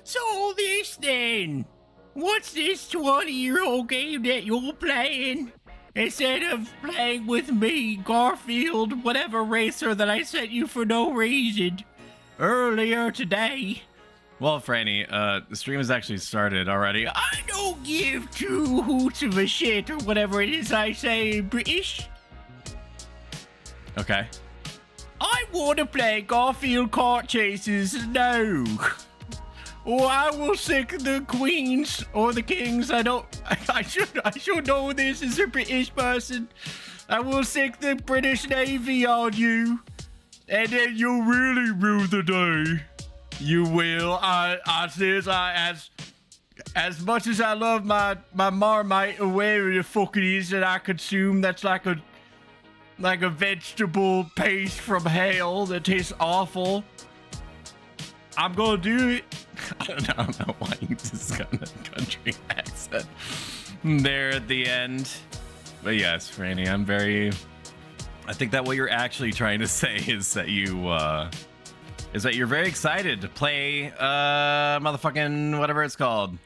So this then, what's this 20-year-old game that you're playing? Instead of playing with me, Garfield, whatever racer that I sent you for no reason earlier today. Well, Franny, the stream has actually started already. I don't give two hoots of a shit or whatever it is I say in British. Okay. I want to play Garfield Kart Chases now. Or I will sick the queens or the kings. I should know this as a British person. I will sick the British Navy on you. And then you'll really rue the day. You will. As much as I love my Marmite or whatever the fuck it is that I consume, that's like a vegetable paste from hell that tastes awful. I'm gonna do it. I don't know why you just got a country accent there at the end. But yes, Franny, I think that what you're actually trying to say is that you're very excited to play motherfucking whatever it's called.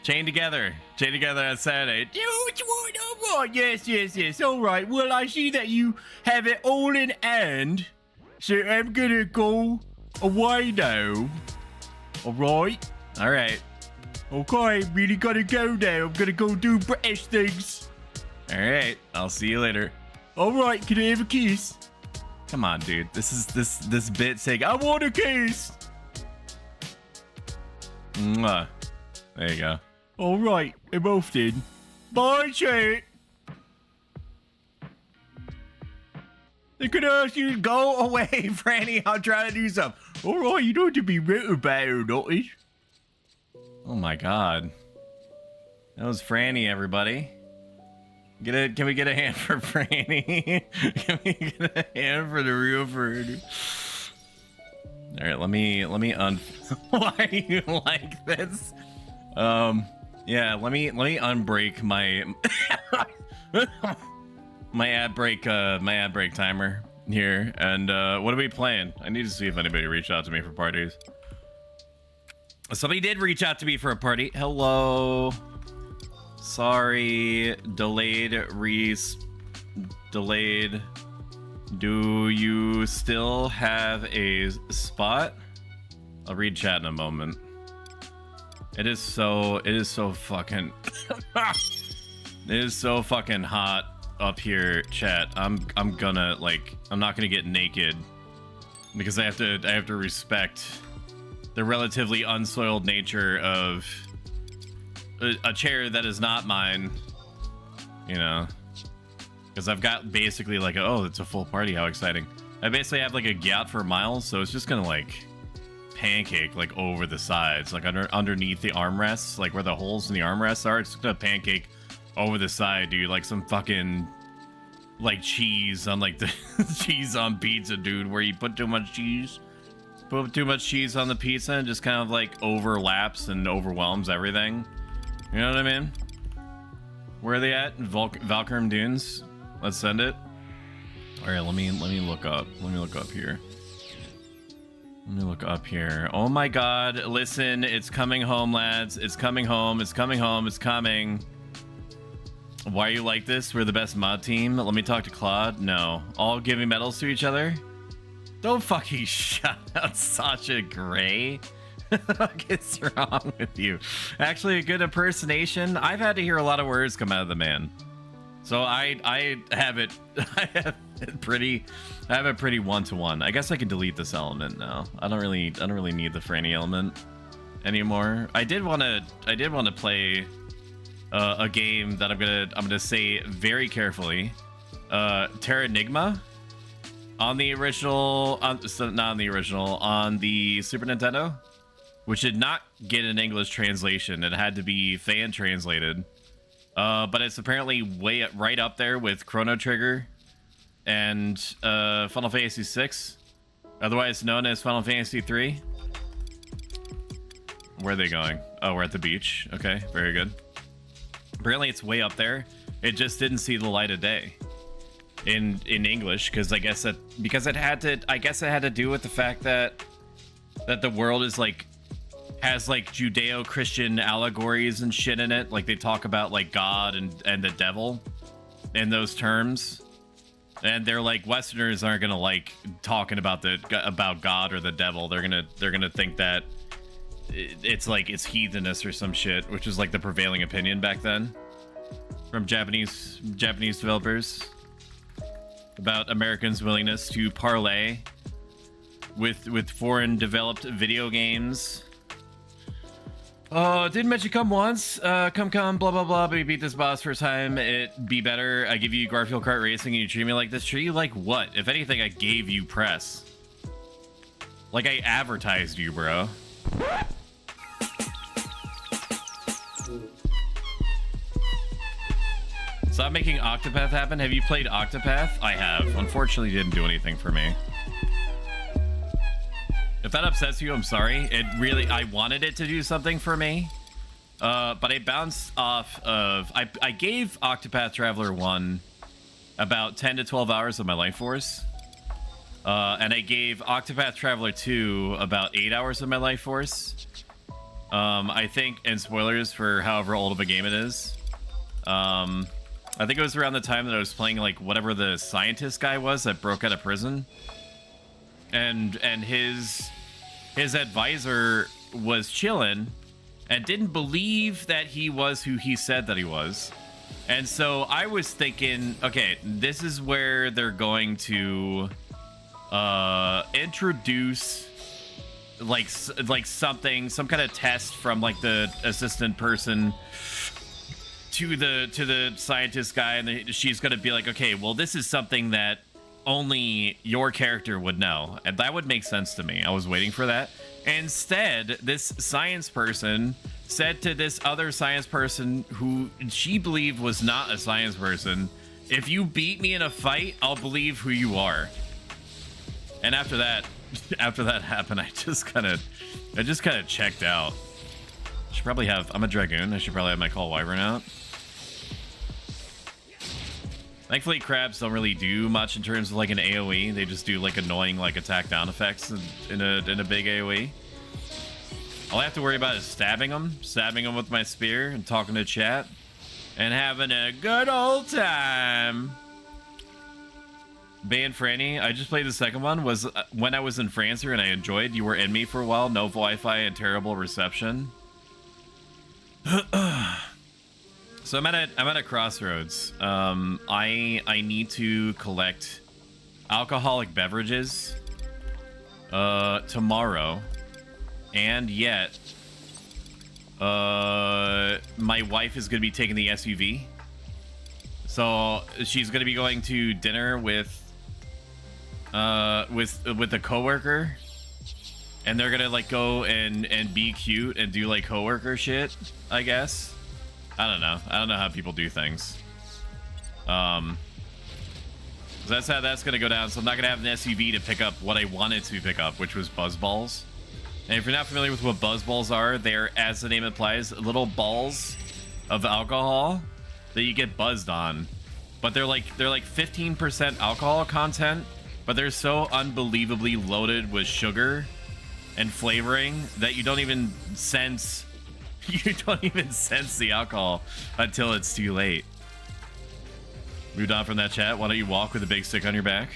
Chain Together on Saturday. Yes. All right. Well, I see that you have it all in hand, so I'm gonna go away now. All right. Okay, really gotta go now. I'm gonna go do British things. All right. I'll see you later. All right. Can I have a kiss? Come on, dude. This bit's saying I want a kiss. Mwah. There you go. All right. I'm off then. Bye, chat. They could ask you to go away, Franny. I'm trying to do something. All right, you don't have to be written about or notice. Oh my god. That was Franny, everybody. Can we get a hand for Franny? Can we get a hand for the real Franny? All right, let me why do you like this? Yeah, let me unbreak my my ad break timer here. And what are we playing? I need to see if anybody reached out to me for parties. Somebody did reach out to me for a party. Hello. Sorry, delayed. Do you still have a spot? I'll read chat in a moment. It is so fucking it is so fucking hot up here, chat. I'm not gonna get naked because I have to respect the relatively unsoiled nature of a chair that is not mine, you know, because I've got basically like it's a full party. How exciting. I basically have like a gyat for miles, so it's just gonna like pancake like over the sides, like underneath the armrests, like where the holes in the armrests are. It's gonna pancake over the side, dude, like some fucking like cheese on like the cheese on pizza, dude, where you put too much cheese on the pizza and just kind of like overlaps and overwhelms everything. You know what I mean? Where are they at? Valkyrie Dunes. Let's send it. All right, let me look up. Let me look up here. Oh my god, listen, it's coming home, lads. It's coming home. It's coming. Why are you like this? We're the best mod team. Let me talk to Claude. No. All giving medals to each other? Don't fucking shout out Sasha Grey. What is wrong with you? Actually, a good impersonation. I've had to hear a lot of words come out of the man. So I have it pretty one-to-one. I guess I can delete this element now. I don't really need the Franny element anymore. I did want to play a game that I'm gonna say very carefully. Terranigma on the original, on the Super Nintendo, which did not get an English translation. It had to be fan translated. But it's apparently right up there with Chrono Trigger and Final Fantasy VI, otherwise known as Final Fantasy III. Where are they going? Oh, we're at the beach. Okay, very good. Apparently it's way up there. It just didn't see the light of day in English, because it had to do with the fact that the world is like has like Judeo-Christian allegories and shit in it. Like they talk about like God and the devil in those terms. And they're like, Westerners aren't gonna like talking about God or the devil. They're gonna think that it's like it's heathenist or some shit, which is like the prevailing opinion back then from Japanese developers about Americans' willingness to parlay with foreign developed video games. Didn't mention come once. Come, blah, blah, blah. But we beat this boss first time. It'd be better. I give you Garfield Kart Racing and you treat me like this. Treat you like what? If anything, I gave you press. Like I advertised you, bro. Stop making Octopath happen. Have you played Octopath? I have. Unfortunately, didn't do anything for me. If that upsets you, I'm sorry. It really, I wanted it to do something for me. But I bounced off of, I gave Octopath Traveler 1 about 10 to 12 hours of my life force. And I gave Octopath Traveler 2 about 8 hours of my life force. I think, and spoilers for however old of a game it is. I think it was around the time that I was playing like whatever the scientist guy was that broke out of prison. And his advisor was chilling and didn't believe that he was who he said that he was. And so I was thinking, okay, this is where they're going to introduce like something, some kind of test from like the assistant person to the scientist guy, and she's gonna be like, okay, well, this is something that only your character would know, and that would make sense to me. I was waiting for that. Instead, this science person said to this other science person who she believed was not a science person, if you beat me in a fight, I'll believe who you are. And after that happened, I just kind of checked out. Should probably have, I'm a Dragoon, I should probably have my Call Wyvern out. Thankfully, crabs don't really do much in terms of like an AoE. They just do like annoying like attack down effects in a big AoE. All I have to worry about is stabbing them with my spear and talking to chat and having a good old time. Ban Franny, I just played the second one. Was when I was in France and I enjoyed. You were in me for a while. No Wi-Fi and terrible reception. So I'm at a crossroads. I need to collect alcoholic beverages tomorrow, and yet my wife is gonna be taking the SUV, so she's gonna be going to dinner with a coworker, and they're gonna like go and be cute and do like coworker shit, I guess. I don't know how people do things. So that's how that's gonna go down. So I'm not gonna have an SUV to pick up what I wanted to pick up, which was buzz balls. And if you're not familiar with what buzz balls are, they're, as the name implies, little balls of alcohol that you get buzzed on. But they're like 15% alcohol content, but they're so unbelievably loaded with sugar and flavoring that you don't even sense the alcohol until it's too late. Moved on from that chat. Why don't you walk with a big stick on your back?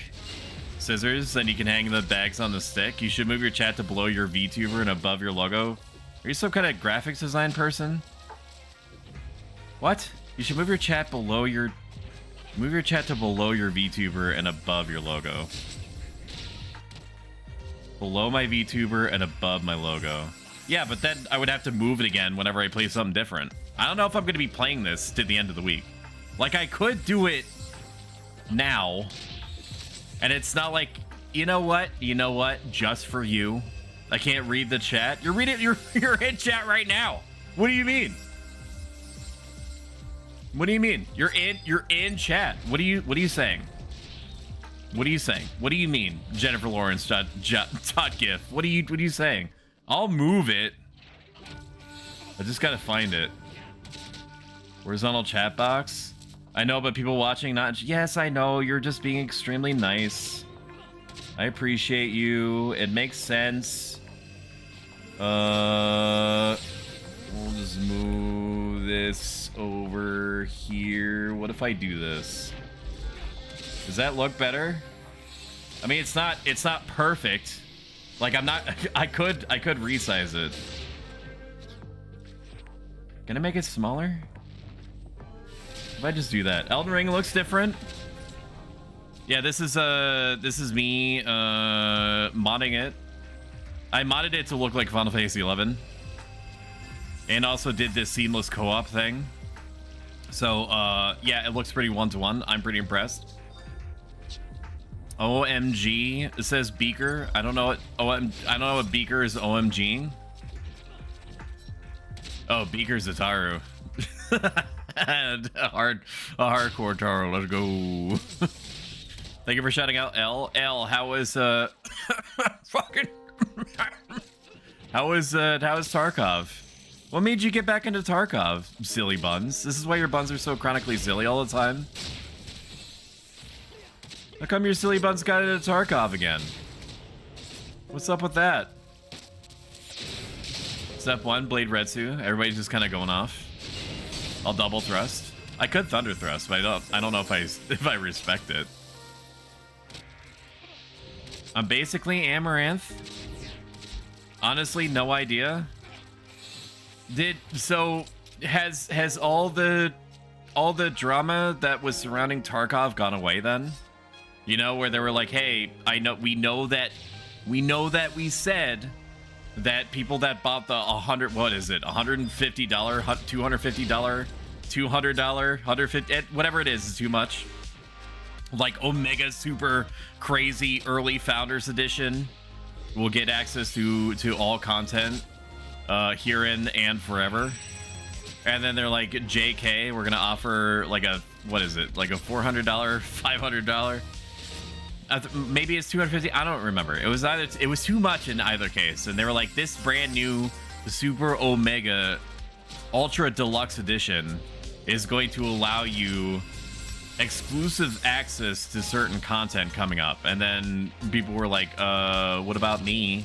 Scissors, then you can hang the bags on the stick. You should move your chat to below your VTuber and above your logo. Are you some kind of graphics design person? What? You should move your chat below your... Move your chat to below your VTuber and above your logo. Below my VTuber and above my logo. Yeah, but then I would have to move it again whenever I play something different. I don't know if I'm going to be playing this to the end of the week. Like, I could do it now. And it's not like, you know what? Just for you. I can't read the chat. You're in chat right now. What do you mean? What do you mean? You're in chat. What are you saying? What are you saying? What do you mean? Jennifer Lawrence .gif. What are you saying? I'll move it. I just gotta find it. Horizontal chat box. I know, but people watching not... Yes, I know. You're just being extremely nice. I appreciate you. It makes sense. We'll just move this over here. What if I do this? Does that look better? I mean, it's not perfect. Like, I'm not, I could resize it. Can I make it smaller? If I just do that. Elden Ring looks different. Yeah, this is me modding it. I modded it to look like Final Fantasy 11. And also did this seamless co-op thing. So yeah, it looks pretty one-to-one. I'm pretty impressed. OMG, it says Beaker. I don't know what I don't know what Beaker is OMGing. Oh, Beaker's Ataru. And a hardcore Taro. Let's go. Thank you for shouting out L. How is fucking how is Tarkov? What made you get back into Tarkov, silly buns? This is why your buns are so chronically silly all the time. How come your silly buns got into Tarkov again? What's up with that? Step 1, Blade Retsu. Everybody's just kind of going off. I'll double thrust. I could thunder thrust, but I don't know if I respect it. I'm basically Amaranth. Honestly, no idea. Has all the drama that was surrounding Tarkov gone away then? You know, where they were like, hey, we know that we said that people that bought the $150, $250, $200, $150, whatever it is too much. Like Omega super crazy early Founders Edition will get access to all content herein and forever. And then they're like, JK, we're gonna offer like a, what is it, like a $400, $500, maybe it's $250. I don't remember. It was too much in either case. And they were like, this brand new Super Omega Ultra Deluxe Edition is going to allow you exclusive access to certain content coming up. And then people were like, what about me?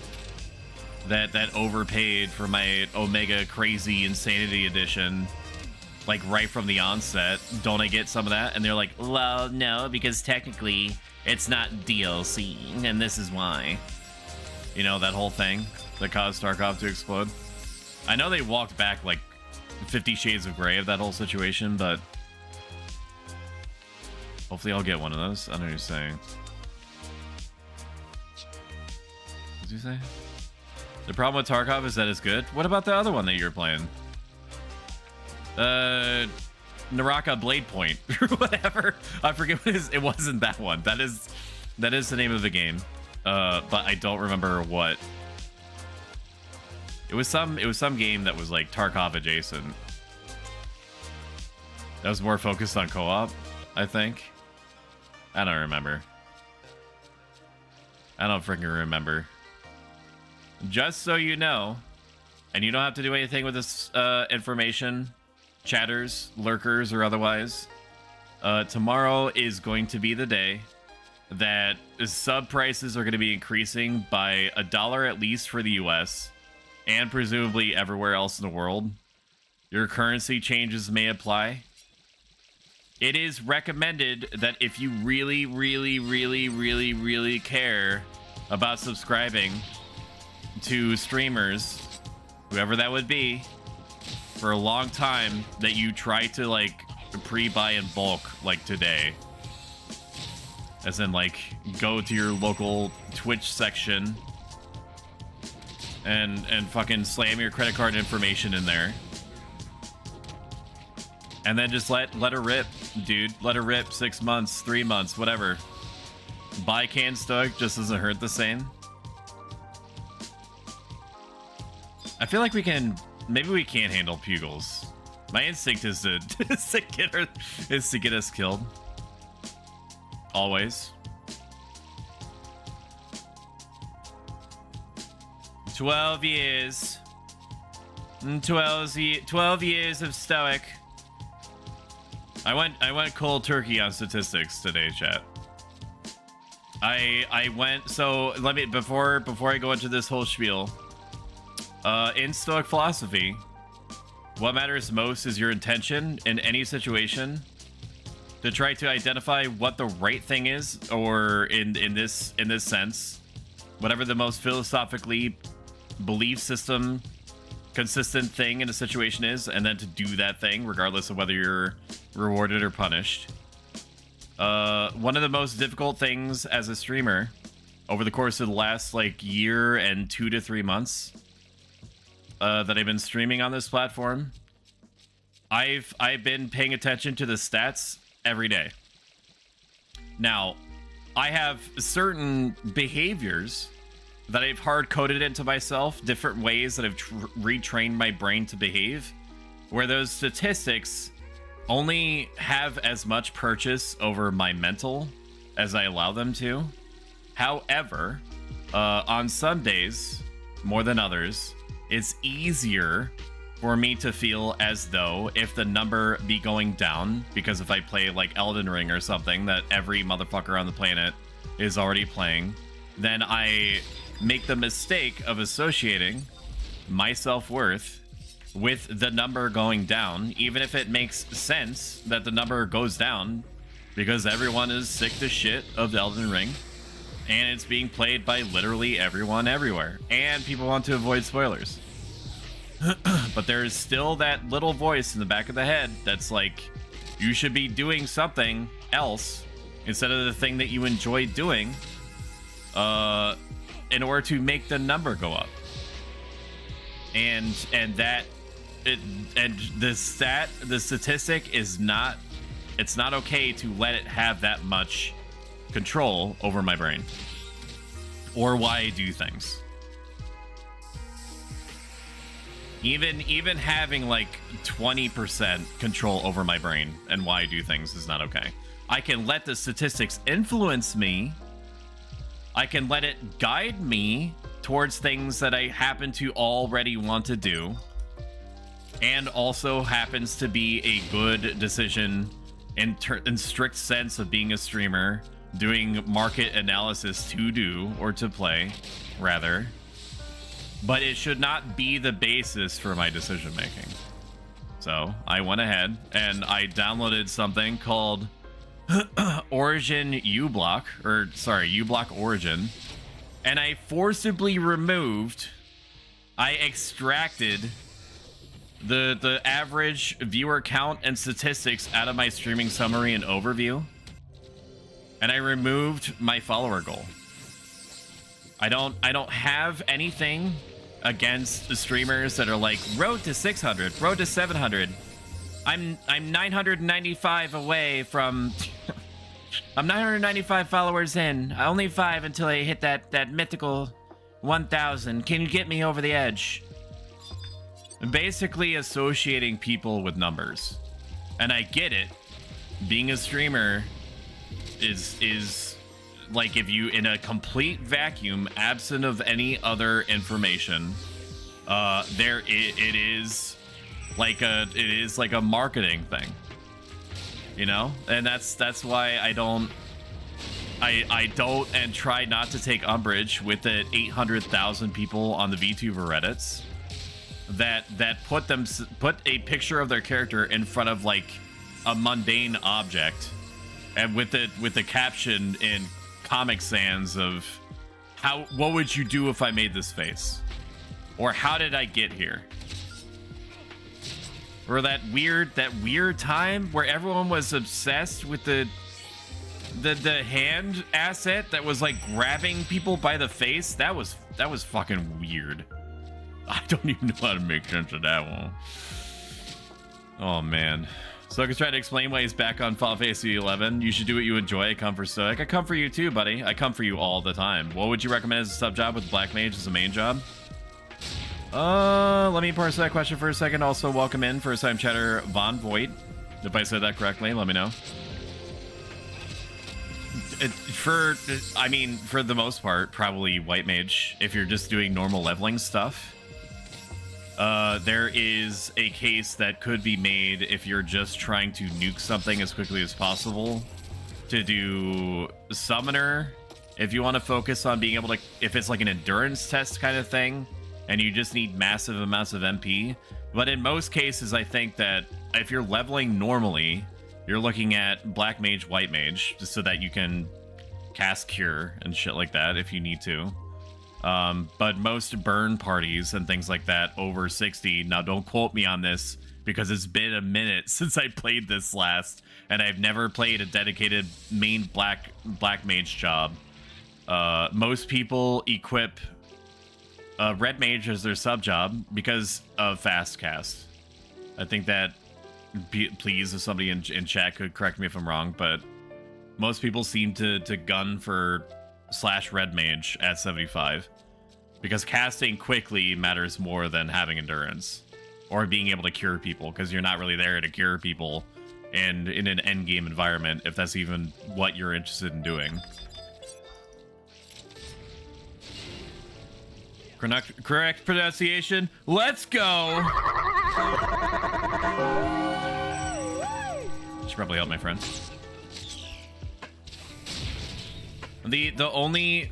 That overpaid for my Omega Crazy Insanity Edition, like right from the onset. Don't I get some of that? And they're like, well, no, because technically it's not DLC, and this is why. You know, that whole thing that caused Tarkov to explode. I know they walked back like 50 Shades of Grey of that whole situation, but hopefully I'll get one of those. I don't know what you're saying. What did you say? The problem with Tarkov is that it's good. What about the other one that you're playing? Naraka Blade Point or whatever. I forget what it is. It wasn't that one. That is the name of the game. But I don't remember what. It was some game that was like Tarkov adjacent. That was more focused on co-op, I think. I don't remember. I don't freaking remember. Just so you know, and you don't have to do anything with this information, chatters, lurkers, or otherwise, tomorrow is going to be the day that sub prices are going to be increasing by $1 at least for the US, and presumably everywhere else in the world. Your currency changes may apply. It is recommended that if you really, really, really, really, really care about subscribing to streamers, whoever that would be, for a long time, that you try to like pre-buy in bulk like today. As in like go to your local Twitch section and fucking slam your credit card information in there. And then just let her rip, dude. Let her rip 6 months, 3 months, whatever. Buy canned Stoic just doesn't hurt the same. I feel like maybe we can't handle Pugils. My instinct is to get us killed. Always. 12 years. 12 years of Stoic. I went cold turkey on statistics today, chat. I went, so let me, before I go into this whole spiel, In Stoic philosophy, what matters most is your intention in any situation, to try to identify what the right thing is, or in this sense, whatever the most philosophically belief system consistent thing in a situation is, and then to do that thing regardless of whether you're rewarded or punished. One of the most difficult things as a streamer over the course of the last like year and 2 to 3 months that I've been streaming on this platform, I've been paying attention to the stats every day. Now, I have certain behaviors that I've hard-coded into myself, different ways that I've retrained my brain to behave, where those statistics only have as much purchase over my mental as I allow them to. However, on some days, more than others, it's easier for me to feel as though if the number be going down, because if I play like Elden Ring or something that every motherfucker on the planet is already playing, then I make the mistake of associating my self-worth with the number going down, even if it makes sense that the number goes down because everyone is sick to shit of Elden Ring and it's being played by literally everyone everywhere, and people want to avoid spoilers. But there's still that little voice in the back of the head that's like, you should be doing something else instead of the thing that you enjoy doing in order to make the number go up. And the statistic is not, it's not okay to let it have that much control over my brain or why I do things. Even having like 20% control over my brain and why I do things is not okay. I can let the statistics influence me. I can let it guide me towards things that I happen to already want to do, and also happens to be a good decision in strict sense of being a streamer, doing market analysis to do, or to play, rather. But it should not be the basis for my decision making. So I went ahead and I downloaded something called Origin uBlock, or sorry, uBlock Origin, and I forcibly removed, I extracted the average viewer count and statistics out of my streaming summary and overview, and I removed my follower goal. I don't have anything against the streamers that are like road to 600, road to 700. I'm 995 away from I'm 995 followers in. Only 5 until I hit that mythical 1000. Can you get me over the edge? Basically associating people with numbers. And I get it. Being a streamer is like, if you in a complete vacuum, absent of any other information, it is like a marketing thing, you know. And that's why I don't and try not to take umbrage with the 800,000 people on the VTuber Reddits that put a picture of their character in front of like a mundane object, and with the caption in Comic Sans of what would you do if I made this face, or how did I get here, or that weird time where everyone was obsessed with the hand asset that was like grabbing people by the face. That was fucking weird. I don't even know how to make sense of that one. Oh man. Stoic is trying to explain why he's back on Final Fantasy 11. You should do what you enjoy. I come for Stoic. I come for you too, buddy. I come for you all the time. What would you recommend as a sub job with Black Mage as a main job? Let me parse that question for a second. Also, welcome in first time chatter Von Voigt. If I said that correctly, let me know. For the most part, probably White Mage if you're just doing normal leveling stuff. There is a case that could be made if you're just trying to nuke something as quickly as possible to do Summoner. If you want to focus on being able to, if it's like an endurance test kind of thing, and you just need massive amounts of MP. But in most cases, I think that if you're leveling normally, you're looking at Black Mage, White Mage, just so that you can cast Cure and shit like that if you need to. But most burn parties and things like that over 60. Now, don't quote me on this because it's been a minute since I played this last, and I've never played a dedicated main Black Mage job. Most people equip Red Mage as their sub job because of fast cast. I think that, please, if somebody in chat could correct me if I'm wrong, but most people seem to gun for / Red Mage at 75 because casting quickly matters more than having endurance or being able to cure people, because you're not really there to cure people and in an end game environment if that's even what you're interested in doing. Correct pronunciation. Let's go. Should probably help my friend. The only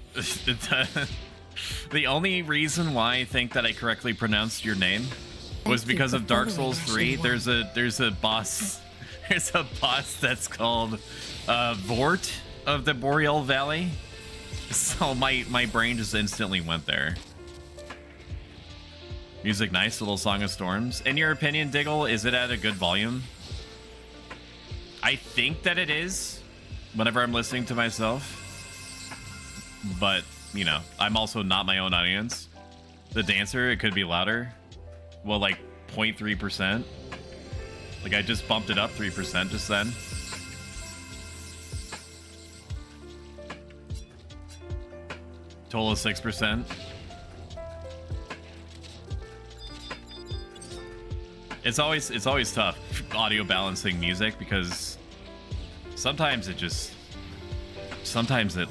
the only reason why I think that I correctly pronounced your name was because of Dark Souls 3. There's a boss that's called Vort of the Boreal Valley. So my brain just instantly went there. Music nice, little Song of Storms. In your opinion, Diggle, is it at a good volume? I think that it is whenever I'm listening to myself. But, you know, I'm also not my own audience. The dancer, it could be louder. Well, like 0.3%. Like I just bumped it up 3% just then. Total of 6%. It's always tough audio balancing music because sometimes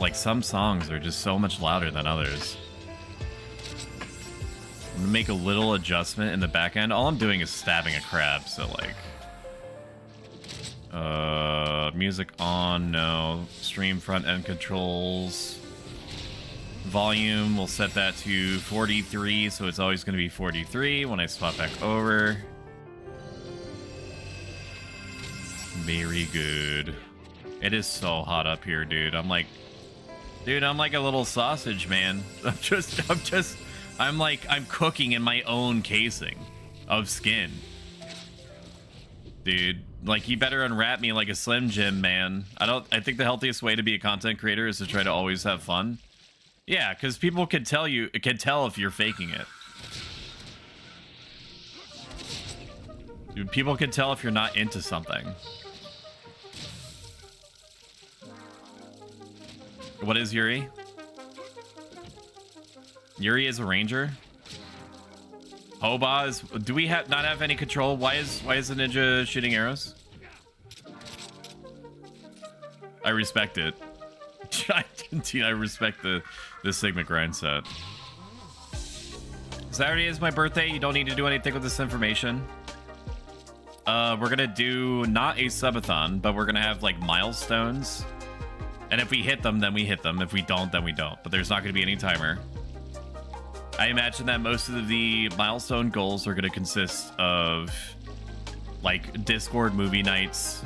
like some songs are just so much louder than others. I'm gonna make a little adjustment in the back end. All I'm doing is stabbing a crab, so like music on, no. Stream front end controls. Volume, we'll set that to 43, so it's always gonna be 43 when I swap back over. Very good. It is so hot up here, dude. I'm like a little sausage, man. I'm cooking in my own casing of skin. Dude, like you better unwrap me like a Slim Jim, man. I think the healthiest way to be a content creator is to try to always have fun. Yeah, because people can tell if you're faking it. Dude, people can tell if you're not into something. What is Yuri? Yuri is a ranger. Hoba is. Do we not have any control? Why is the ninja shooting arrows? I respect it. I respect the Sigma grind set. Saturday is my birthday. You don't need to do anything with this information. We're gonna do not a subathon, but we're gonna have like milestones. And if we hit them, then we hit them. If we don't, then we don't. But there's not going to be any timer. I imagine that most of the milestone goals are going to consist of like Discord movie nights,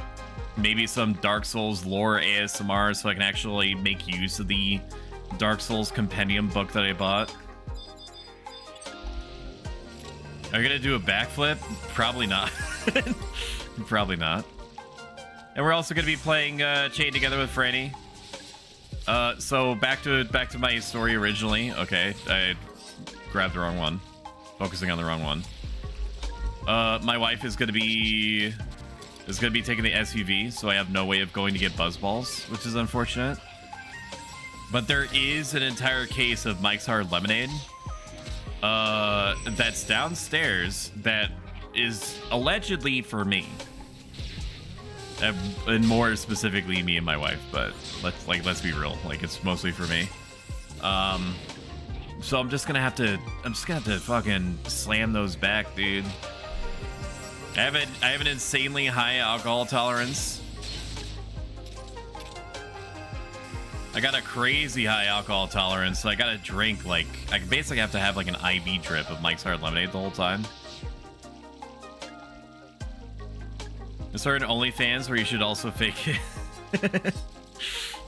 maybe some Dark Souls lore ASMR so I can actually make use of the Dark Souls compendium book that I bought. Are you going to do a backflip? Probably not. Probably not. And we're also going to be playing Chain Together with Franny. So back to my story originally. Okay, I grabbed the wrong one. Focusing on the wrong one. My wife is gonna be taking the SUV, so I have no way of going to get buzz balls, which is unfortunate. But there is an entire case of Mike's Hard Lemonade that's downstairs that is allegedly for me. And more specifically me and my wife, but let's be real, like it's mostly for me. So I'm just gonna have to fucking slam those back, dude. I have an insanely high alcohol tolerance. I I got a crazy high alcohol tolerance, so I gotta drink like I basically have to have like an IV drip of Mike's Hard Lemonade the whole time. Is there an OnlyFans where you should also fake it? The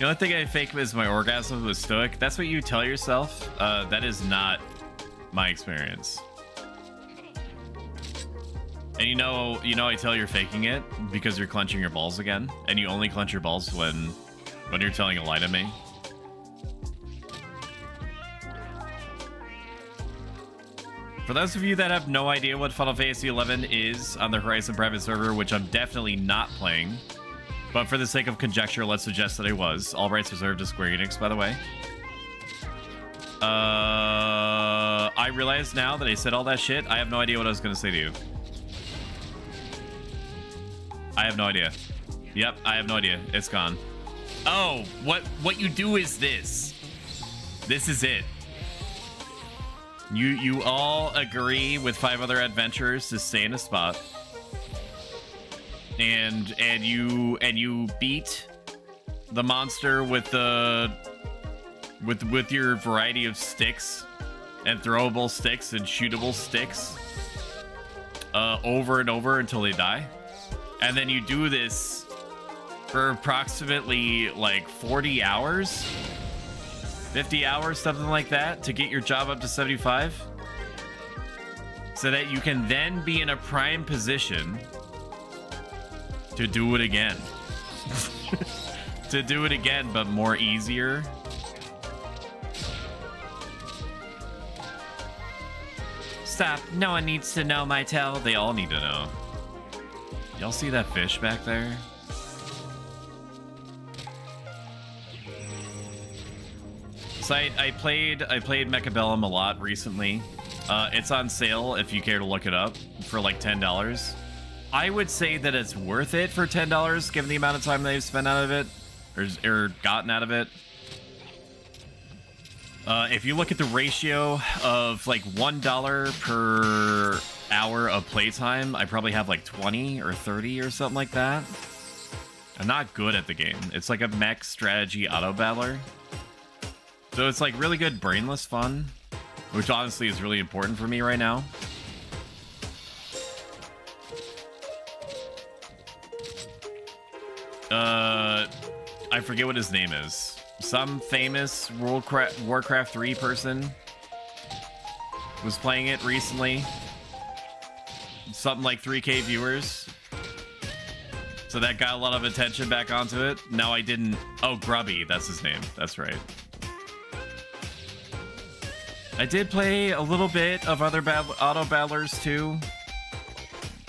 only thing I fake is my orgasm with Stoic. That's what you tell yourself. That is not my experience. And you know I tell you're faking it because you're clenching your balls again, and you only clench your balls when you're telling a lie to me. For those of you that have no idea what Final Fantasy XI is on the Horizon private server, which I'm definitely not playing, but for the sake of conjecture, let's suggest that I was. All rights reserved to Square Enix, by the way. I realize now that I said all that shit, I have no idea what I was going to say to you. I have no idea. Yep, I have no idea. It's gone. Oh, what you do is this. This is it. You all agree with 5 other adventurers to stay in a spot. And you beat the monster with your variety of sticks and throwable sticks and shootable sticks over and over until they die. And then you do this for approximately like 40 hours, 50 hours, something like that, to get your job up to 75, so that you can then be in a prime position to do it again. To do it again, but more easier. Stop. No one needs to know my tell. They all need to know. Y'all see that fish back there? So I played Mechabellum a lot recently. It's on sale if you care to look it up for like $10. I would say that it's worth it for $10 given the amount of time they've spent out of it or gotten out of it. If you look at the ratio of like $1 per hour of playtime, I probably have like 20 or 30 or something like that. I'm not good at the game. It's like a mech strategy auto battler. So it's like really good brainless fun, which honestly is really important for me right now. I forget what his name is. Some famous Warcraft 3 person was playing it recently. Something like 3K viewers. So that got a lot of attention back onto it. No, I didn't. Oh, Grubby, that's his name. That's right. I did play a little bit of other auto battlers too.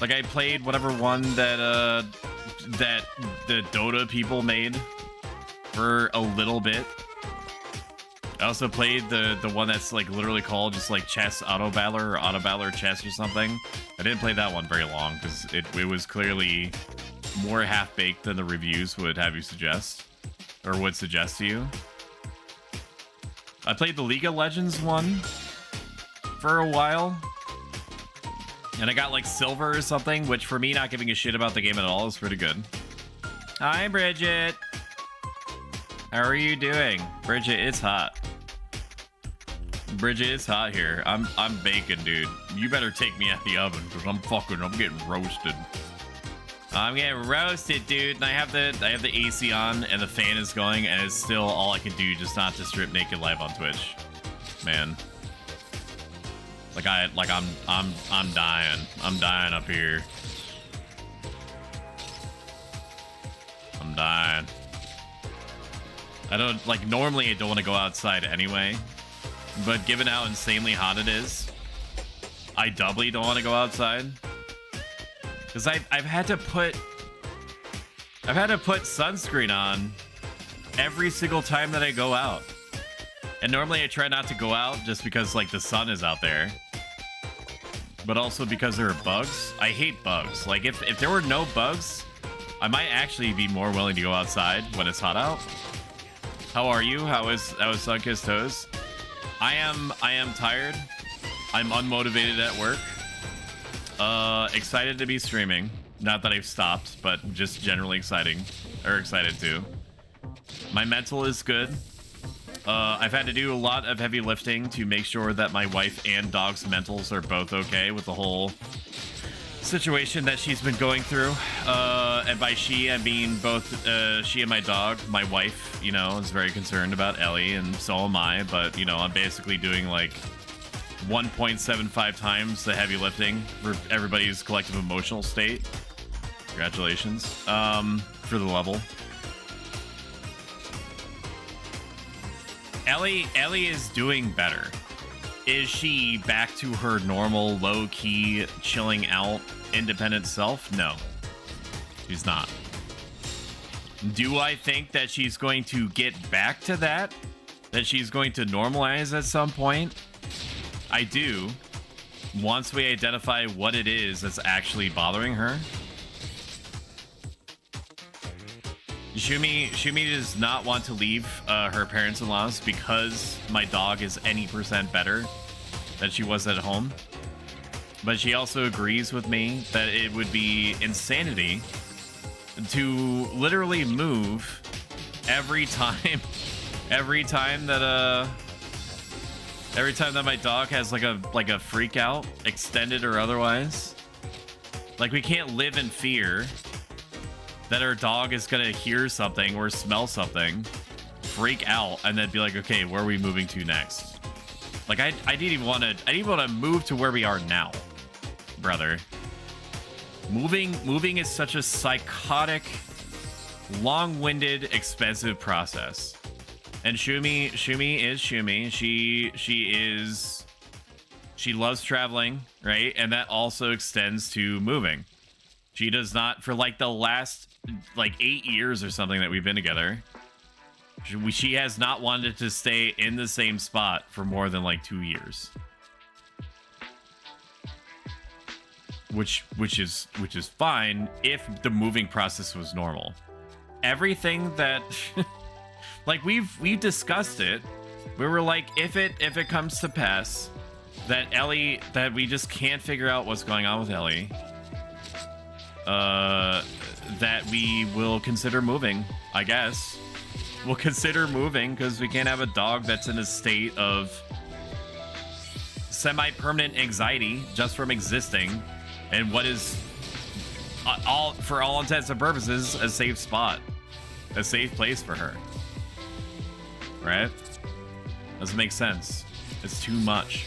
Like I played whatever one that that the Dota people made for a little bit. I also played the one that's like literally called just like chess auto battler or auto battler chess or something. I didn't play that one very long because it was clearly more half-baked than the reviews would have you suggest or would suggest to you. I played the League of Legends one for a while, and I got like silver or something, which for me not giving a shit about the game at all is pretty good. Hi, Bridget. How are you doing? Bridget, it's hot. Bridget, it's hot here. I'm baking, dude. You better take me out of the oven because I'm getting roasted. I'm getting roasted, dude. And I have the AC on and the fan is going, and it's still all I can do just not to strip naked live on Twitch. Man. I'm dying. I'm dying up here. I'm dying. I don't like normally I don't want to go outside anyway, but given how insanely hot it is, I doubly don't want to go outside. Because I've had to put sunscreen on every single time that I go out. And normally I try not to go out just because like the sun is out there. But also because there are bugs. I hate bugs. Like if there were no bugs, I might actually be more willing to go outside when it's hot out. How are you? How is Sunkissed Toes? I am tired. I'm unmotivated at work. Excited to be streaming. Not that I've stopped, but just generally excited too. My mental is good. I've had to do a lot of heavy lifting to make sure that my wife and dog's mentals are both okay with the whole situation that she's been going through. And by she, I mean both she and my dog. My wife, you know, is very concerned about Ellie, and so am I. But, you know, I'm basically doing like 1.75 times the heavy lifting for everybody's collective emotional state. Congratulations for the level. Ellie is doing better. Is she back to her normal, low-key, chilling out, independent self? No, she's not. Do I think that she's going to get back to that? That she's going to normalize at some point? I do. Once we identify what it is that's actually bothering her. Shumi does not want to leave her parents-in-laws because my dog is any % better than she was at home. But she also agrees with me that it would be insanity to literally move every time that my dog has like a freak out, extended or otherwise. Like, we can't live in fear that our dog is gonna hear something or smell something, freak out, and then be like, okay, where are we moving to next? Like, I didn't even want to move to where we are now, brother. Moving is such a psychotic, long-winded, expensive process. And Shumi is Shumi. She loves traveling, right? And that also extends to moving. She does not, for like the last like 8 years or something that we've been together, she has not wanted to stay in the same spot for more than like 2 years. Which is fine if the moving process was normal. Everything that like we discussed it. We were like, if it comes to pass that we just can't figure out what's going on with Ellie, that we will consider moving, I guess. We'll consider moving because we can't have a dog that's in a state of semi-permanent anxiety just from existing in what is for all intents and purposes a safe spot, a safe place for her, right? Doesn't make sense. It's too much.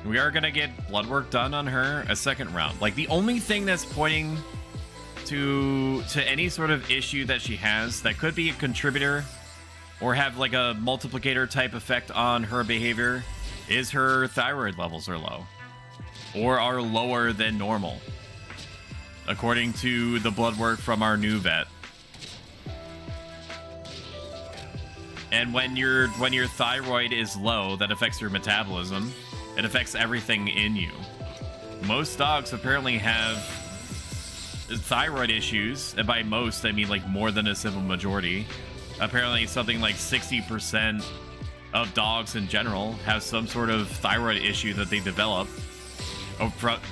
We are gonna get blood work done on her a second round. Like, the only thing that's pointing to any sort of issue that she has that could be a contributor or have like a multiplicator type effect on her behavior is her thyroid levels are low or are lower than normal, according to the blood work from our new vet. And when your thyroid is low, that affects your metabolism. It affects everything in you. Most dogs apparently have thyroid issues, and by most I mean like more than a simple majority. Apparently something like 60% of dogs in general have some sort of thyroid issue that they develop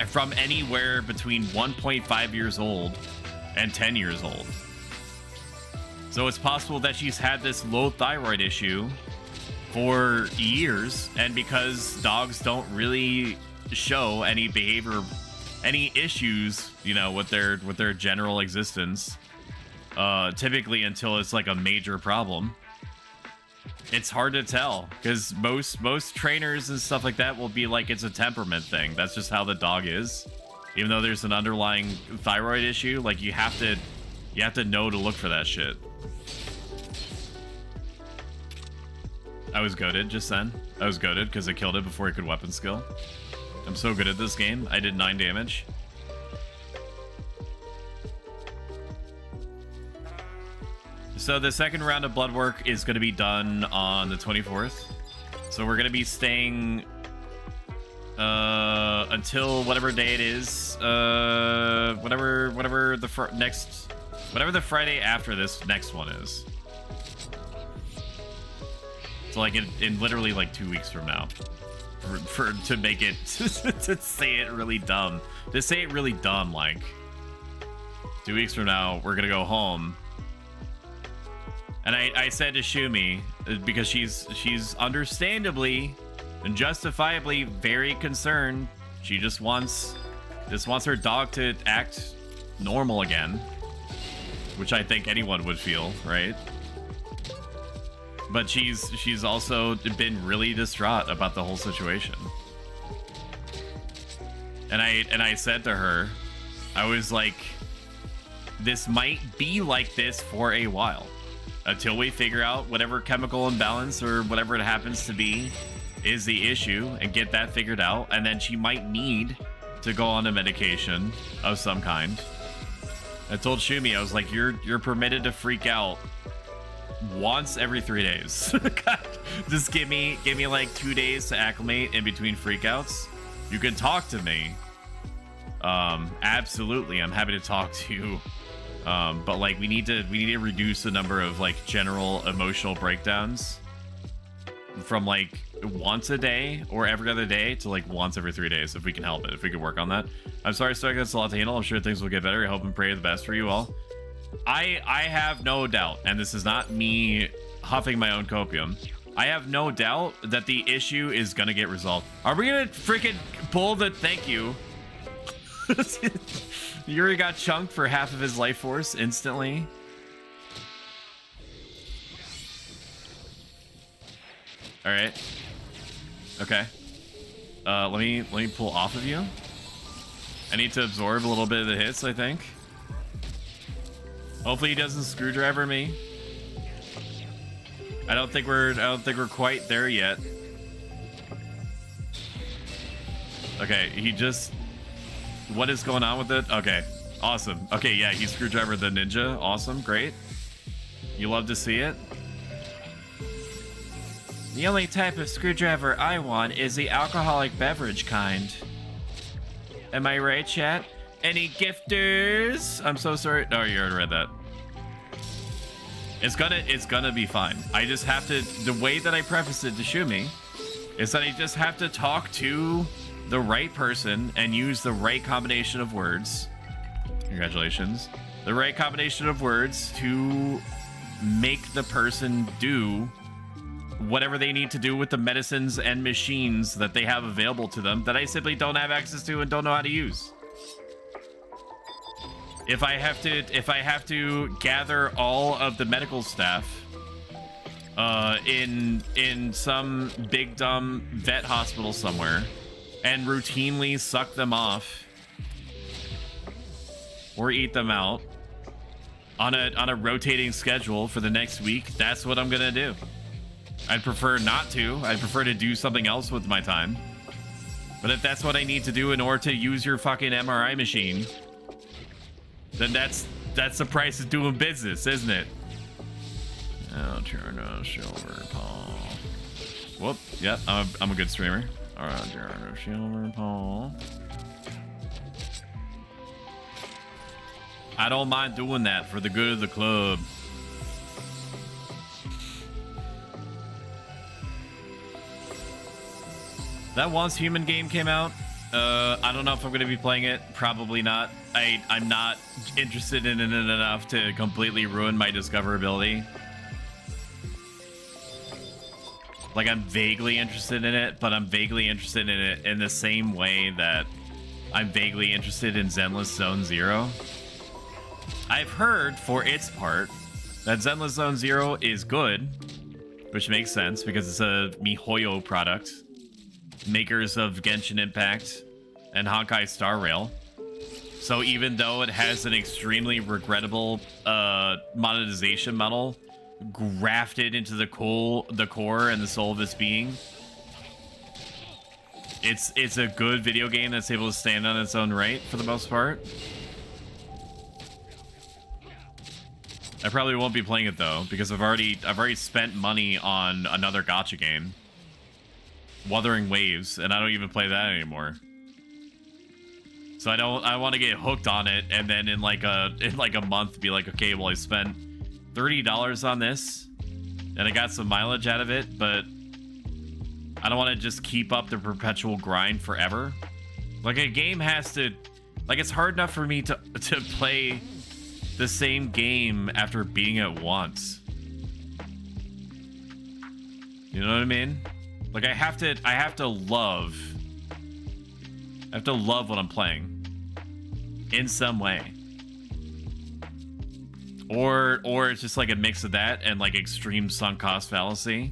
from anywhere between 1.5 years old and 10 years old. So it's possible that she's had this low thyroid issue for years, and because dogs don't really show any behavior, any issues, you know, with their general existence, typically until it's like a major problem. It's hard to tell because most trainers and stuff like that will be like, it's a temperament thing. That's just how the dog is. Even though there's an underlying thyroid issue, like you have to know to look for that shit. I was goated just then. I was goated because I killed it before he could weapon skill. I'm so good at this game. I did 9 damage. So the second round of blood work is going to be done on the 24th. So we're going to be staying until whatever day it is. Whatever the Friday after this next one is. So like in literally like 2 weeks from now, to make it to say it really dumb. To say it really dumb, like 2 weeks from now, we're gonna go home And I said to Shumi, because she's understandably and justifiably very concerned. She just wants her dog to act normal again, which I think anyone would feel, right? But she's also been really distraught about the whole situation. And I said to her, I was like, this might be like this for a while, until we figure out whatever chemical imbalance or whatever it happens to be is the issue and get that figured out. And then she might need to go on a medication of some kind. I told Shumi, I was like, you're permitted to freak out once every 3 days. Just give me like 2 days to acclimate in between freakouts. You can talk to me. Absolutely, I'm happy to talk to you. But like we need to reduce the number of like general emotional breakdowns from like once a day or every other day to like once every 3 days, if we can help it, if we can work on that. I'm sorry, Stoic, that's a lot to handle. I'm sure things will get better. I hope and pray the best for you all. I have no doubt, and this is not me huffing my own copium, I have no doubt that the issue is gonna get resolved. Are we gonna freaking pull the thank you? Yuri got chunked for half of his life force instantly. All right. Okay. Let me pull off of you. I need to absorb a little bit of the hits, I think. Hopefully he doesn't screwdriver me. I don't think we're quite there yet. Okay, he just... What is going on with it? Okay, awesome. Okay, yeah, he screwdrivered the ninja. Awesome, great. You love to see it. The only type of screwdriver I want is the alcoholic beverage kind. Am I right, chat? Any gifters? I'm so sorry. Oh, you already read that. It's gonna be fine. I just have to, the way that I preface it to Shumi is that I just have to talk to the right person and use the right combination of words. Congratulations. The right combination of words to make the person do whatever they need to do with the medicines and machines that they have available to them that I simply don't have access to and don't know how to use. If I have to gather all of the medical staff in some big dumb vet hospital somewhere and routinely suck them off or eat them out on a rotating schedule for the next week, that's what I'm gonna do. I'd prefer not to. I'd prefer to do something else with my time. But if that's what I need to do in order to use your fucking MRI machine, then that's the price of doing business, isn't it? Oh, turn a silver paw. Whoop. Yep, I'm a good streamer. All right, turn a silver paw. I don't mind doing that for the good of the club. That Once Human game came out. I don't know if I'm going to be playing it. Probably not. I'm not interested in it enough to completely ruin my discoverability. Like, I'm vaguely interested in it, but I'm vaguely interested in it in the same way that I'm vaguely interested in Zenless Zone Zero. I've heard, for its part, that Zenless Zone Zero is good, which makes sense because it's a MiHoYo product. Makers of Genshin Impact and Honkai Star Rail. So even though it has an extremely regrettable monetization model grafted into the core and the soul of its being, it's a good video game that's able to stand on its own right for the most part. I probably won't be playing it though because I've already spent money on another gacha game, Wuthering Waves, and I don't even play that anymore. So I want to get hooked on it and then in like a month be like, okay, well I spent $30 on this and I got some mileage out of it, but I don't want to just keep up the perpetual grind forever. Like a game has to, like, it's hard enough for me to play the same game after beating it once. You know what I mean? Like I have to love what I'm playing in some way. Or it's just like a mix of that and like extreme sunk cost fallacy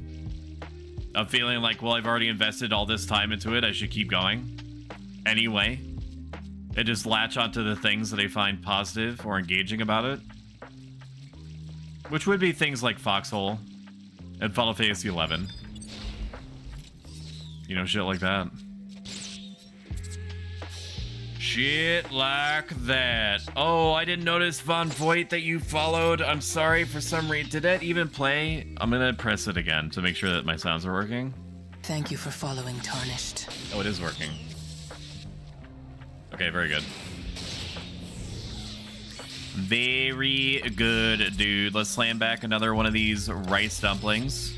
of feeling like, well, I've already invested all this time into it, I should keep going anyway, and just latch onto the things that I find positive or engaging about it, which would be things like Foxhole and Final Fantasy 11, you know, shit like that. Shit like that. Oh, I didn't notice Von Voigt that you followed. I'm sorry, for some reason. Did that even play? I'm gonna press it again to make sure that my sounds are working. Thank you for following Tarnished. Oh, it is working. Okay, very good. Very good, dude. Let's slam back another one of these rice dumplings.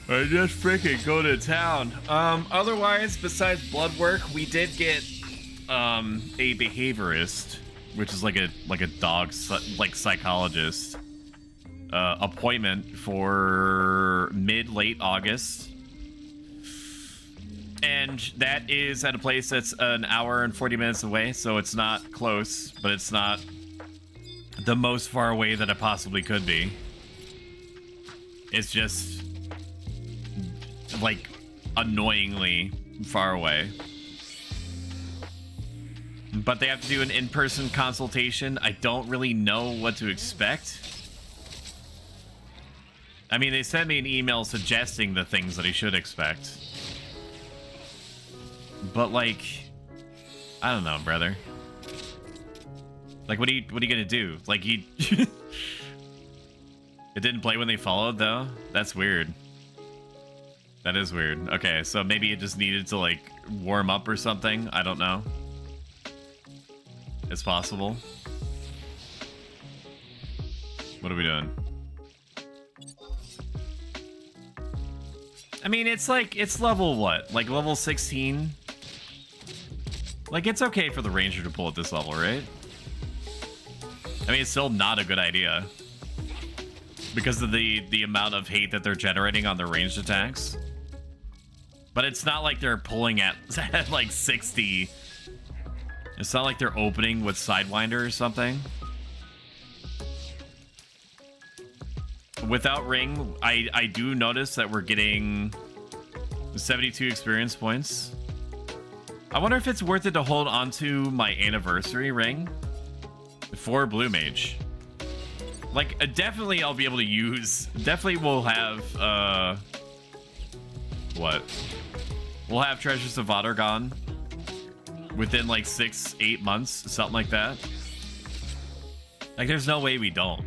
I just freaking go to town. Otherwise, besides blood work, we did get a behaviorist, which is like a dog psychologist appointment for late August, and that is at a place that's an hour and 40 minutes away, so it's not close, but it's not the most far away that it possibly could be. It's just like annoyingly far away, but they have to do an in-person consultation. I don't really know what to expect. I mean, they sent me an email suggesting the things that I should expect, but like, I don't know, brother. Like, what are you gonna do? Like, it didn't play when they followed, though? That's weird. That is weird. Okay, so maybe it just needed to, like, warm up or something. I don't know. It's possible. What are we doing? I mean, it's like, it's level what? Like, level 16? Like, it's okay for the ranger to pull at this level, right? I mean, it's still not a good idea because of the amount of hate that they're generating on their ranged attacks. But it's not like they're pulling at like 60. It's not like they're opening with Sidewinder or something. Without Ring, I do notice that we're getting 72 experience points. I wonder if it's worth it to hold onto my anniversary ring for Blue Mage. Like, definitely I'll be able to use... Definitely we'll have, what? We'll have Treasures of Ottergon within, like, 6-8 months, something like that. Like, there's no way we don't.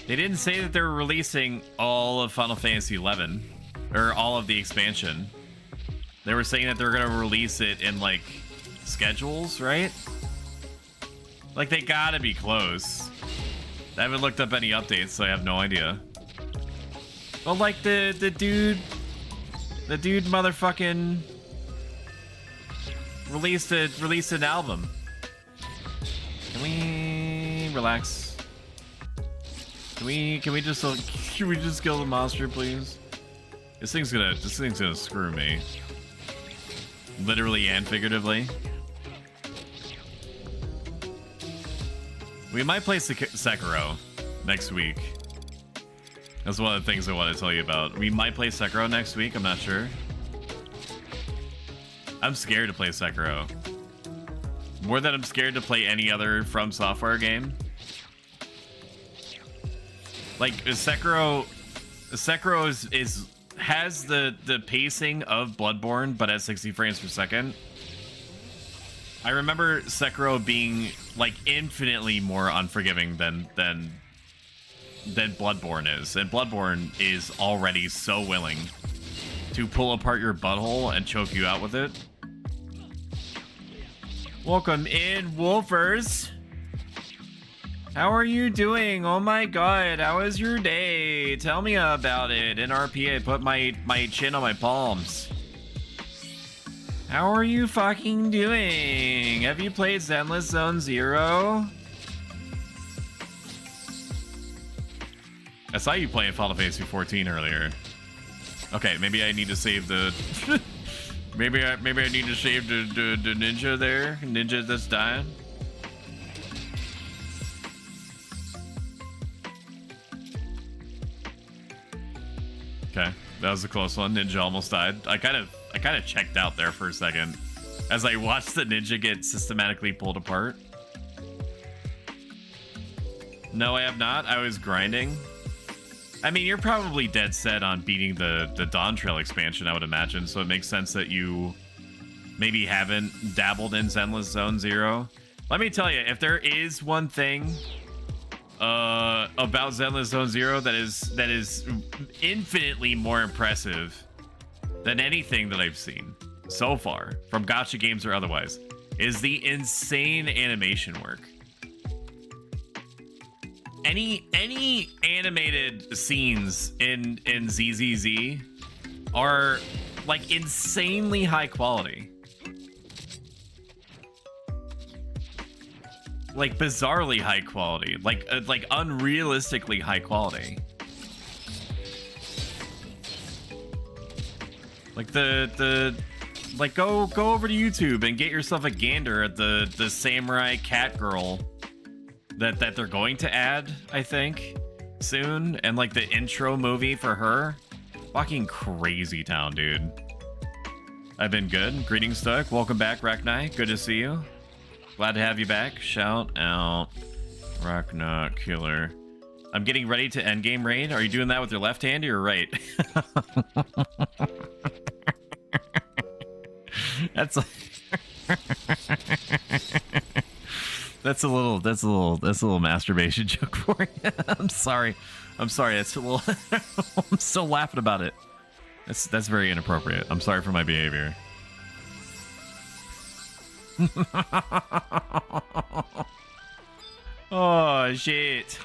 They didn't say that they're releasing all of Final Fantasy 11, or all of the expansion. They were saying that they're going to release it in, like, schedules, right? Like, they gotta be close. I haven't looked up any updates, so I have no idea. But like the dude motherfucking released an album. Can we relax? Can we just kill the monster, please? This thing's gonna screw me. Literally and figuratively. We might play Sekiro next week. That's one of the things I want to tell you about. We might play Sekiro next week, I'm not sure. I'm scared to play Sekiro. More than I'm scared to play any other From Software game. Like, Sekiro has the pacing of Bloodborne, but at 60 frames per second. I remember Sekiro being like infinitely more unforgiving than Bloodborne is, and Bloodborne is already so willing to pull apart your butthole and choke you out with it. Welcome in, Wolfers. How are you doing? Oh my god, how was your day? Tell me about it. In RP, I put my chin on my palms. How are you fucking doing? Have you played Zenless Zone Zero? I saw you playing Final Fantasy 14 earlier. Okay, maybe I need to save the... maybe I need to save the ninja there. Ninja that's dying. Okay, that was a close one. Ninja almost died. I kind of checked out there for a second as I watched the ninja get systematically pulled apart. No, I have not. I was grinding. I mean, you're probably dead set on beating the Dawn Trail expansion, I would imagine, so it makes sense that you maybe haven't dabbled in Zenless Zone Zero. Let me tell you, if there is one thing about Zenless Zone Zero that is infinitely more impressive than anything that I've seen so far, from gacha games or otherwise, is the insane animation work. Any animated scenes in ZZZ are like insanely high quality. Like bizarrely high quality, like unrealistically high quality. Like like go over to YouTube and get yourself a gander at the samurai cat girl that they're going to add, I think, soon, and like the intro movie for her. Fucking crazy town, dude. I've been good. Greetings, Stoic. Welcome back, Raknai. Good to see you. Glad to have you back. Shout out, Rakna Killer. I'm getting ready to endgame raid. Are you doing that with your left hand or your right? That's like that's a little masturbation joke for you. I'm sorry. That's a little. I'm still laughing about it. That's very inappropriate. I'm sorry for my behavior. Oh shit.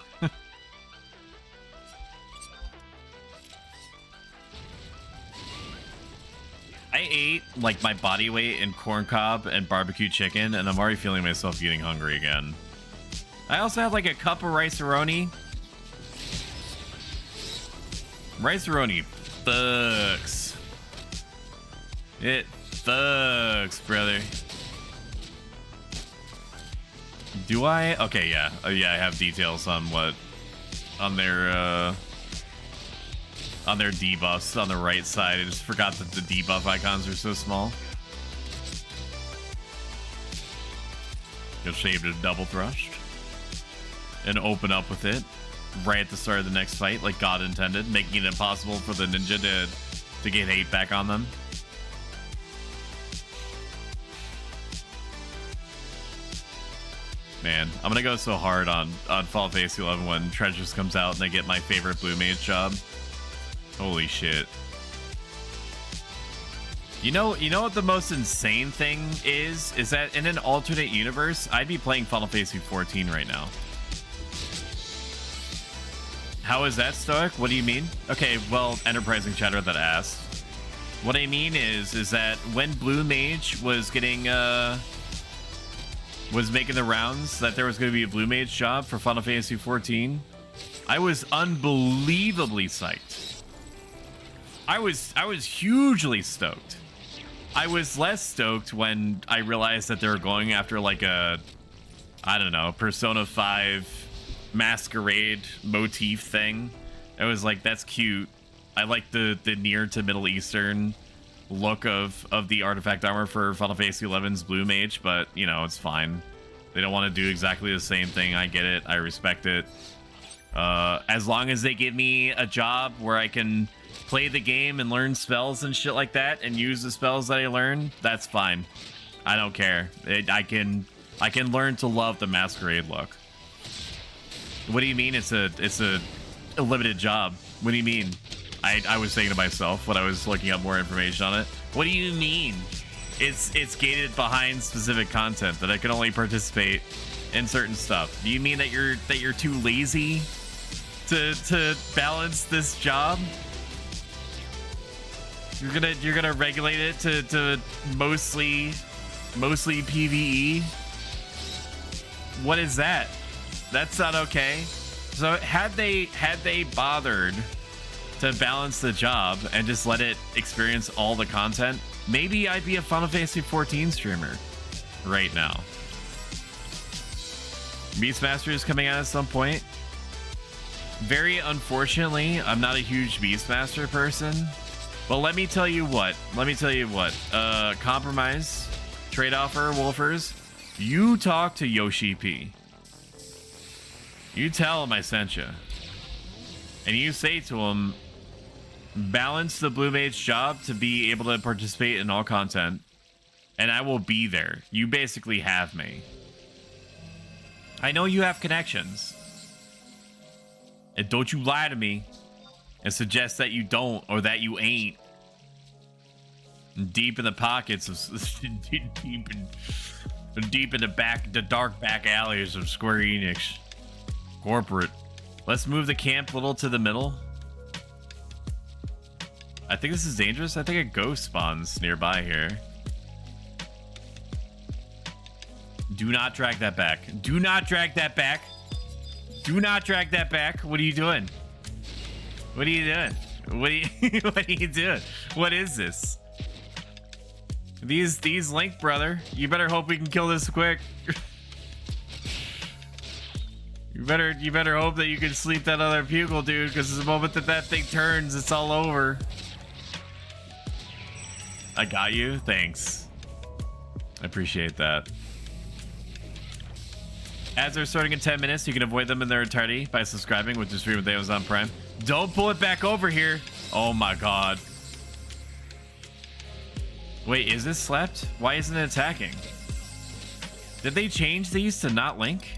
I ate like my body weight in corn cob and barbecue chicken, and I'm already feeling myself getting hungry again. I also had like a cup of rice-a-roni. Rice-a-roni thugs. It thugs, brother. Do I? Okay, yeah. Yeah, I have details on what on their debuffs on the right side. I just forgot that the debuff icons are so small. You'll save to double thrust and open up with it right at the start of the next fight, like God intended, making it impossible for the ninja to get hate back on them. Man, I'm gonna go so hard on Final Fantasy 11 when Treasures comes out and I get my favorite Blue Mage job. Holy shit. You know what the most insane thing is that in an alternate universe, I'd be playing Final Fantasy 14 right now. How is that, Stoic? What do you mean? Okay, well, enterprising chatter that asked. What I mean is that when Blue Mage was getting was making the rounds that there was going to be a Blue Mage job for Final Fantasy 14, I was unbelievably psyched. I was hugely stoked. I was less stoked when I realized that they were going after like a, I don't know, Persona 5 masquerade motif thing. I was like, that's cute. I like the near to Middle Eastern look of the artifact armor for Final Fantasy 11's Blue Mage, but you know, it's fine. They don't want to do exactly the same thing. I get it. I respect it. As long as they give me a job where I can play the game and learn spells and shit like that and use the spells that I learn, that's fine. I don't care. I can learn to love the masquerade look. What do you mean it's a limited job? What do you mean? I was saying to myself when I was looking up more information on it. What do you mean? It's gated behind specific content that I can only participate in certain stuff. Do you mean that you're too lazy to balance this job? You're gonna regulate it to mostly PvE? What is that? That's not okay. So had they bothered to balance the job and just let it experience all the content, maybe I'd be a Final Fantasy 14 streamer right now. Beastmaster is coming out at some point. Very unfortunately, I'm not a huge Beastmaster person, but let me tell you what. Compromise, trade offer, Wolfers. You talk to Yoshi P. You tell him I sent you, and you say to him, balance the Blue Mage job to be able to participate in all content, and I will be there. You basically have me. I know you have connections. And don't you lie to me and suggest that you don't or that you ain't. Deep in the pockets of deep in the dark back alleys of Square Enix corporate. Let's move the camp a little to the middle. I think this is dangerous. I think a ghost spawns nearby here. Do not drag that back. Do not drag that back. Do not drag that back. What are you doing? What are you doing? What are you doing? What is this? These Link, brother. You better hope we can kill this quick. You better hope that you can sleep that other pupil, dude, because the moment that thing turns, it's all over. I got you. Thanks. I appreciate that. Ads are starting in 10 minutes. You can avoid them in their entirety by subscribing with the stream with Amazon Prime. Don't pull it back over here. Oh my god. Wait, is this slept? Why isn't it attacking? Did they change these to not link?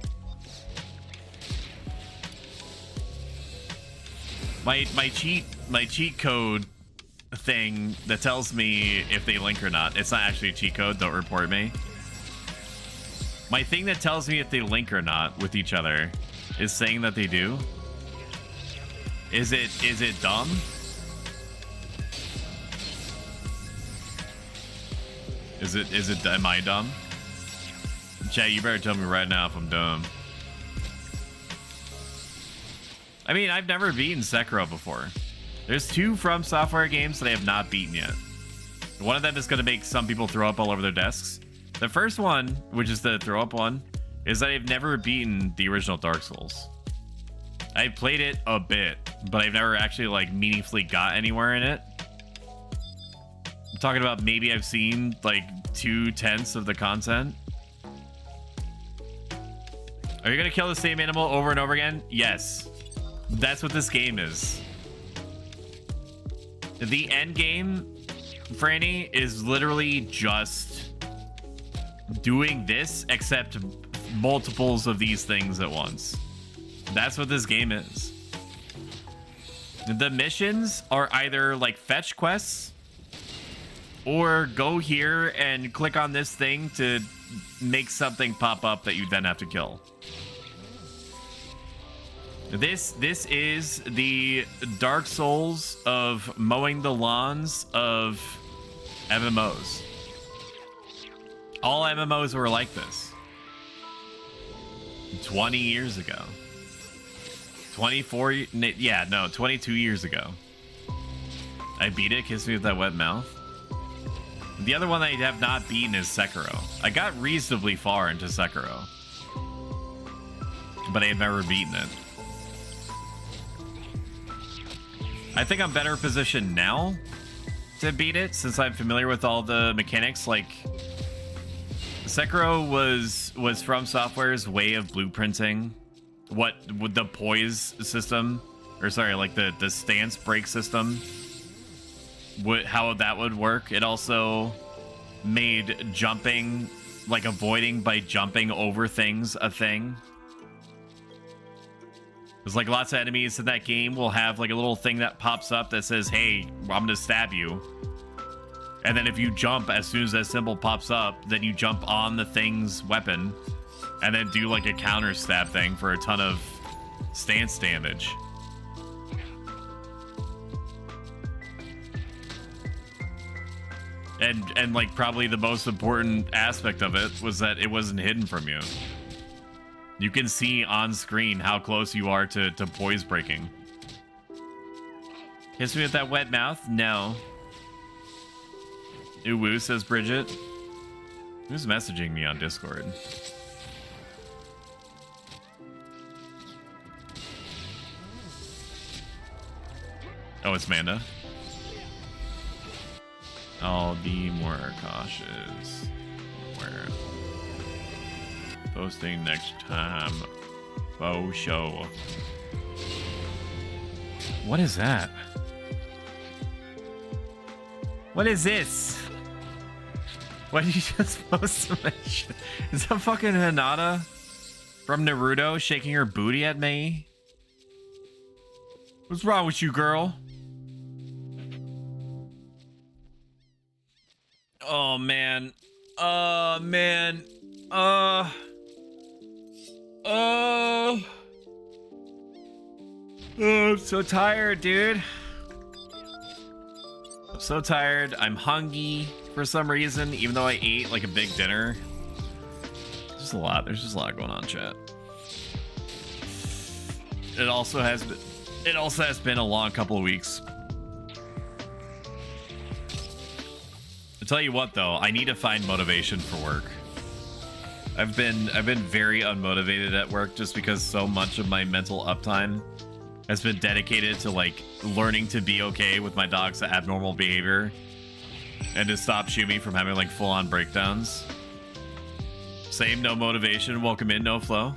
My cheat code thing that tells me if they link or not. It's not actually a cheat code. Don't report me. My thing that tells me if they link or not with each other is saying that they do. Is it dumb? Am I dumb? Chat, you better tell me right now if I'm dumb. I mean, I've never beaten Sekiro before. There's 2 From Software games that I have not beaten yet. One of them is going to make some people throw up all over their desks. The first one, which is the throw up one, is that I've never beaten the original Dark Souls. I played it a bit, but I've never actually like meaningfully got anywhere in it. I'm talking about maybe I've seen like 2/10 of the content. Are you gonna kill the same animal over and over again? Yes. That's what this game is. The end game, Franny, is literally just doing this, except multiples of these things at once. That's what this game is. The missions are either like fetch quests, or go here and click on this thing to make something pop up that you then have to kill. This is the Dark Souls of mowing the lawns of MMOs. All MMOs were like this 20 years ago. 22 years ago. I beat it. Kiss me with that wet mouth. The other one I have not beaten is Sekiro. I got reasonably far into Sekiro, but I have never beaten it. I think I'm better positioned now to beat it since I'm familiar with all the mechanics. Like, Sekiro was From Software's way of blueprinting what would the poise system, or sorry, like the stance break system, how that would work. It also made jumping, like avoiding by jumping over things, a thing. There's like lots of enemies in that game will have like a little thing that pops up that says, hey, I'm gonna stab you. And then if you jump as soon as that symbol pops up, then you jump on the thing's weapon and then do like a counter stab thing for a ton of stance damage. And like probably the most important aspect of it was that it wasn't hidden from you. You can see on screen how close you are to poise breaking. Kiss me with that wet mouth? No. Ooh woo, says Bridget. Who's messaging me on Discord? Oh, it's Manda. I'll be more cautious. Where? Posting next time. Faux show. What is that? What is this? What did you just post to my shit? Is that fucking Hinata from Naruto shaking her booty at me? What's wrong with you, girl? Oh man. Man. I'm so tired, dude. I'm so tired. I'm hungry for some reason, even though I ate like a big dinner. There's just a lot. There's just a lot going on, chat. It also has been a long couple of weeks. I'll tell you what though, I need to find motivation for work. I've been very unmotivated at work just because so much of my mental uptime has been dedicated to like learning to be okay with my dog's abnormal behavior and to stop Shumi from having like full-on breakdowns. Same, no motivation, welcome in, no flow.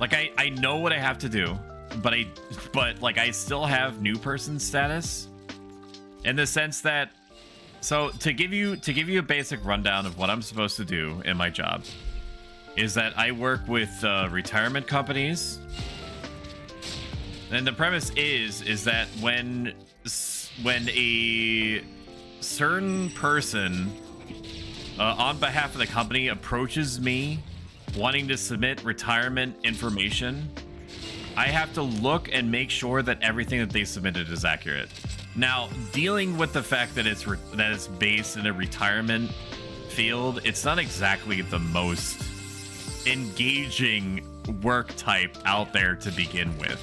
Like I know what I have to do, but like I still have new person status in the sense that, so to give you a basic rundown of what I'm supposed to do in my job is that I work with retirement companies. And the premise is that when a certain person on behalf of the company approaches me wanting to submit retirement information, I have to look and make sure that everything that they submitted is accurate. Now, dealing with the fact that it's based in a retirement field, it's not exactly the most engaging work type out there to begin with.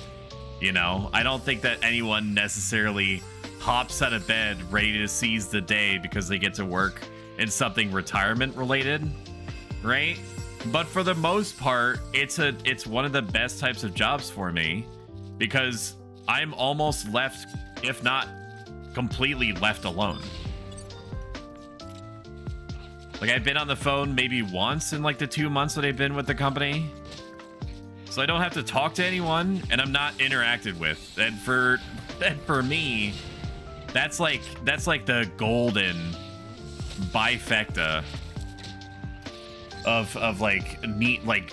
You know, I don't think that anyone necessarily hops out of bed ready to seize the day because they get to work in something retirement related, right? But for the most part, it's one of the best types of jobs for me because I'm almost left, if not completely left alone. Like I've been on the phone maybe once in like the 2 months that I've been with the company. So I don't have to talk to anyone and I'm not interacted with. And for me, that's like the golden bifecta of like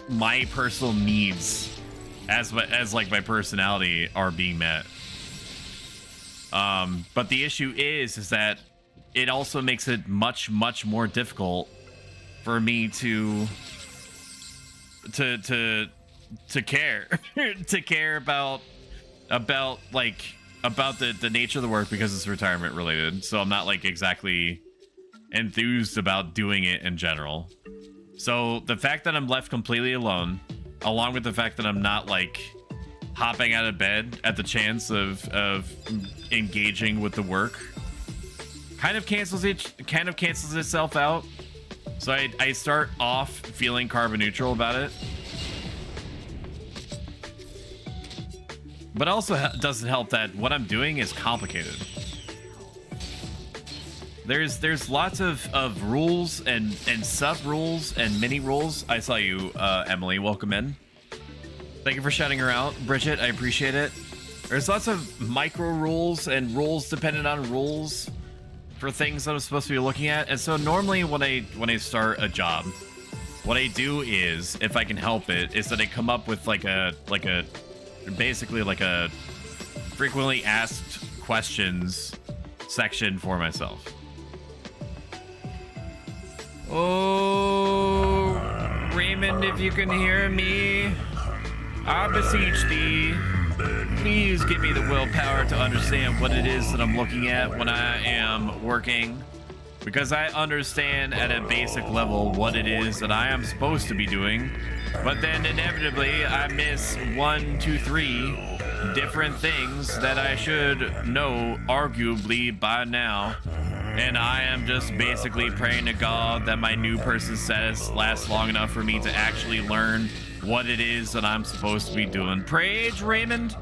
my personal needs as like my personality are being met. But the issue is that it also makes it much more difficult for me to care to care about the nature of the work because it's retirement related. So I'm not like exactly enthused about doing it in general. So the fact that I'm left completely alone, along with the fact that I'm not like hopping out of bed at the chance of engaging with the work, kind of cancels itself out. So I start off feeling carbon neutral about it. But also doesn't help that what I'm doing is complicated. There's lots of rules and sub rules and mini rules. I saw you, Emily. Welcome in. Thank you for shouting her out, Bridget. I appreciate it. There's lots of micro rules and rules dependent on rules for things that I'm supposed to be looking at. And so normally when I start a job, what I do is, if I can help it, is that I come up with basically like a frequently asked questions section for myself. Oh, Raymond, if you can hear me, I beseech thee, please give me the willpower to understand what it is that I'm looking at when I am working. because I understand at a basic level what it is that I am supposed to be doing, but then inevitably I miss 1, 2, 3 different things that I should know arguably by now. And I am just basically praying to God that my new person status lasts long enough for me to actually learn what it is that I'm supposed to be doing. Praise Raymond.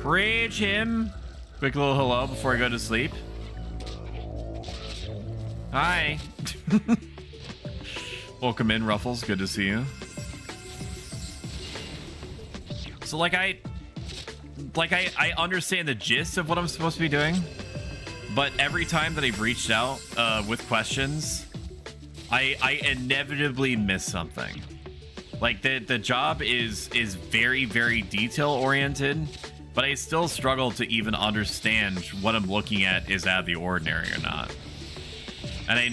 Praise him. Quick little hello before I go to sleep. Hi. Welcome in, Ruffles. Good to see you. So I understand the gist of what I'm supposed to be doing, but every time that I've reached out with questions, I inevitably miss something. Like the job is very, very detail oriented, but I still struggle to even understand what I'm looking at is out of the ordinary or not. And I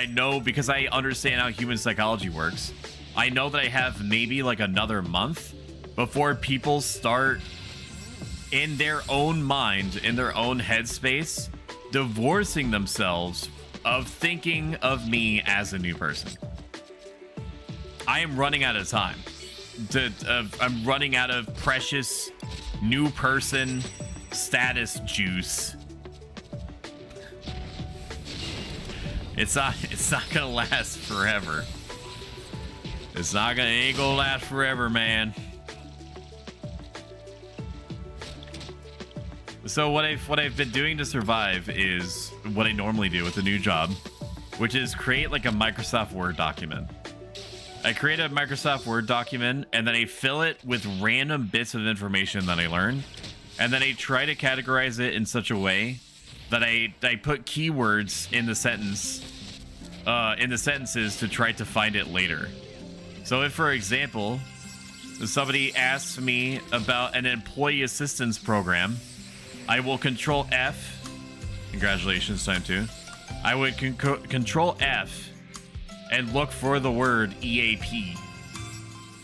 know because I understand how human psychology works, I know that I have maybe like another month before people start in their own mind, in their own headspace, divorcing themselves of thinking of me as a new person. I am running out of time. I'm running out of precious new person status juice. It's not gonna last forever. Ain't gonna last forever, man. So what I've been doing to survive is what I normally do with a new job, which is create like a Microsoft Word document. I create a Microsoft Word document and then I fill it with random bits of information that I learn, and then I try to categorize it in such a way that I put keywords in the sentences to try to find it later. So if, for example, somebody asks me about an employee assistance program, I will Control F. Congratulations, time 2. I would Control F and look for the word EAP,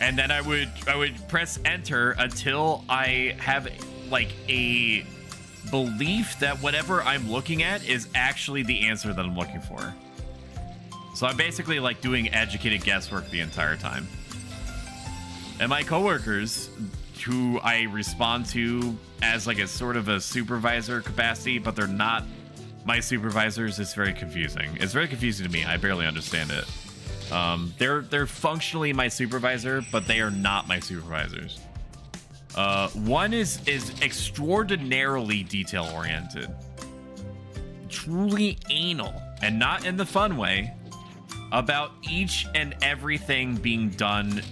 and then I would press enter until I have like a belief that whatever I'm looking at is actually the answer that I'm looking for. So I'm basically like doing educated guesswork the entire time. And my coworkers, who I respond to as like a sort of a supervisor capacity, but they're not my supervisors, it's very confusing. It's very confusing to me. I barely understand it. They're functionally my supervisor, but they are not my supervisors. One is extraordinarily detail oriented, truly anal, and not in the fun way, about each and everything being done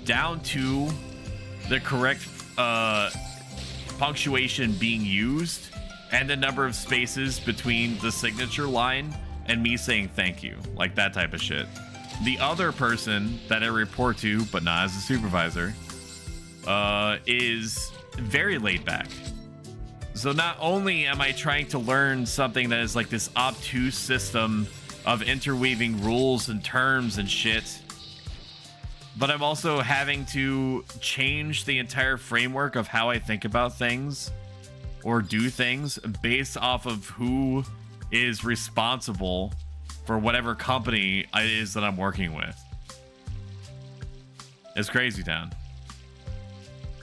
down to the correct punctuation being used and the number of spaces between the signature line and me saying thank you, like that type of shit. The other person that I report to, but not as a supervisor, is very laid back. So not only am I trying to learn something that is like this obtuse system of interweaving rules and terms and shit, but I'm also having to change the entire framework of how I think about things or do things based off of who is responsible for whatever company it is that I'm working with. It's crazy town.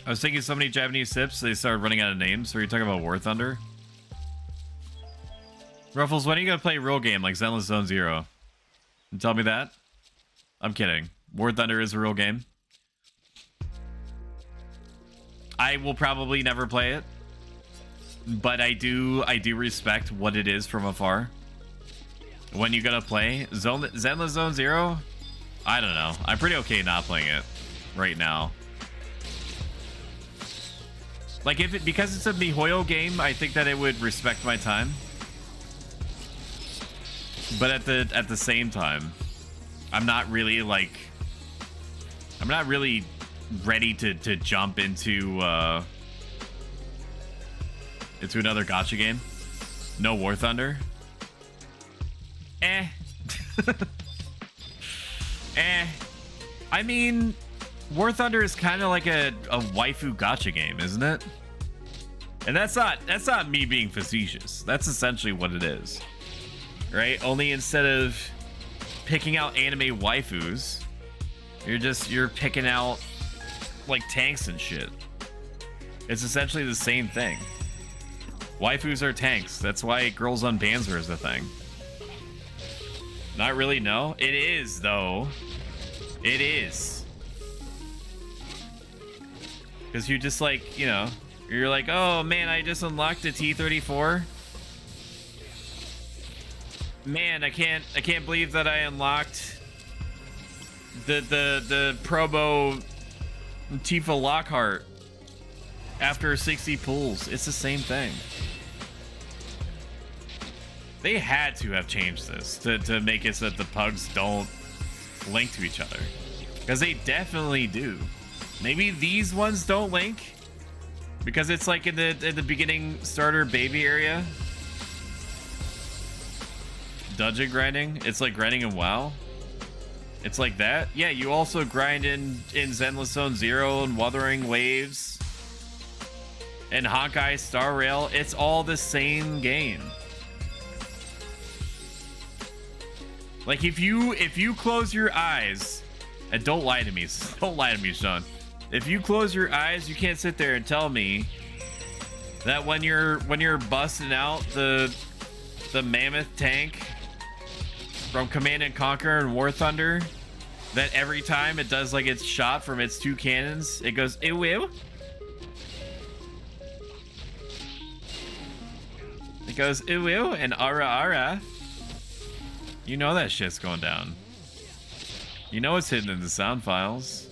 I was thinking so many Japanese sips, they started running out of names. So you're talking about War Thunder? Ruffles, when are you going to play a real game like Zenless Zone Zero? You tell me that? I'm kidding. War Thunder is a real game. I will probably never play it, but I do respect what it is from afar. When you gonna play Zenless Zone Zero? I don't know. I'm pretty okay not playing it right now. Like because it's a MiHoYo game, I think that it would respect my time. But at the same time, I'm not really ready to jump into another gacha game. No War Thunder. I mean, War Thunder is kind of like a waifu gacha game, isn't it? And that's not me being facetious. That's essentially what it is. right? Only instead of picking out anime waifus, you're picking out like tanks and shit. It's essentially the same thing. Waifus are tanks. That's why girls on Banzer is a thing. Not really, no. It is, though. It is. Because you're just like, you know, you're like, oh man, I just unlocked a T-34. Man, I can't believe that I unlocked the Probo Tifa Lockhart after 60 pulls. It's the same thing. They had to have changed this to make it so that the pugs don't link to each other, because they definitely do. Maybe these ones don't link because it's like in the beginning starter baby area. Dungeon grinding, it's like grinding in WoW. It's like that. Yeah, you also grind in Zenless Zone Zero and Wuthering Waves and Honkai Star Rail. It's all the same game. Like if you close your eyes, and don't lie to me, Sean. If you close your eyes, you can't sit there and tell me that when you're busting out the mammoth tank from Command and Conquer and War Thunder, that every time it does like its shot from its two cannons, it goes ew ew. It goes ew ew and ara ara. You know that shit's going down. You know it's hidden in the sound files.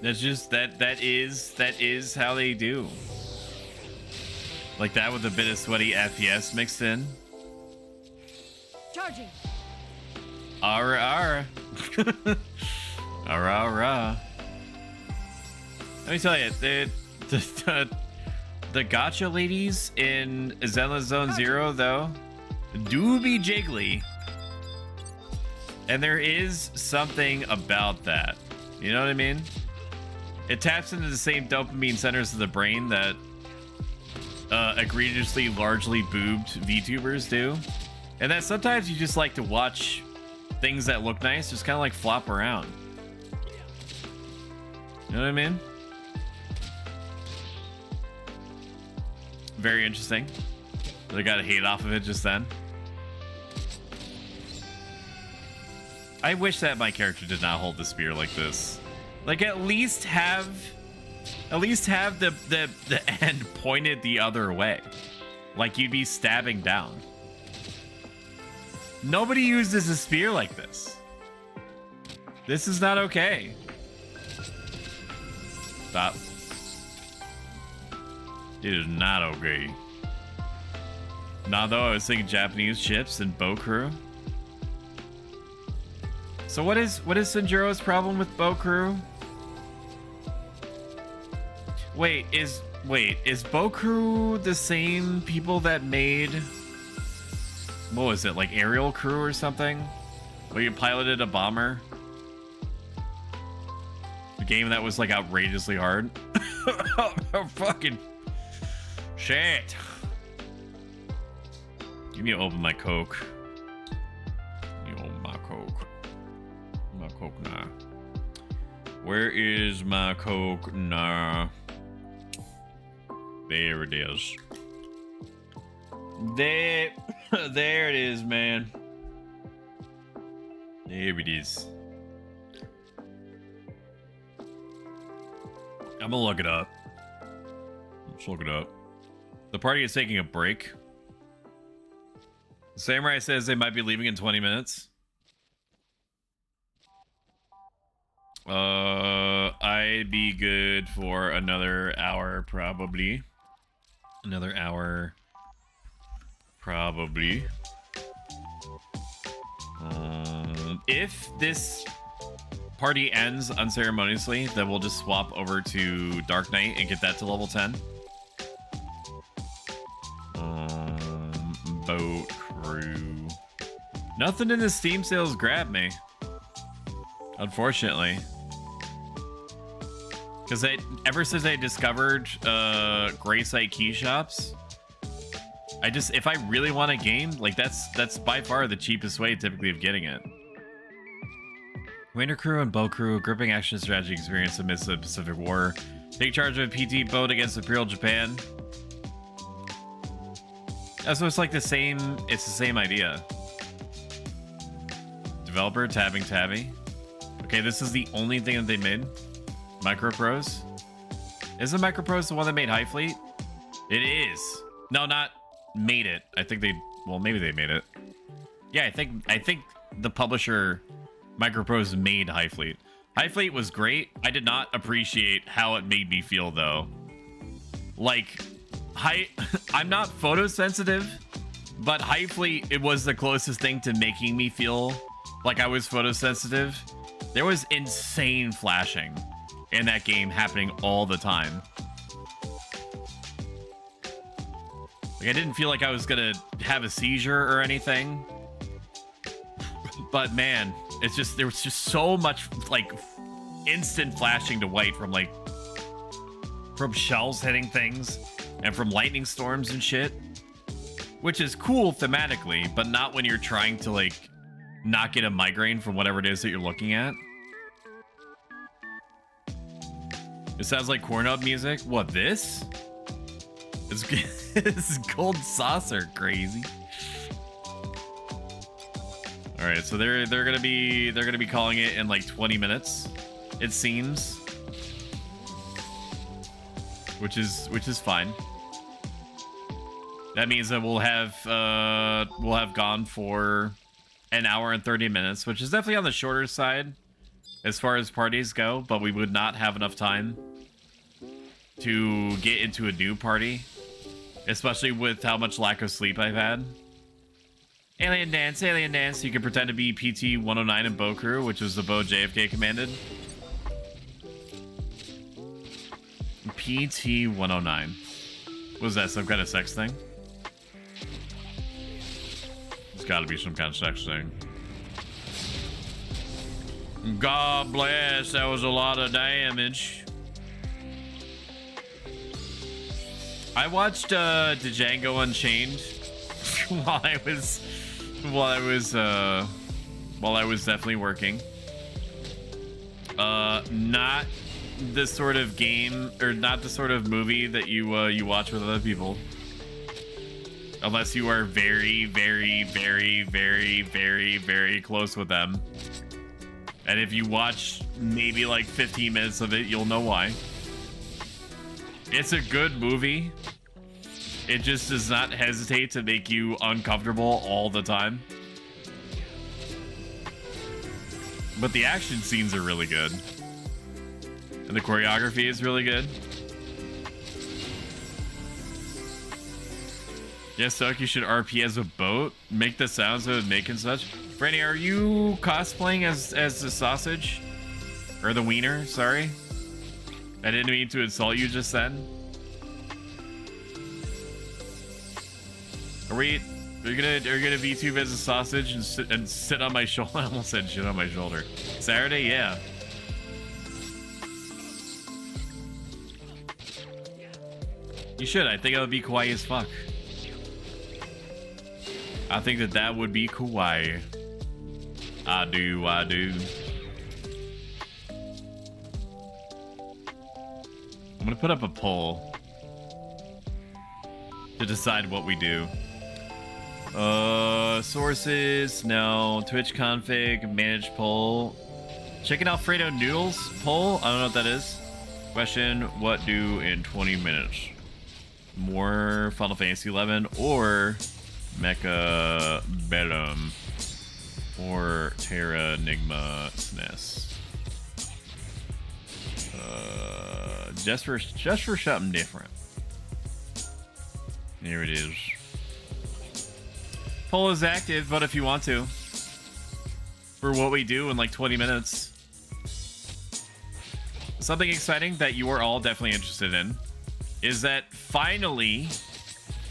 That's just that is how they do. Like that with a bit of sweaty FPS mixed in. Charging. Ara ara. Ara ara. Let me tell you, the gacha ladies in Zenless Zone Zero, though, do be jiggly. And there is something about that. You know what I mean? It taps into the same dopamine centers of the brain that egregiously largely boobed VTubers do. And that sometimes you just like to watch things that look nice just kind of like flop around. You know what I mean? Very interesting. I got a hate off of it just then. I wish that my character did not hold the spear like this. Like at least have the end pointed the other way. Like you'd be stabbing down. Nobody uses a spear like this. This is not okay. Stop. It is not okay. Nah, though, I was thinking Japanese ships and boat crew. So what is Sanjuro's problem with boat crew? Wait, is boat crew the same people that made, what was it, like Aerial Crew or something? Where you piloted a bomber? A game that was like outrageously hard. Oh, fucking shit. Give me to open my Coke. You open my Coke. My Coke now. Where is my Coke now? There it is. There it is, man. There it is. I'm gonna look it up. Let's look it up. The party is taking a break. Samurai says they might be leaving in 20 minutes. I'd be good for another hour, probably. Another hour, probably. If this party ends unceremoniously, then we'll just swap over to Dark Knight and get that to level 10. Boat crew. Nothing in the Steam sales grabbed me. Unfortunately. Because ever since I discovered Graysite key shops, if I really want a game, like that's by far the cheapest way typically of getting it. Winter Crew and Bow Crew, gripping action strategy experience amidst the Pacific War. Take charge of a PT boat against Imperial Japan. So it's like the same, it's the same idea. Developer, Tabby. Okay, this is the only thing that they made. Microprose. Isn't Microprose the one that made High Fleet? It is. No, not made it. I think they, well, maybe they made it. Yeah, I think the publisher Microprose made High Fleet. High Fleet was great. I did not appreciate how it made me feel though. Like, I'm not photosensitive, but High Fleet, it was the closest thing to making me feel like I was photosensitive. There was insane flashing in that game happening all the time. Like, I didn't feel like I was gonna have a seizure or anything. But man, it's just, there was just so much like instant flashing to white from shells hitting things and from lightning storms and shit, which is cool thematically, but not when you're trying to like not get a migraine from whatever it is that you're looking at. It sounds like corn up music. What, this? It's this is Gold Saucer crazy. All right, so they're gonna be calling it in like 20 minutes, it seems, which is fine. That means that we'll have gone for an hour and 30 minutes, which is definitely on the shorter side as far as parties go, but we would not have enough time to get into a new party, especially with how much lack of sleep I've had. Alien Dance. You can pretend to be PT-109 in Bow Crew, which was the bow JFK commanded. PT-109. What was that, some kind of sex thing? It's gotta be some kind of sex thing. God bless, that was a lot of damage. I watched Django Unchained while I was definitely working. Not the sort of game, or not the sort of movie that you watch with other people, unless you are very, very, very, very, very, very close with them. And if you watch maybe like 15 minutes of it, you'll know why. It's a good movie. It just does not hesitate to make you uncomfortable all the time. But the action scenes are really good. And the choreography is really good. Yes, Soak, you should RP as a boat. Make the sounds it would make and such. Franny, are you cosplaying as the sausage? Or the wiener, sorry. I didn't mean to insult you just then. Are you gonna VTube as a sausage and sit on my shoulder? I almost said shit on my shoulder. Saturday, yeah. You should. I think that would be kawaii as fuck. I think that would be kawaii. I do. I'm gonna put up a poll to decide what we do. Sources, no. Twitch config, manage poll. Chicken Alfredo noodles poll? I don't know what that is. Question, what do in 20 minutes? More Final Fantasy 11 or Mecha Bellum or Terra Enigma SNES? Just for something different. Here it is. Poll is active, but if you want to, for what we do in like 20 minutes. Something exciting that you are all definitely interested in is that finally,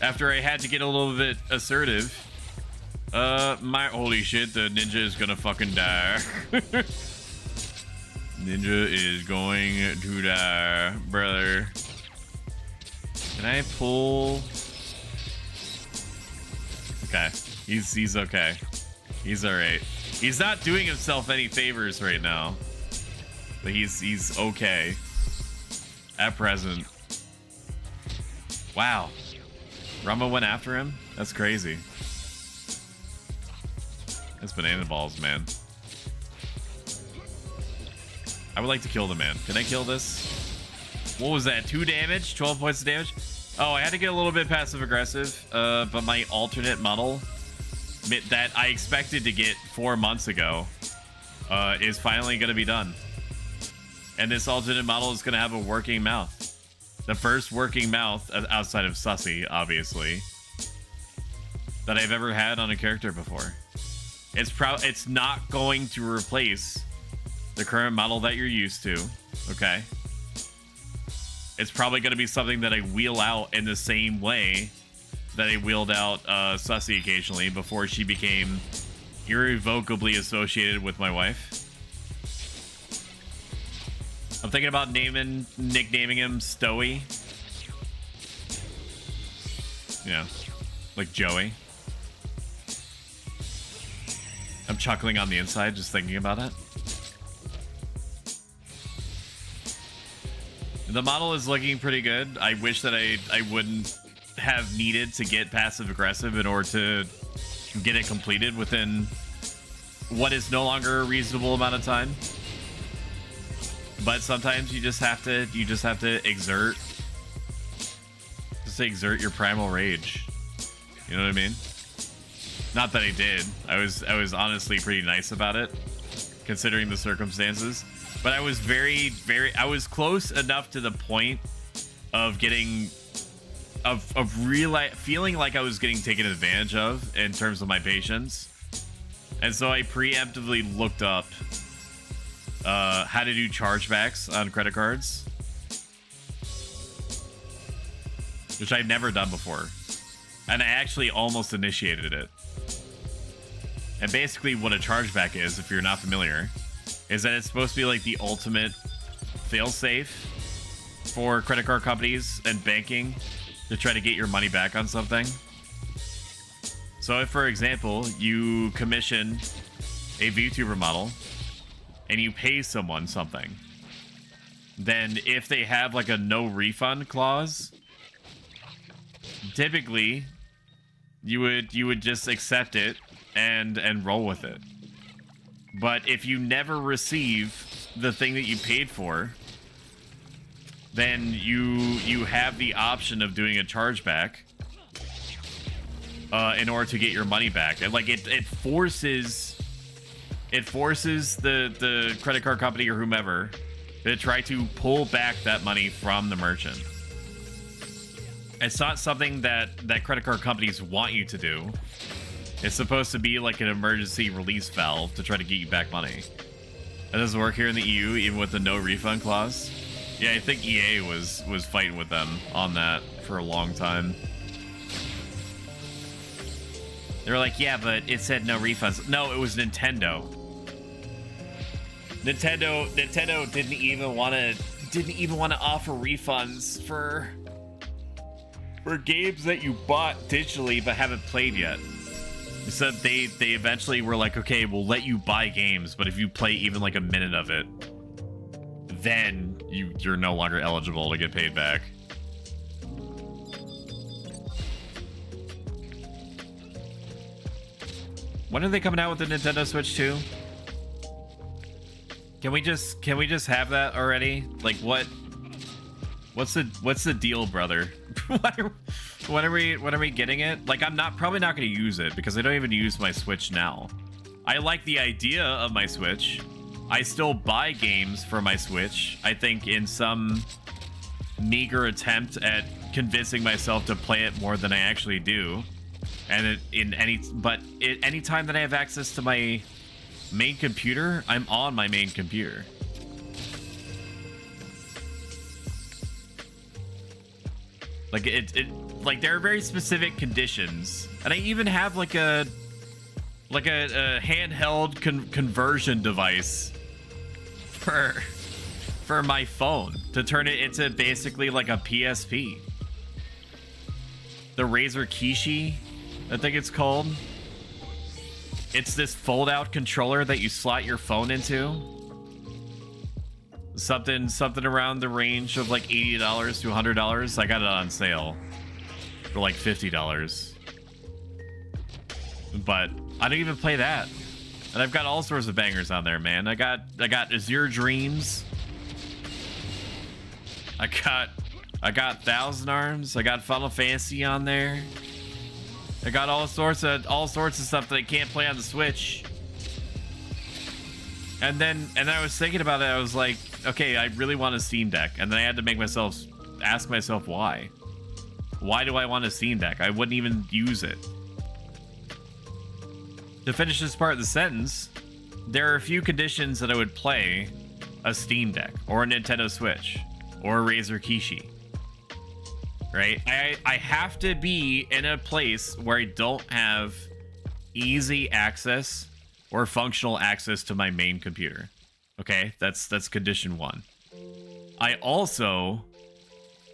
after I had to get a little bit assertive, holy shit, the ninja is gonna fucking die. Ninja is going to die, brother. Can I pull? okay. He's okay. He's all right. He's not doing himself any favors right now, but he's okay at present. Wow, Rama went after him. That's crazy. That's banana balls, man. I would like to kill the man. Can I kill this? What was that? 2 damage? 12 points of damage? Oh, I had to get a little bit passive aggressive, but my alternate model that I expected to get 4 months ago is finally going to be done. And this alternate model is going to have a working mouth. The first working mouth, outside of Sussy, obviously, that I've ever had on a character before. It's not going to replace the current model that you're used to, okay? It's probably going to be something that I wheel out in the same way that I wheeled out Sussy occasionally before she became irrevocably associated with my wife. I'm thinking about nicknaming him Stoey. Yeah, like Joey. I'm chuckling on the inside just thinking about it. The model is looking pretty good. I wish that I wouldn't have needed to get passive aggressive in order to get it completed within what is no longer a reasonable amount of time. But sometimes you just have to exert your primal rage. You know what I mean? Not that I did. I was honestly pretty nice about it, considering the circumstances. But I was I was close enough to the point of getting, feeling like I was getting taken advantage of in terms of my patience. And so I preemptively looked up how to do chargebacks on credit cards, which I've never done before. And I actually almost initiated it. And basically what a chargeback is, if you're not familiar, is that it's supposed to be like the ultimate failsafe for credit card companies and banking to try to get your money back on something. So if, for example, you commission a VTuber model and you pay someone something, then if they have like a no refund clause, typically you would just accept it and roll with it. But if you never receive the thing that you paid for, then you have the option of doing a chargeback in order to get your money back. And like it forces the credit card company or whomever to try to pull back that money from the merchant. It's not something that credit card companies want you to do. It's supposed to be like an emergency release valve to try to get you back money. That doesn't work here in the EU, even with the no refund clause. Yeah, I think EA was fighting with them on that for a long time. They were like, yeah, but it said no refunds. No, it was Nintendo. Nintendo didn't even want to offer refunds for games that you bought digitally but haven't played yet. So they eventually were like, okay, we'll let you buy games, but if you play even like a minute of it, then you're no longer eligible to get paid back. When are they coming out with the Nintendo Switch 2? Can we just have that already? Like what's the deal, brother? When are we getting it? Like, I'm probably not going to use it because I don't even use my Switch now. I like the idea of my Switch. I still buy games for my Switch. I think in some meager attempt at convincing myself to play it more than I actually do. And any time that I have access to my main computer, I'm on my main computer. Like like there are very specific conditions, and I even have like a handheld conversion device for my phone to turn it into basically like a PSP. The Razer Kishi I think it's called. It's this fold-out controller that you slot your phone into. Something around the range of like $80 to $100. I got it on sale for like $50. But I don't even play that. And I've got all sorts of bangers on there, man. I got Azure Dreams. I got Thousand Arms. I got Final Fantasy on there. I got all sorts of stuff that I can't play on the Switch. And then I was thinking about it. I was like, okay, I really want a Steam Deck. And then I had to ask myself why. Why do I want a Steam Deck? I wouldn't even use it. To finish this part of the sentence, there are a few conditions that I would play a Steam Deck or a Nintendo Switch or a Razer Kishi. Right? I have to be in a place where I don't have easy access or functional access to my main computer. Okay? That's condition 1. I also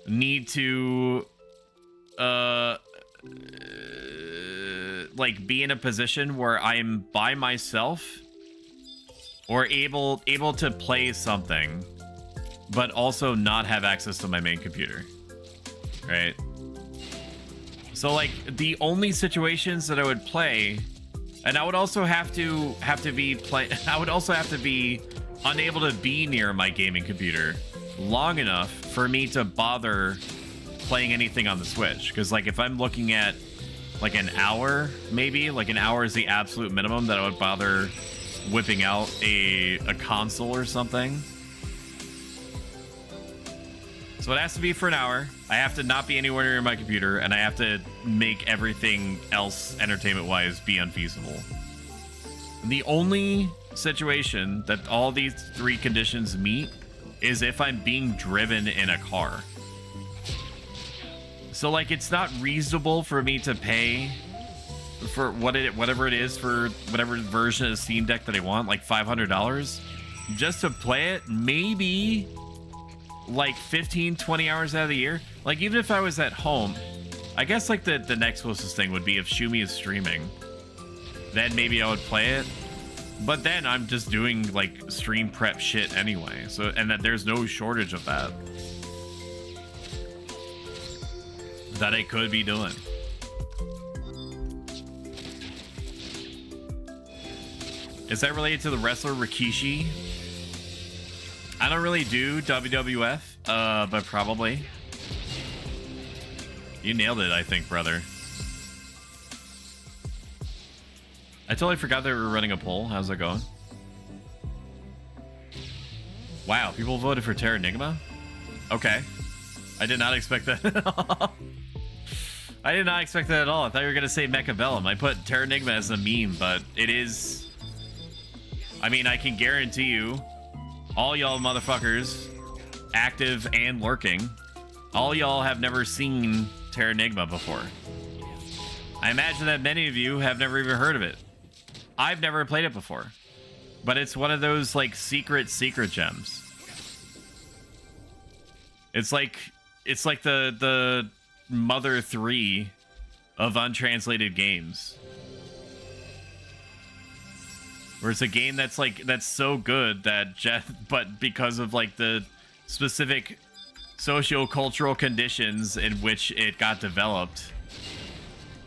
need to like be in a position where I'm by myself or able to play something, but also not have access to my main computer. Right? So like the only situations that I would play, and I would also have to be I would also have to be unable to be near my gaming computer long enough for me to bother playing anything on the Switch. Because like if I'm looking at like an hour, maybe like an hour is the absolute minimum that I would bother whipping out a console or something. So it has to be for an hour. I have to not be anywhere near my computer, and I have to make everything else entertainment-wise be unfeasible. The only situation that all these 3 conditions meet is if I'm being driven in a car. So like it's not reasonable for me to pay for whatever it is for whatever version of Steam Deck that I want, like $500 just to play it, maybe like 15-20 hours out of the year. Like even if I was at home, I guess like the next closest thing would be if Shumi is streaming, then maybe I would play it. But then I'm just doing like stream prep shit anyway, so and that there's no shortage of that I could be doing. Is that related to the wrestler Rikishi? I don't really do WWF, but probably. You nailed it, I think, brother. I totally forgot that we were running a poll. How's that going? Wow, people voted for Terranigma? Okay. I did not expect that at all. I did not expect that at all. I thought you were going to say Mechabellum. I put Terranigma as a meme, but it is... I mean, I can guarantee you, all y'all motherfuckers, active and lurking, all y'all have never seen Terranigma before. I imagine that many of you have never even heard of it. I've never played it before, but it's one of those like secret gems. It's like the Mother 3 of untranslated games. Where it's a game that's so good that but because of like the specific socio-cultural conditions in which it got developed,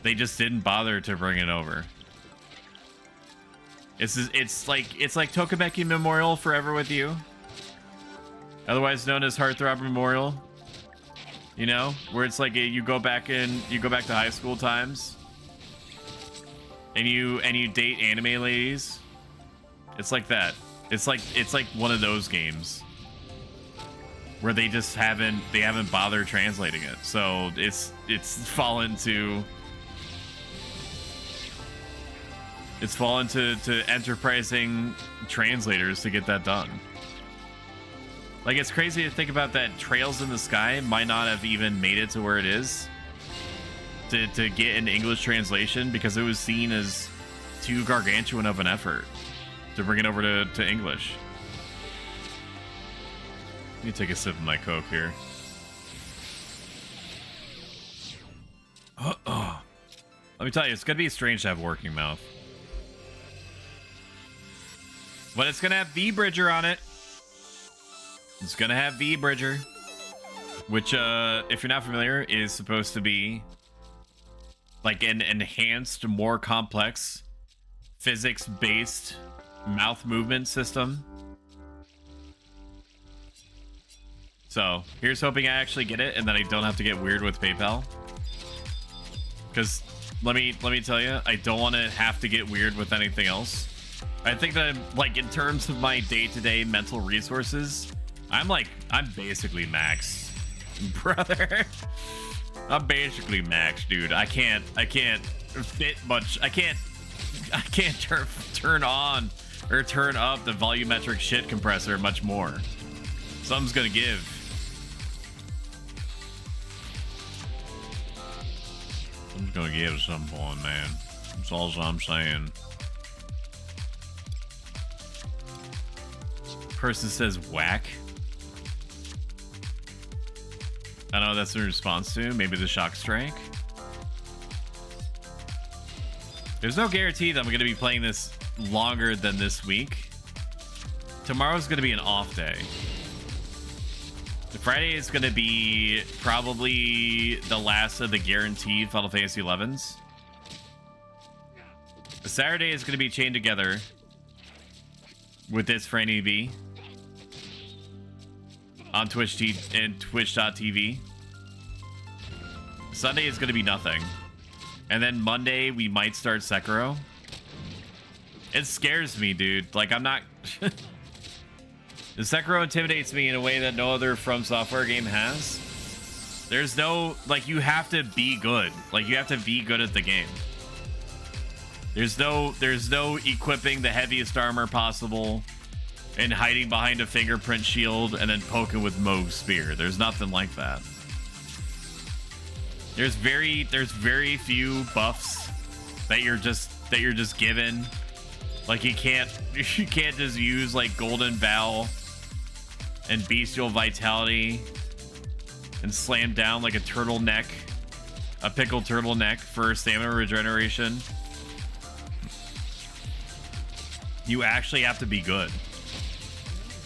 they just didn't bother to bring it over. It's like Tokimeki Memorial Forever With You, otherwise known as Heartthrob Memorial. You know, where it's like you go back to high school times, and you date anime ladies. It's like that. It's like one of those games where they just haven't bothered translating it. So it's fallen to enterprising translators to get that done. Like, it's crazy to think about that Trails in the Sky might not have even made it to where it is to get an English translation because it was seen as too gargantuan of an effort to bring it over to English. Let me take a sip of my Coke here. Let me tell you, it's gonna be strange to have working mouth. But it's gonna have V-Bridger on it. It's gonna have V-Bridger. Which, if you're not familiar, is supposed to be like an enhanced, more complex, physics-based mouth movement system. So, here's hoping I actually get it and that I don't have to get weird with PayPal. Because, let me tell you, I don't want to have to get weird with anything else. I think that, like, in terms of my day-to-day mental resources, I'm basically maxed. Brother, I'm basically maxed, dude. I can't fit much. I can't turn on or turn up the volumetric shit compressor much more. Something's gonna give. Something's gonna give at some point, man. That's all I'm saying. Person says whack. I don't know what that's in response to. Maybe the shock strike. There's no guarantee that I'm going to be playing this longer than this week. Tomorrow's going to be an off day. The Friday is going to be probably the last of the guaranteed Final Fantasy 11s. The Saturday is going to be chained together with this for NEB on Twitch and Twitch.tv. Sunday is going to be nothing. And then Monday, we might start Sekiro. It scares me, dude. Like, I'm not... The Sekiro intimidates me in a way that no other From Software game has. There's no... Like, you have to be good. Like, you have to be good at the game. There's no equipping the heaviest armor possible and hiding behind a fingerprint shield and then poking with Mohg's spear. There's nothing like that. There's very few buffs that you're just given. Like you can't just use like Golden Vow and Bestial Vitality and slam down like a turtleneck, a pickled turtleneck for stamina regeneration. You actually have to be good.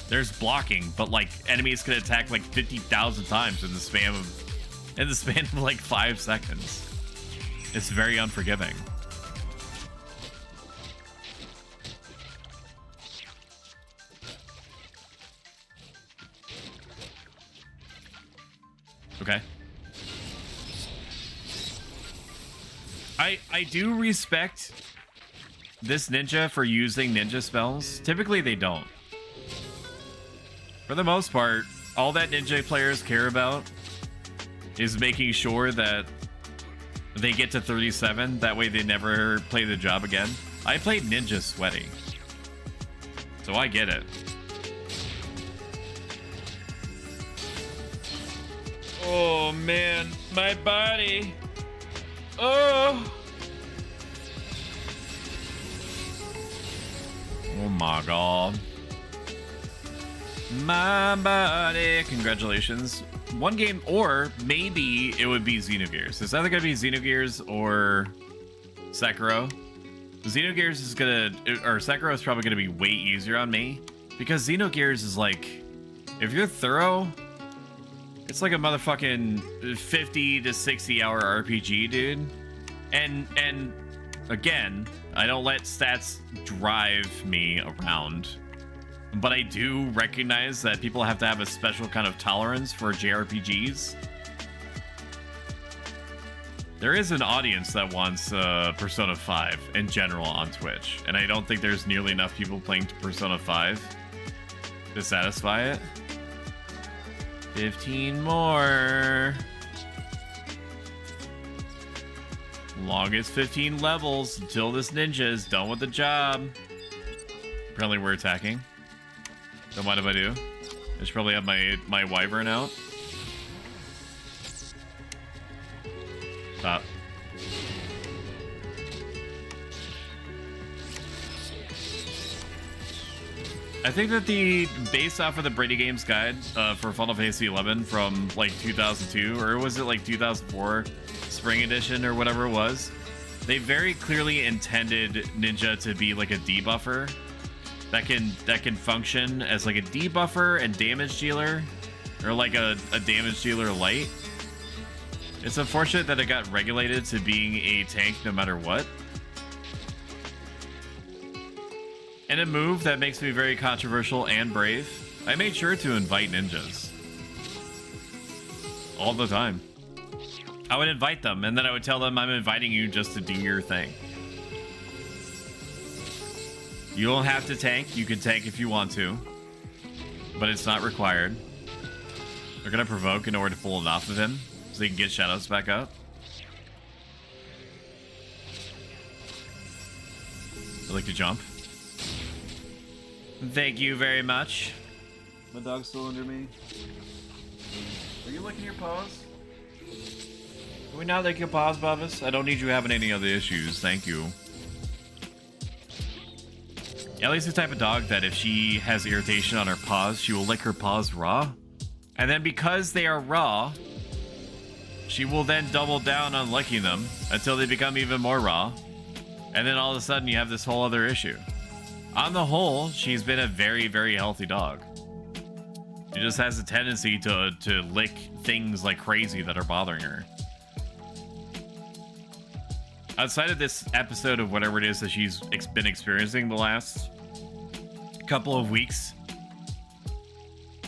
There's blocking, but like enemies can attack like 50,000 times in the span of like 5 seconds. It's very unforgiving. Okay. I do respect this ninja for using ninja spells. Typically they don't. For the most part, all that ninja players care about is making sure that they get to 37. That way they never play the job again. I played ninja sweaty, so I get it. Oh man, my body. Oh. Oh my god. My body. Congratulations. One game, or maybe it would be Xenogears. It's either gonna be Xenogears or Sekiro. Xenogears is gonna, or Sekiro is probably gonna be way easier on me because Xenogears is like, if you're thorough, it's like a motherfucking 50 to 60 hour RPG, dude. And again, I don't let stats drive me around. But I do recognize that people have to have a special kind of tolerance for JRPGs. There is an audience that wants Persona 5 in general on Twitch, and I don't think there's nearly enough people playing Persona 5 to satisfy it. 15 more. Longest 15 levels until this ninja is done with the job. Apparently we're attacking. Don't mind if I do. I should probably have my wyvern out. Stop. I think that based off of the Brady Games guide for Final Fantasy 11 from like 2002, or was it like 2004 Spring Edition or whatever it was, They very clearly intended Ninja to be like a debuffer that can function as like a debuffer and damage dealer, or like a damage dealer light. It's unfortunate that it got regulated to being a tank no matter what. And a move that makes me very controversial and brave. I made sure to invite ninjas. All the time. I would invite them, and then I would tell them I'm inviting you just to do your thing. You don't have to tank. You can tank if you want to. But it's not required. They're going to provoke in order to pull it off of him, so they can get shadows back up. I'd like to jump. Thank you very much. My dog's still under me. Are you licking your paws? Can we not lick your paws, Bubba's? I don't need you having any other issues. Thank you. Ellie's the type of dog that if she has irritation on her paws, she will lick her paws raw. And then because they are raw, she will then double down on licking them until they become even more raw. And then all of a sudden you have this whole other issue. On the whole, she's been a very, very healthy dog. She just has a tendency to lick things like crazy that are bothering her. Outside of this episode of whatever it is that she's been experiencing the last couple of weeks,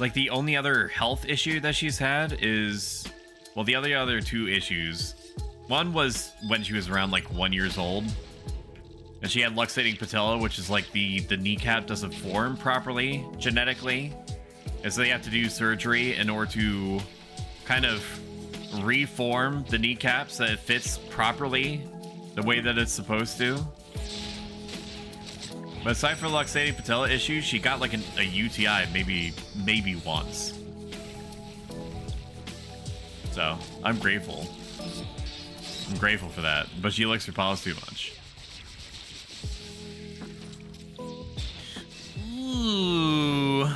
like the only other health issue that she's had is, well, the other two issues. One was when she was around like 1 year old, and she had luxating patella, which is like the kneecap doesn't form properly genetically, and so they have to do surgery in order to kind of reform the kneecap so that it fits properly the way that it's supposed to. But aside from luxating patella issues, she got like a UTI maybe once. So I'm grateful. I'm grateful for that. But she licks her paws too much. Ooh.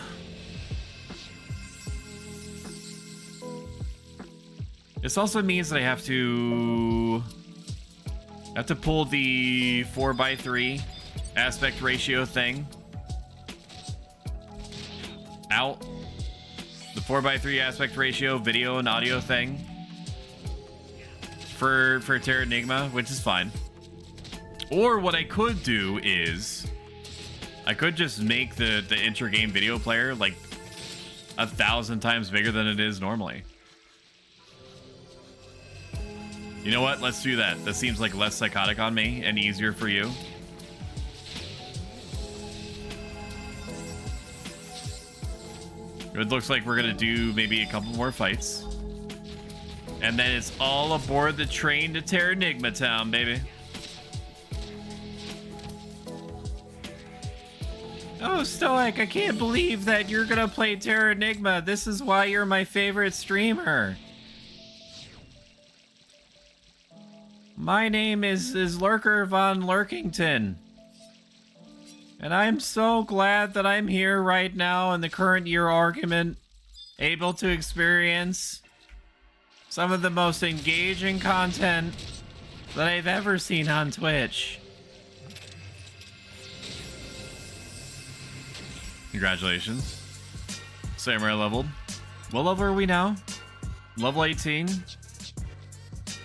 This also means that I have to pull the 4:3 aspect ratio thing out. The 4:3 aspect ratio video and audio thing for Terra Enigma, which is fine. Or what I could do is I could just make the intra-game video player like 1,000 times bigger than it is normally. You know what? Let's do that. That seems like less psychotic on me and easier for you. It looks like we're gonna do maybe a couple more fights. And then it's all aboard the train to Terra Enigma Town, baby. Oh, Stoic, I can't believe that you're gonna play Terra Enigma. This is why you're my favorite streamer. My name is Lurker von Lurkington. And I'm so glad that I'm here right now in the current year argument, able to experience some of the most engaging content that I've ever seen on Twitch. Congratulations. Samurai leveled. What level are we now? Level 18?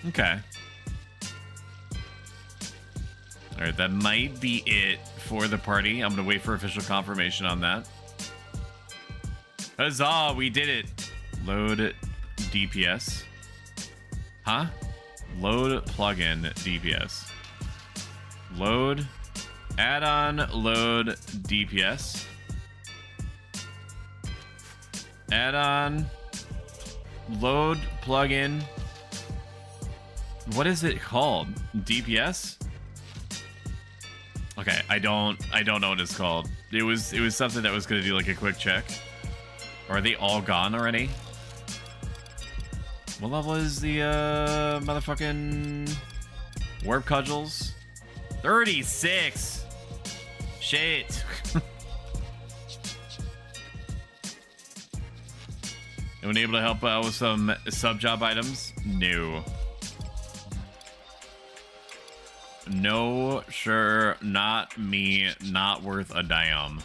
Okay. Alright, that might be it for the party. I'm gonna wait for official confirmation on that. Huzzah, we did it. Load DPS. Huh? Load plugin DPS. Load add-on load DPS. Add-on load plugin. What is it called? DPS? Okay, I don't know what it's called. It was something that was gonna do like a quick check. Are they all gone already? What level is the motherfucking warp cudgels? 36. Shit. Anyone able to help out with some sub job items? No. No, sure, not me, not worth a damn.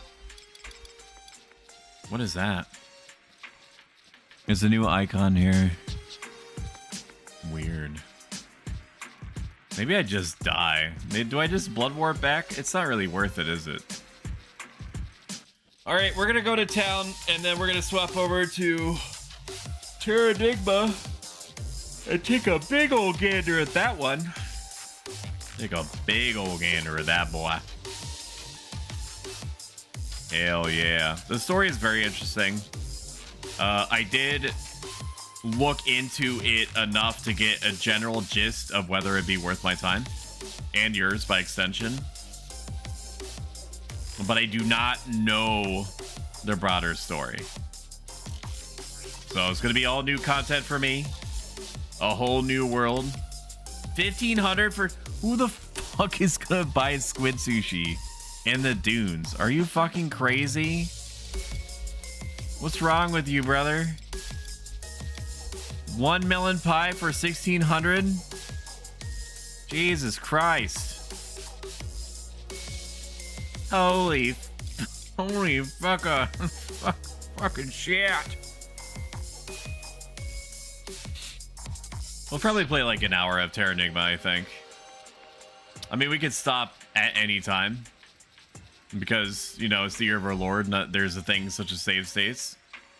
What is that? There's a new icon here. Weird. Maybe I just die. Do I just blood warp back? It's not really worth it, is it? Alright, we're gonna go to town, and then we're gonna swap over to Terradigma and take a big old gander at that one. Take a big old gander at that boy. Hell yeah. The story is very interesting. I did look into it enough to get a general gist of whether it'd be worth my time. And yours, by extension. But I do not know the broader story. So it's going to be all new content for me. A whole new world. 1,500 for... Who the fuck is going to buy squid sushi in the dunes? Are you fucking crazy? What's wrong with you, brother? 1 melon pie for 1,600? Jesus Christ. Holy fucking shit. We'll probably play like an hour of Terranigma, I think. I mean, we could stop at any time. Because, you know, it's the year of our Lord, there's a thing such as save states.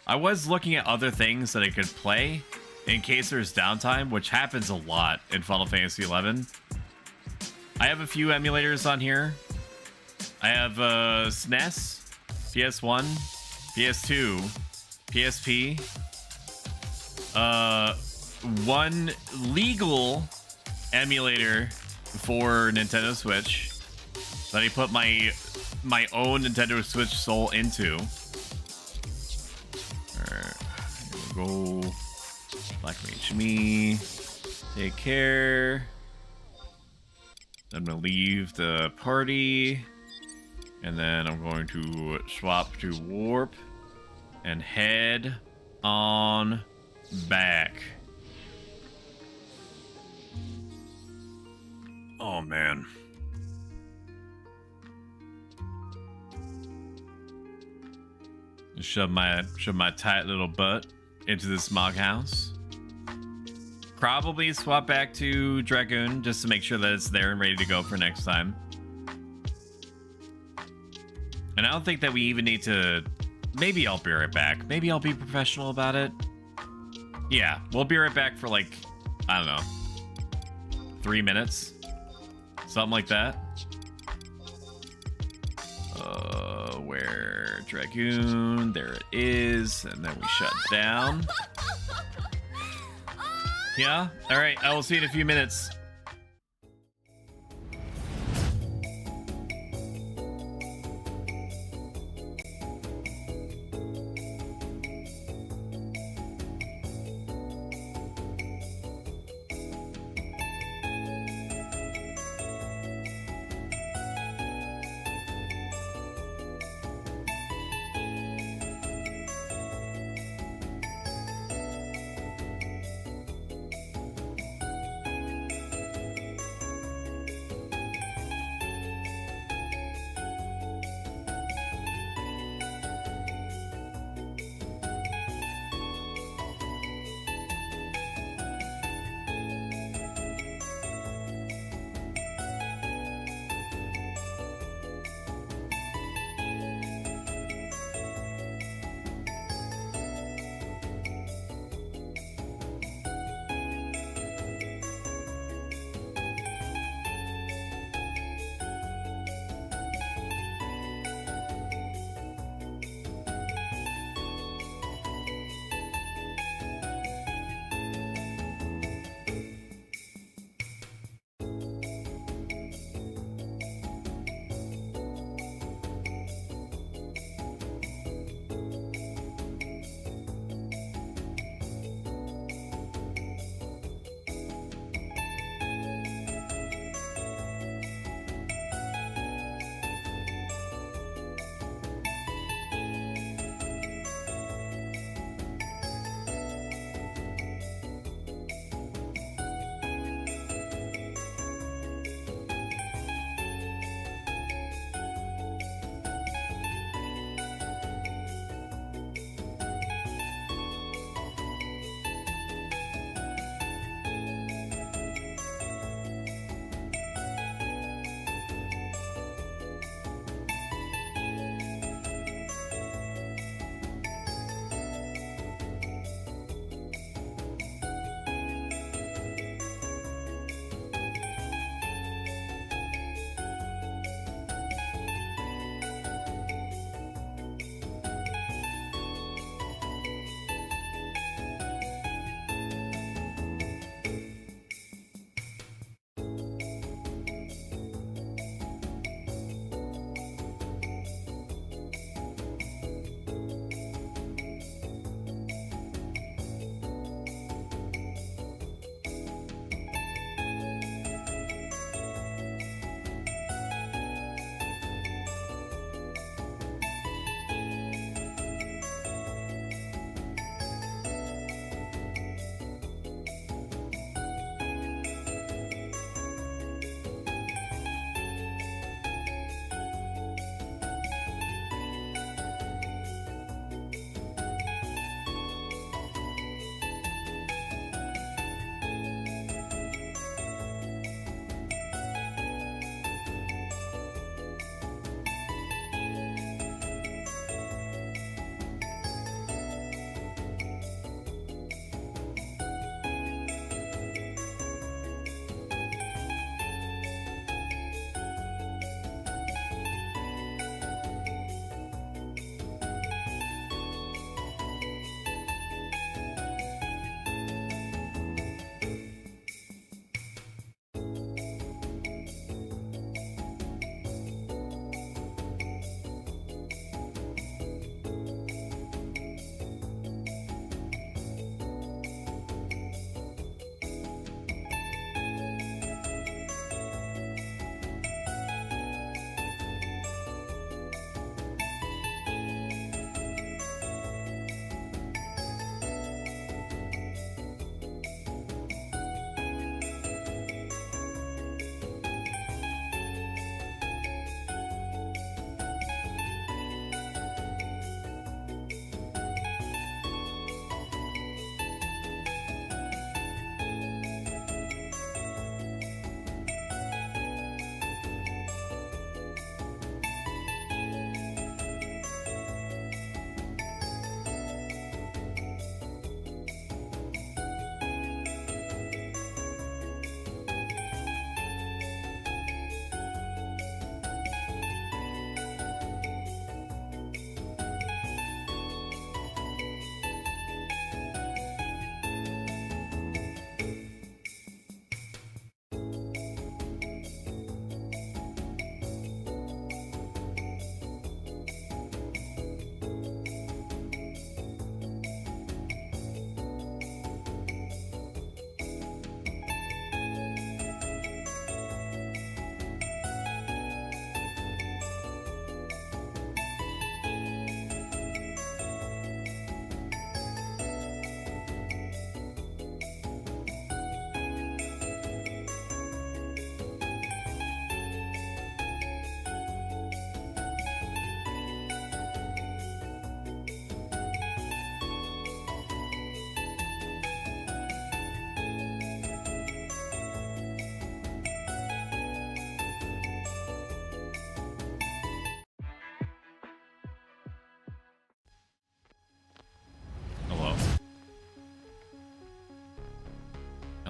I was looking at other things that I could play in case there's downtime, which happens a lot in Final Fantasy XI. I have a few emulators on here. I have SNES, PS1, PS2, PSP, one legal emulator for Nintendo Switch that I put my own Nintendo Switch soul into. Alright, here we go. Black Mage me. Take care. I'm gonna leave the party. And then I'm going to swap to warp and head on back. Oh man. Shove my tight little butt into the smog house. Probably swap back to Dragoon just to make sure that it's there and ready to go for next time. And I don't think that we even need to... Maybe I'll be right back. Maybe I'll be professional about it. Yeah, we'll be right back for like, I don't know, 3 minutes. Something like that. Where Dragoon? There it is. And then we shut down. Yeah? Alright, I will see you in a few minutes.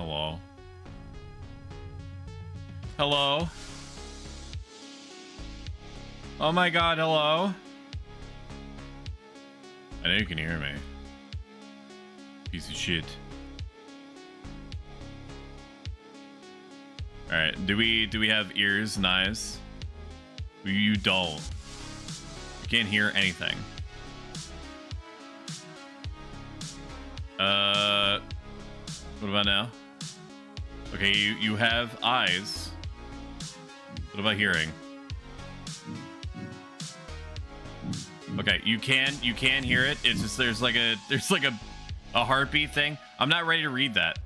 Hello. Hello. Oh my god, hello. I know you can hear me. Piece of shit. Alright, do we have ears and eyes? You don't. You can't hear anything. What about now? Okay, you have eyes. What about hearing? Okay, you can hear it. It's just there's like a heartbeat thing. I'm not ready to read that.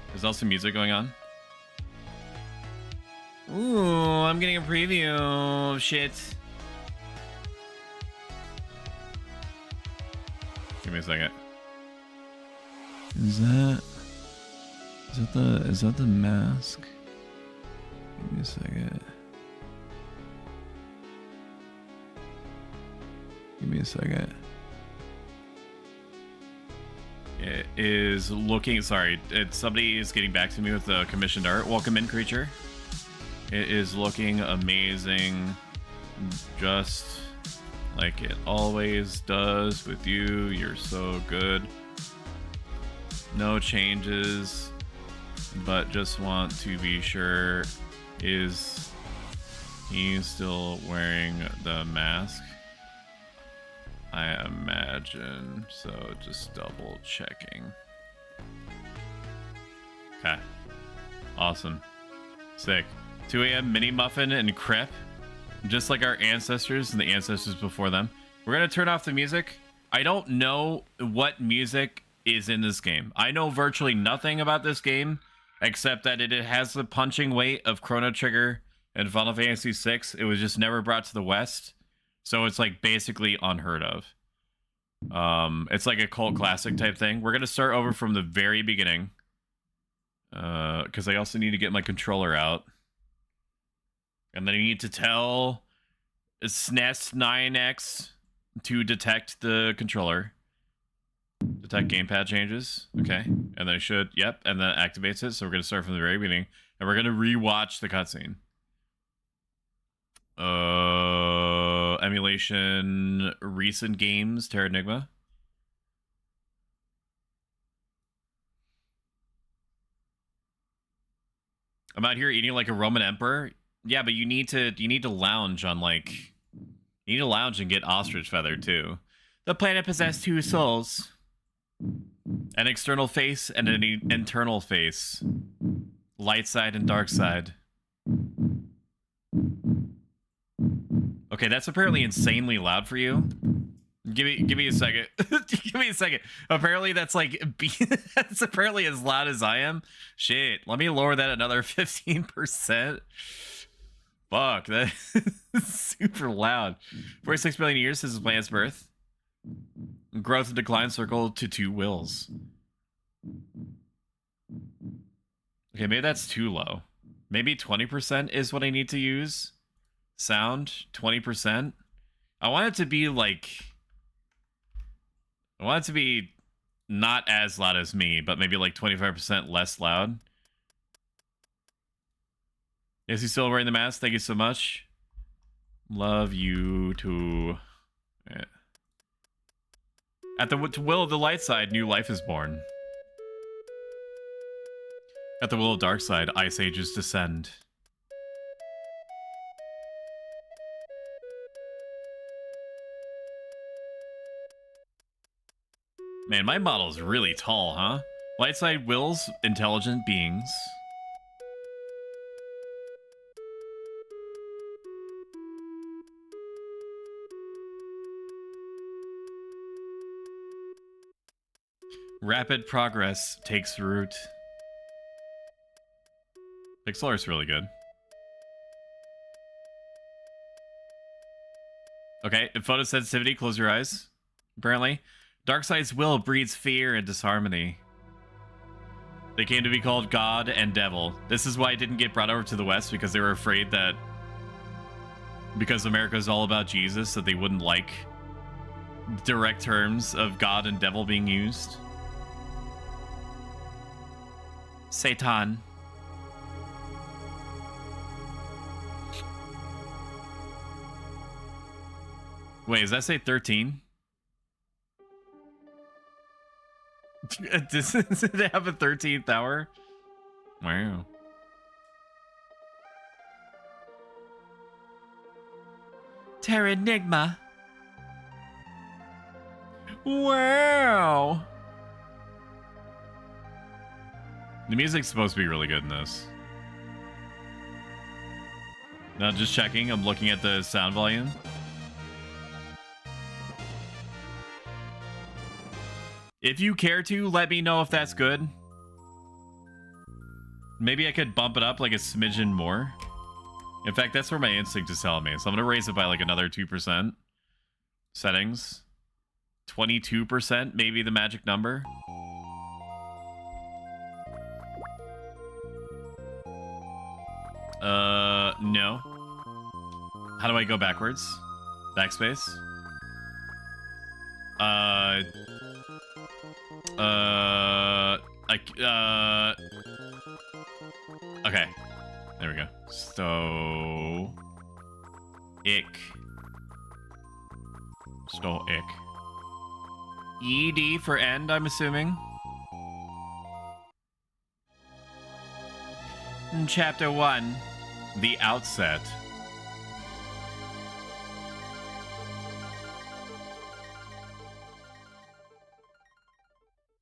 There's also music going on. Ooh, I'm getting a preview of shit. Give me a second. Is that the mask? Give me a second. Give me a second. It is looking, sorry, somebody is getting back to me with the commissioned art. Welcome in, creature. It is looking amazing, just like it always does with you. You're so good. No changes, but just want to be sure, is he still wearing the mask? I imagine, so just double checking. Okay. Awesome. Sick. 2 a.m. mini muffin and crepe. Just like our ancestors and the ancestors before them. We're going to turn off the music. I don't know what music is in this game. I know virtually nothing about this game, except that it has the punching weight of Chrono Trigger and Final Fantasy VI. It was just never brought to the West. So it's like basically unheard of. It's like a cult classic type thing. We're gonna start over from the very beginning. Because I also need to get my controller out. And then I need to tell SNES 9X to detect the controller. Detect gamepad changes. Okay. And then it should, yep, and then it activates it. So we're gonna start from the very beginning. And we're gonna rewatch the cutscene. Emulation, recent games, Terranigma. I'm out here eating like a Roman emperor. Yeah, but you need to lounge on like, you need to lounge and get ostrich feather too. The planet possessed 2 souls, an external face and an internal face, light side and dark side. Okay, that's apparently insanely loud for you. Give me a second. Give me a second. Apparently that's like that's apparently as loud as I am. Shit. Let me lower that another 15%. Fuck, that is super loud. 46 billion years since the planet's birth. Growth and decline circle to 2 wills. Okay, maybe that's too low. Maybe 20% is what I need to use. Sound 20%. I want it to be like, I want it to be not as loud as me, but maybe like 25% less loud. Is he still wearing the mask? Thank you so much. Love you too. Yeah. At the will of the light side, new life is born. At the will of dark side, ice ages descend. Man, my model's really tall, huh? Light side wills intelligent beings. Rapid progress takes root. Pixel art's really good. Okay, photosensitivity, close your eyes. Apparently. Darkseid's will breeds fear and disharmony. They came to be called God and Devil. This is why it didn't get brought over to the West, because they were afraid that because America is all about Jesus, that they wouldn't like direct terms of God and Devil being used. Satan. Wait, does that say 13? Does it have a 13th hour? Wow. Terranigma. Wow. The music's supposed to be really good in this. Now, just checking. I'm looking at the sound volume. If you care to, let me know if that's good. Maybe I could bump it up like a smidgen more. In fact, that's where my instinct is telling me. So I'm going to raise it by like another 2%. Settings. 22%, maybe the magic number. No. How do I go backwards? Backspace? Okay. There we go. Stoic. Stoic. ED for end, I'm assuming. Chapter 1. The Outset.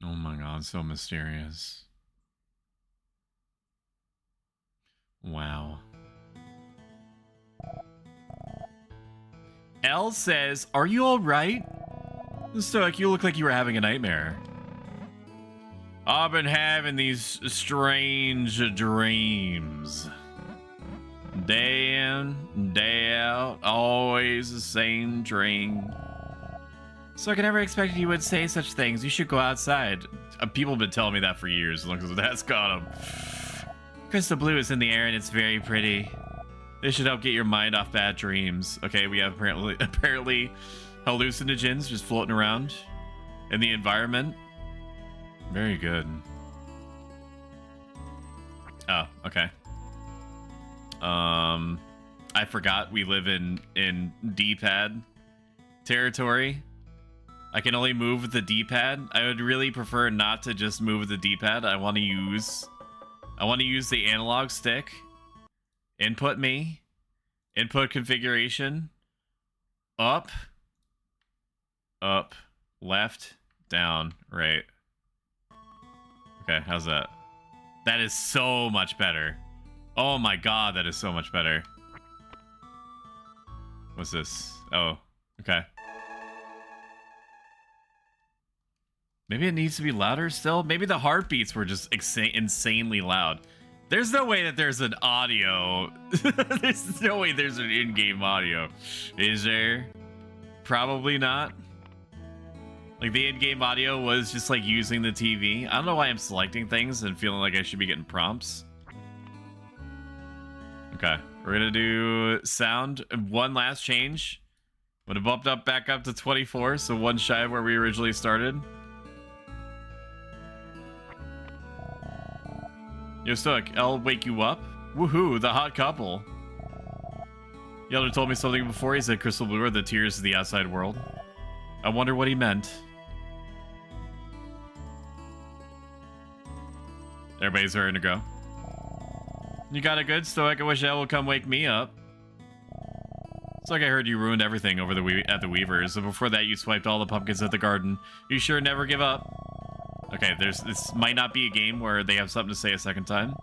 Oh my god, so mysterious. Wow. Elle says, "Are you alright? Stoic, you look like you were having a nightmare." I've been having these strange dreams. Day in, day out, always the same dream. So I never expected you would say such things. You should go outside. People have been telling me that for years. Look, that's got them. Crystal blue is in the air and it's very pretty. This should help get your mind off bad dreams. Okay, we have apparently hallucinogens just floating around in the environment. Very good. Oh, okay. I forgot we live in D-pad territory. I can only move with the D-pad. I would really prefer not to just move with the D-pad. I want to use the analog stick. Input me. Input configuration. Up. Up. Left. Down. Right. Okay, how's that? That is so much better. Oh my god, that is so much better. What's this? Oh, okay. Maybe it needs to be louder still? Maybe the heartbeats were just insanely loud. There's no way that there's an audio. There's no way there's an in-game audio. Is there? Probably not. Like, the in-game audio was just, like, using the TV. I don't know why I'm selecting things and feeling like I should be getting prompts. Okay, we're gonna do sound. One last change. Would have bumped up back up to 24, so one shy of where we originally started. Yo, Stoic, I'll wake you up. Woohoo, the hot couple. The elder told me something before. He said crystal blue are the tears of the outside world. I wonder what he meant. Everybody's ready to go. You got it good, Stoic. I wish Elle would come wake me up. It's like I heard you ruined everything over at the Weavers, and before that you swiped all the pumpkins at the garden. You sure never give up. Okay, this might not be a game where they have something to say a second time.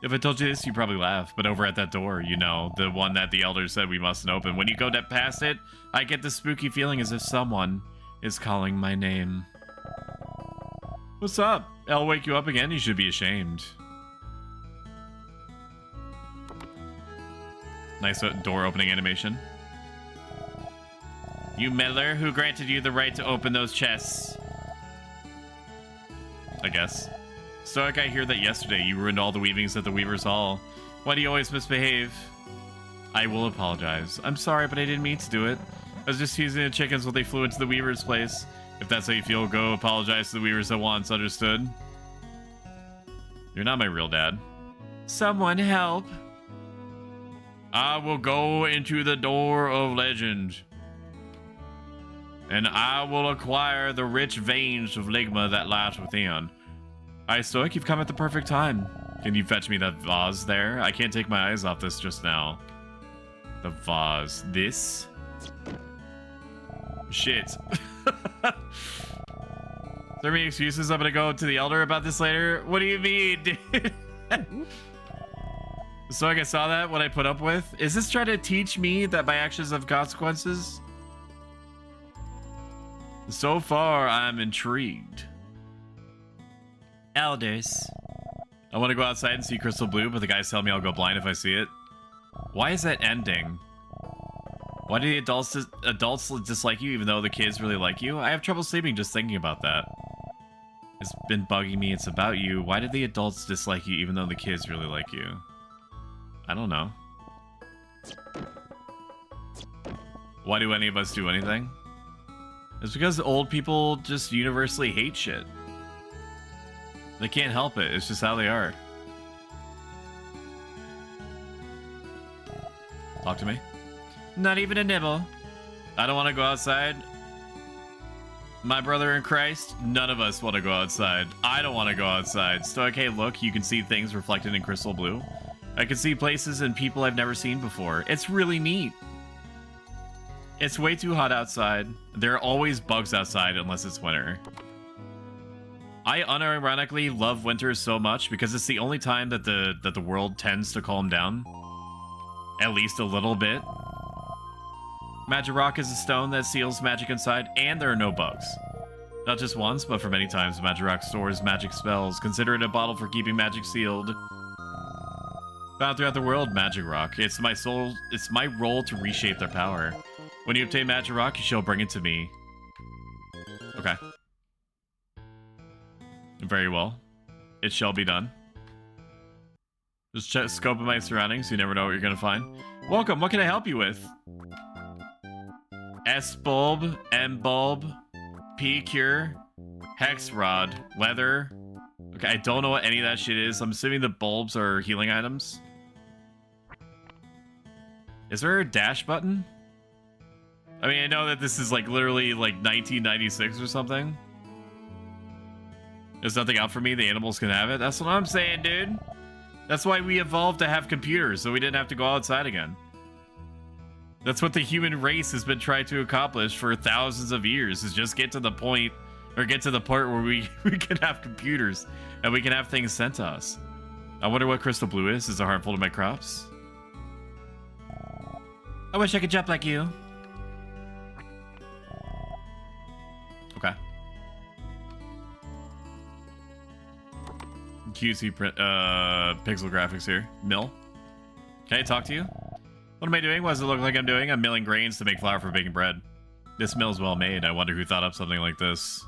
If I told you this, you'd probably laugh, but over at that door, you know, the one that the elder said we mustn't open, when you go past it, I get this spooky feeling as if someone is calling my name. What's up? I'll wake you up again? You should be ashamed. Nice door opening animation. You meddler, who granted you the right to open those chests? I guess. Stoic, I hear that yesterday you ruined all the weavings at the Weaver's Hall. Why do you always misbehave? I will apologize. I'm sorry, but I didn't mean to do it. I was just teasing the chickens when they flew into the Weaver's place. If that's how you feel, go apologize to the Weavers at once. Understood? You're not my real dad. Someone help. I will go into the door of legend. And I will acquire the rich veins of ligma that lies within. Alright, Stoic, you've come at the perfect time. Can you fetch me that vase there? I can't take my eyes off this just now. The vase. This? Shit. Is there any excuses? I'm gonna go to the elder about this later? What do you mean, dude? Stoic, I saw that, what I put up with. Is this trying to teach me that my actions have consequences? So far, I'm intrigued. Elders. I want to go outside and see crystal blue, but the guys tell me I'll go blind if I see it. Why is that ending? Why do the adults dislike you even though the kids really like you? I have trouble sleeping just thinking about that. It's been bugging me. It's about you. Why did the adults dislike you even though the kids really like you? I don't know. Why do any of us do anything? It's because old people just universally hate shit. They can't help it. It's just how they are. Talk to me. Not even a nibble. I don't want to go outside. My brother in Christ, none of us want to go outside. I don't want to go outside. Stoic, hey, look, you can see things reflected in crystal blue. I can see places and people I've never seen before. It's really neat. It's way too hot outside. There are always bugs outside unless it's winter. I unironically love winter so much because it's the only time that the world tends to calm down. At least a little bit. Magic rock is a stone that seals magic inside, and there are no bugs. Not just once, but for many times, magic rock stores magic spells. Consider it a bottle for keeping magic sealed. Found throughout the world, magic rock. It's my role to reshape their power. When you obtain magic rock, you shall bring it to me. Okay. Very well. It shall be done. Just scoping my surroundings. You never know what you're gonna find. Welcome. What can I help you with? S bulb, M bulb, P cure, hex rod, leather. Okay, I don't know what any of that shit is. I'm assuming the bulbs are healing items. Is there a dash button? I mean, I know that this is like literally like 1996 or something. There's nothing out for me. The animals can have it. That's what I'm saying, dude. That's why we evolved to have computers, so we didn't have to go outside again. That's what the human race has been trying to accomplish for thousands of years, is just get to the point, or get to the part where we can have computers, and we can have things sent to us. I wonder what crystal blue is. Is it harmful to my crops? I wish I could jump like you. Okay. QC print, pixel graphics here. Mill. Can I talk to you? What am I doing? What does it look like I'm doing? I'm milling grains to make flour for baking bread. This mill's well made. I wonder who thought up something like this.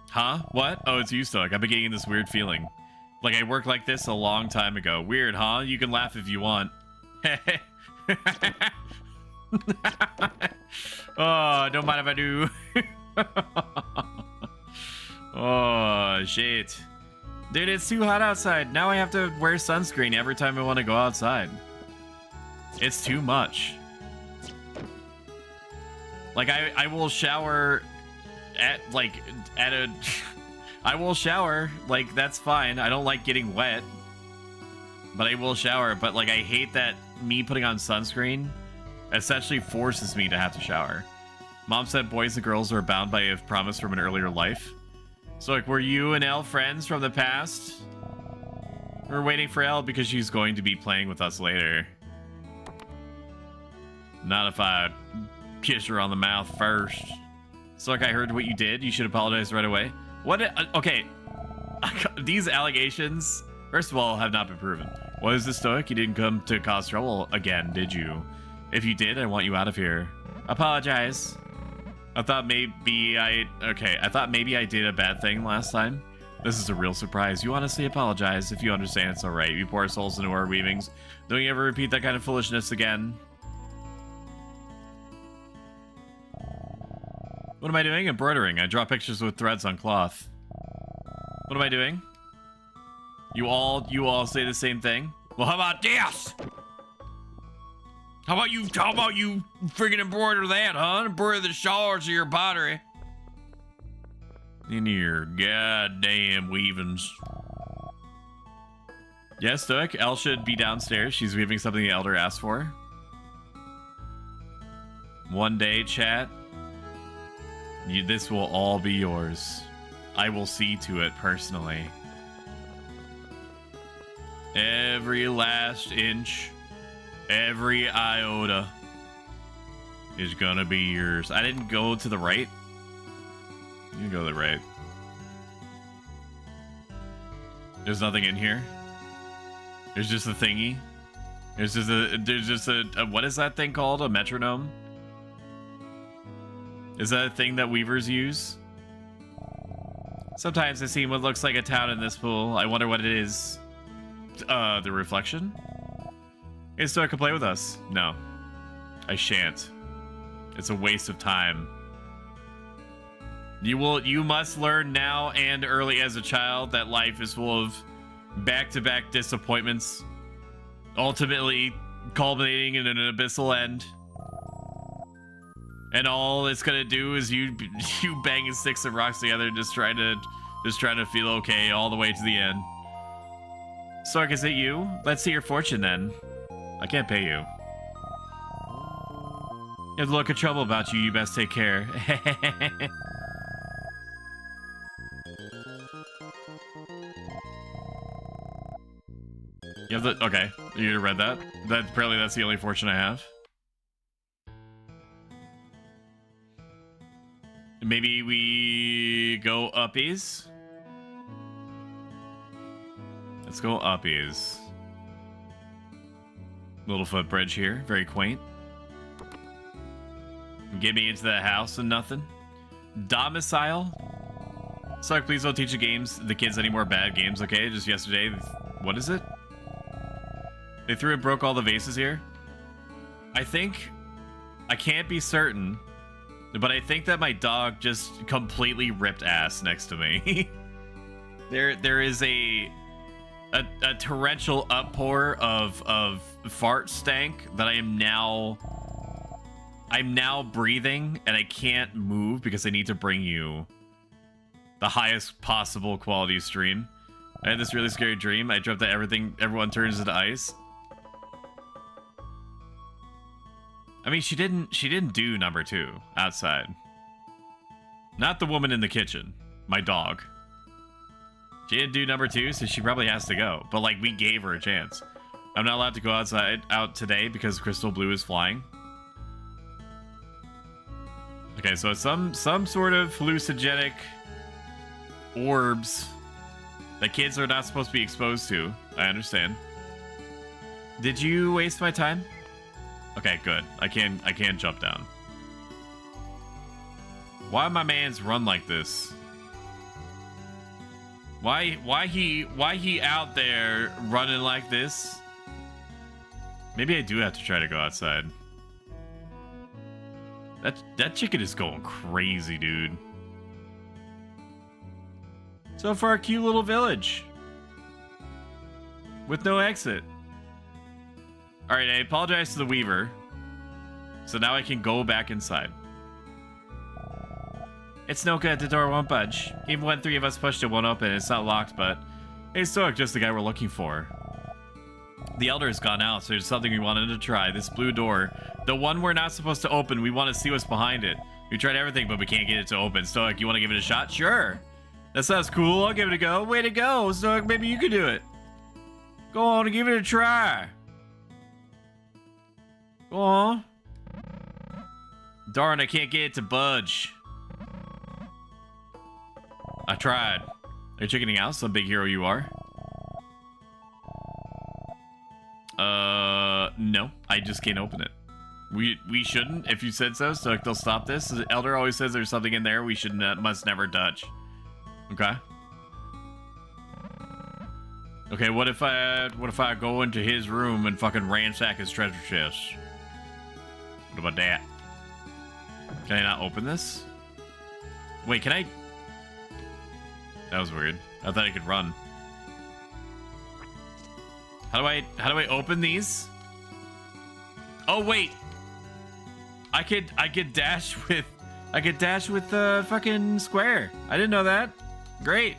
Huh? What? Oh, it's you, Stoic. I've been getting this weird feeling. Like I worked like this a long time ago. Weird, huh? You can laugh if you want. Oh, don't mind if I do. Oh, shit. Dude, it's too hot outside. Now I have to wear sunscreen every time I want to go outside. It's too much. Like, I will shower at a... I will shower. Like, that's fine. I don't like getting wet. But I will shower. But, like, I hate that me putting on sunscreen essentially forces me to have to shower. Mom said boys and girls are bound by a promise from an earlier life. So, like, were you and Elle friends from the past? We're waiting for Elle because she's going to be playing with us later. Not if I kiss her on the mouth first. So, like, I heard what you did. You should apologize right away. What? Okay. These allegations, first of all, have not been proven. What is this, Stoic? You didn't come to cause trouble again, did you? If you did, I want you out of here. Apologize. I thought maybe I did a bad thing last time. This is a real surprise. You honestly apologize. If you understand, it's alright. We pour our souls into our weavings. Don't you ever repeat that kind of foolishness again. What am I doing? Embroidering. I draw pictures with threads on cloth. What am I doing? You all say the same thing? Well, how about this? How about you freaking embroider that, huh? Embroider the stars of your pottery. In your goddamn weavings. Yes, Stoic. Elle should be downstairs. She's weaving something the elder asked for. One day, chat. This will all be yours. I will see to it personally. Every last inch, every iota is gonna be yours. I didn't go to the right. You go to the right. There's nothing in here. There's just a thingy. There's just a what is that thing called? A metronome? Is that a thing that weavers use? Sometimes I see what looks like a town in this pool. I wonder what it is. The reflection? Hey, so I can play with us? No. I shan't. It's a waste of time. You must learn now and early as a child that life is full of back-to-back disappointments, ultimately culminating in an abyssal end. And all it's gonna do is you banging sticks and rocks together, just trying to feel okay all the way to the end. Sark, is it you? Let's see your fortune then. I can't pay you. You have a look of trouble about you. You best take care. You have the okay. You read that? Apparently that's the only fortune I have. Maybe we go uppies. Let's go uppies. Little footbridge here, very quaint. Get me into that house and nothing. Domicile. Sark, please don't teach the kids any more bad games, okay? Just yesterday, what is it? They threw and broke all the vases here. I can't be certain, but I think that my dog just completely ripped ass next to me. There is a torrential outpour of fart stank that I'm now breathing, and I can't move because I need to bring you the highest possible quality stream. I had this really scary dream. I dreamt that everyone turns into ice. I mean, she didn't do number 2 outside. Not the woman in the kitchen. My dog. She didn't do number 2, so she probably has to go. But, like, we gave her a chance. I'm not allowed to go out today because Crystal Blue is flying. Okay, so some sort of hallucinogenic orbs that kids are not supposed to be exposed to. I understand. Did you waste my time? Okay, good. I can jump down. Why my man's run like this? Why he out there running like this? Maybe I do have to try to go outside. That chicken is going crazy, dude. So far, a cute little village with no exit. All right, I apologize to the Weaver. So now I can go back inside. It's no good. The door won't budge. Even when 3 of us pushed it, won't open. It's not locked, but hey, Stoic, just the guy we're looking for. The Elder has gone out, so there's something we wanted to try. This blue door, the one we're not supposed to open. We want to see what's behind it. We tried everything, but we can't get it to open. Stoic, you want to give it a shot? Sure. That sounds cool. I'll give it a go. Way to go, Stoic. Maybe you could do it. Go on and give it a try. Go on. Darn, I can't get it to budge. I tried. Are you chickening out? Some big hero you are. No. I just can't open it. We shouldn't, if you said so, so they'll stop this. The Elder always says there's something in there we must never touch. Okay. Okay, what if I go into his room and fucking ransack his treasure chest? What about that? Can I not open this? Wait, can I? That was weird. I thought I could run. How do I open these? Oh wait. I could dash with the fucking square. I didn't know that. Great.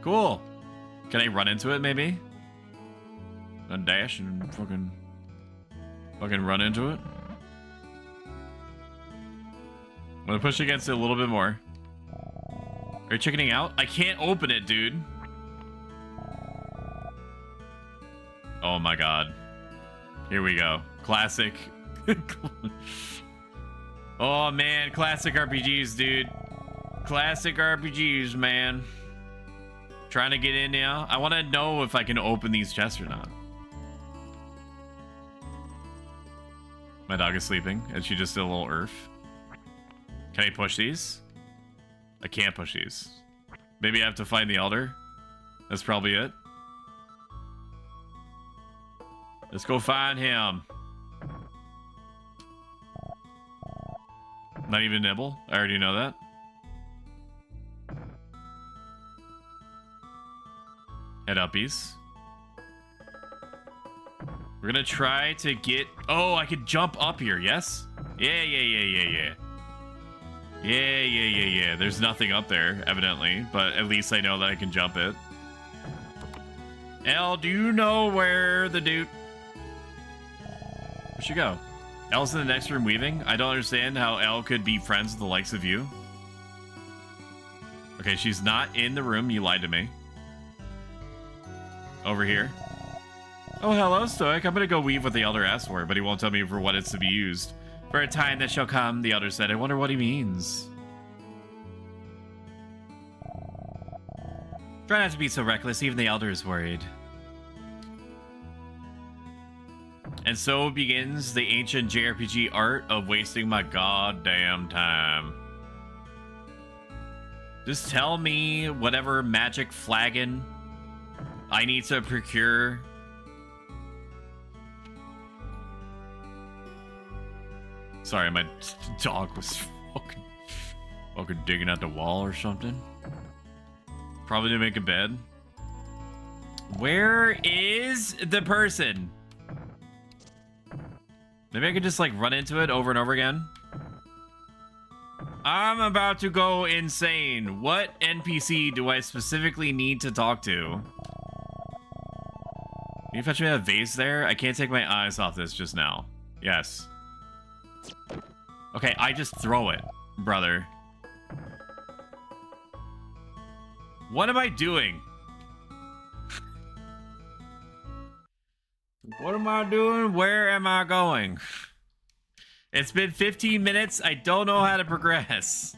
Cool. Can I run into it maybe? And dash and fucking run into it. I'm gonna push against it a little bit more. Are you chickening out? I can't open it, dude. Oh my god. Here we go. Classic. Oh man, classic RPGs, dude. Classic RPGs, man. Trying to get in now. I want to know if I can open these chests or not. My dog is sleeping, and she just did a little earth. Can I push these? I can't push these. Maybe I have to find the Elder. That's probably it. Let's go find him. Not even nibble? I already know that. Head uppies. We're gonna try to get... Oh, I could jump up here, yes? Yeah. Yeah. There's nothing up there, evidently, but at least I know that I can jump it. Elle, do you know where the dude... Where'd she go? Elle's in the next room weaving? I don't understand how Elle could be friends with the likes of you. Okay, she's not in the room. You lied to me. Over here. Oh, hello, Stoic. I'm gonna go weave what the Elder asked for, but he won't tell me for what it's to be used. For a time that shall come, the Elder said. I wonder what he means. Try not to be so reckless. Even the Elder is worried. And so begins the ancient JRPG art of wasting my goddamn time. Just tell me whatever magic flagon I need to procure. Sorry, my dog was fucking digging at the wall or something. Probably to make a bed. Where is the person? Maybe I could just like run into it over and over again. I'm about to go insane. What NPC do I specifically need to talk to? Can you fetch me that vase there? I can't take my eyes off this just now. Yes. Okay, I just throw it, brother. What am I doing? What am I doing? Where am I going? It's been 15 minutes. I don't know how to progress.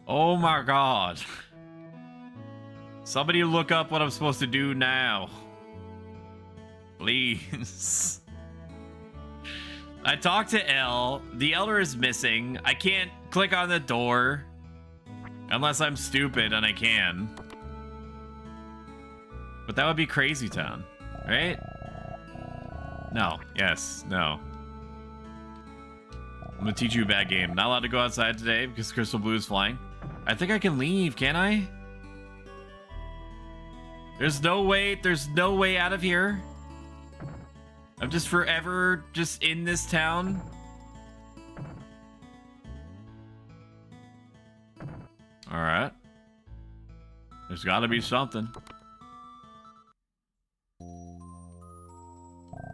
Oh my god. Somebody look up what I'm supposed to do now. Please. I talked to Elle. The Elder is missing. I can't click on the door. Unless I'm stupid and I can. But that would be Crazy Town, right? No. Yes. No. I'm gonna teach you a bad game. Not allowed to go outside today because Crystal Blue is flying. I think I can leave, can I? There's no way out of here. I'm just forever just in this town. All right. There's got to be something.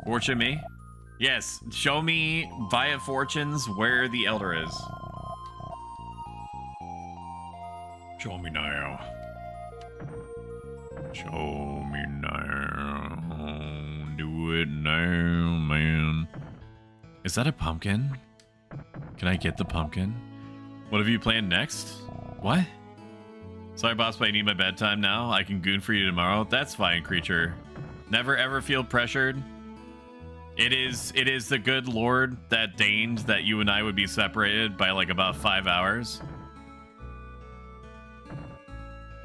Fortune me? Yes, show me via fortunes where the Elder is. Show me now. Show me now. Do it now, man. Is that a pumpkin? Can I get the pumpkin? What have you planned next? What? Sorry, boss, but I need my bedtime now. I can goon for you tomorrow. That's fine, creature. Never ever feel pressured. It is the good Lord that deigned that you and I would be separated by like about 5 hours.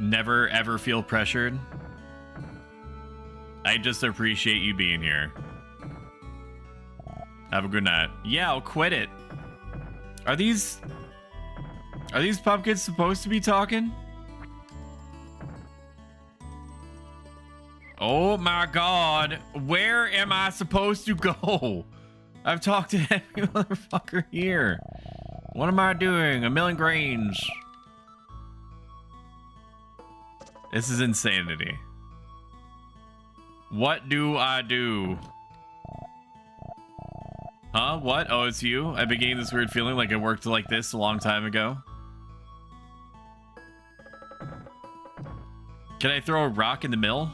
Never ever feel pressured. I just appreciate you being here. Have a good night. Yeah, I'll quit it. Are these pumpkins supposed to be talking? Oh my god, where am I supposed to go? I've talked to every motherfucker here. What am I doing? A million grains. This is insanity. What do I do? Huh? What? Oh, it's you? I've been getting this weird feeling like it worked like this a long time ago. Can I throw a rock in the mill?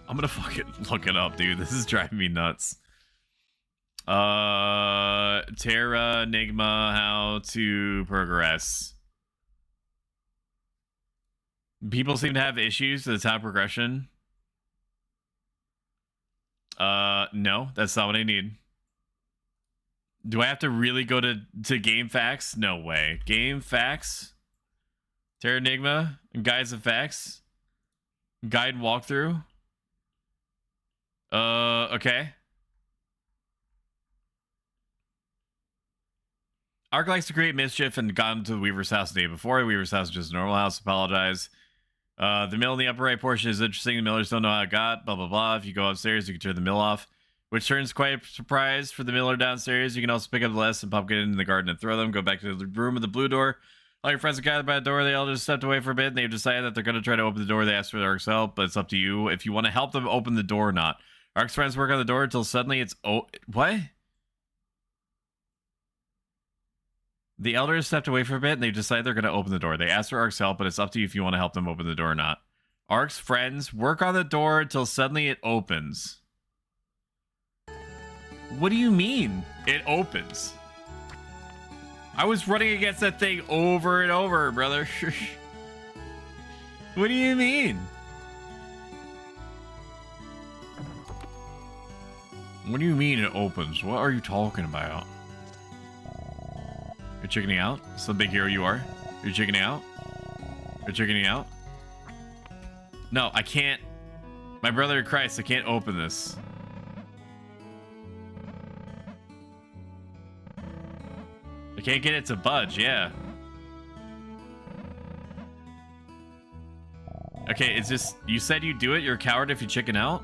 I'm gonna fucking look it up, dude. This is driving me nuts. Terra Enigma, how to progress. People seem to have issues with the time progression. No, that's not what I need. Do I have to really go to Game Facts? No way. Game Facts? Terra Enigma? Guides of Facts? Guide walkthrough? Okay. Ark likes to create mischief and got into the Weaver's house the day before. Weaver's house is just a normal house. Apologize. The mill in the upper right portion is interesting. The millers don't know how it got. Blah, blah, blah. If you go upstairs, you can turn the mill off, which turns quite a surprise for the miller downstairs. You can also pick up the less and pumpkin in the garden and throw them. Go back to the room with the blue door. All your friends are gathered by the door. They all just stepped away for a bit, and they've decided that they're going to try to open the door. They asked for Ark's help, but it's up to you if you want to help them open the door or not. Ark's friends work on the door until suddenly it's... Oh, what? The elders stepped away for a bit, and they decided they're going to open the door. They asked for Ark's help, but it's up to you if you want to help them open the door or not. Ark's friends work on the door until suddenly it opens. What do you mean it opens? I was running against that thing over and over, brother. What do you mean? What do you mean it opens? What are you talking about? You're chickening out? That's the big hero you are. You're chickening out? You're chickening out? No, I can't. My brother in Christ, I can't open this. I can't get it to budge, yeah. Okay, it's just, you said you do it, you're a coward if you chicken out?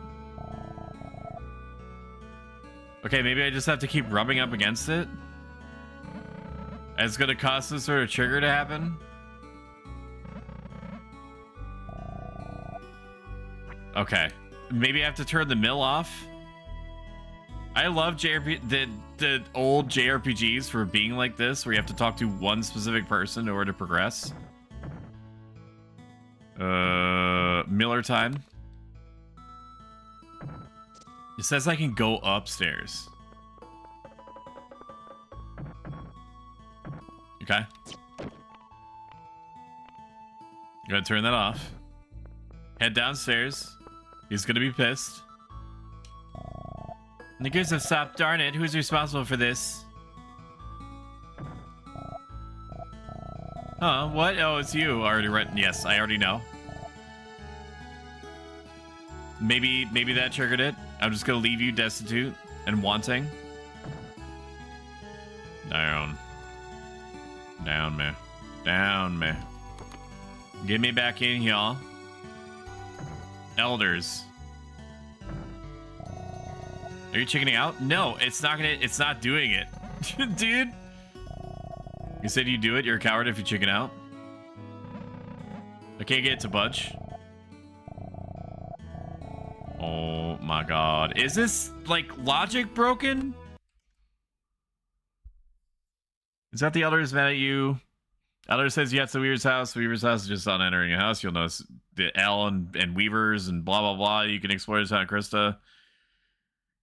Okay, maybe I just have to keep rubbing up against it? And it's gonna cause some sort of trigger to happen? Okay. Maybe I have to turn the mill off? I love the old JRPGs for being like this, where you have to talk to one specific person in order to progress. Miller time. It says I can go upstairs. Okay. Gotta turn that off. Head downstairs. He's gonna be pissed. The goods have stopped. Darn it. Who's responsible for this? Huh? What? Oh, it's you. Already read. Yes, I already know. Maybe that triggered it. I'm just gonna leave you destitute and wanting. Down. Down, man. Down, man. Get me back in here. Elders. Are you chickening out? No, it's not doing it. Dude. You said you do it, you're a coward if you chicken out. I can't get it to budge. Oh my god. Is this like logic broken? Is that the elders mad at you? Elder says you have to Weaver's house. Weaver's house is just on entering a house. You'll notice the L and Weavers and blah blah blah. You can explore the town of Krista.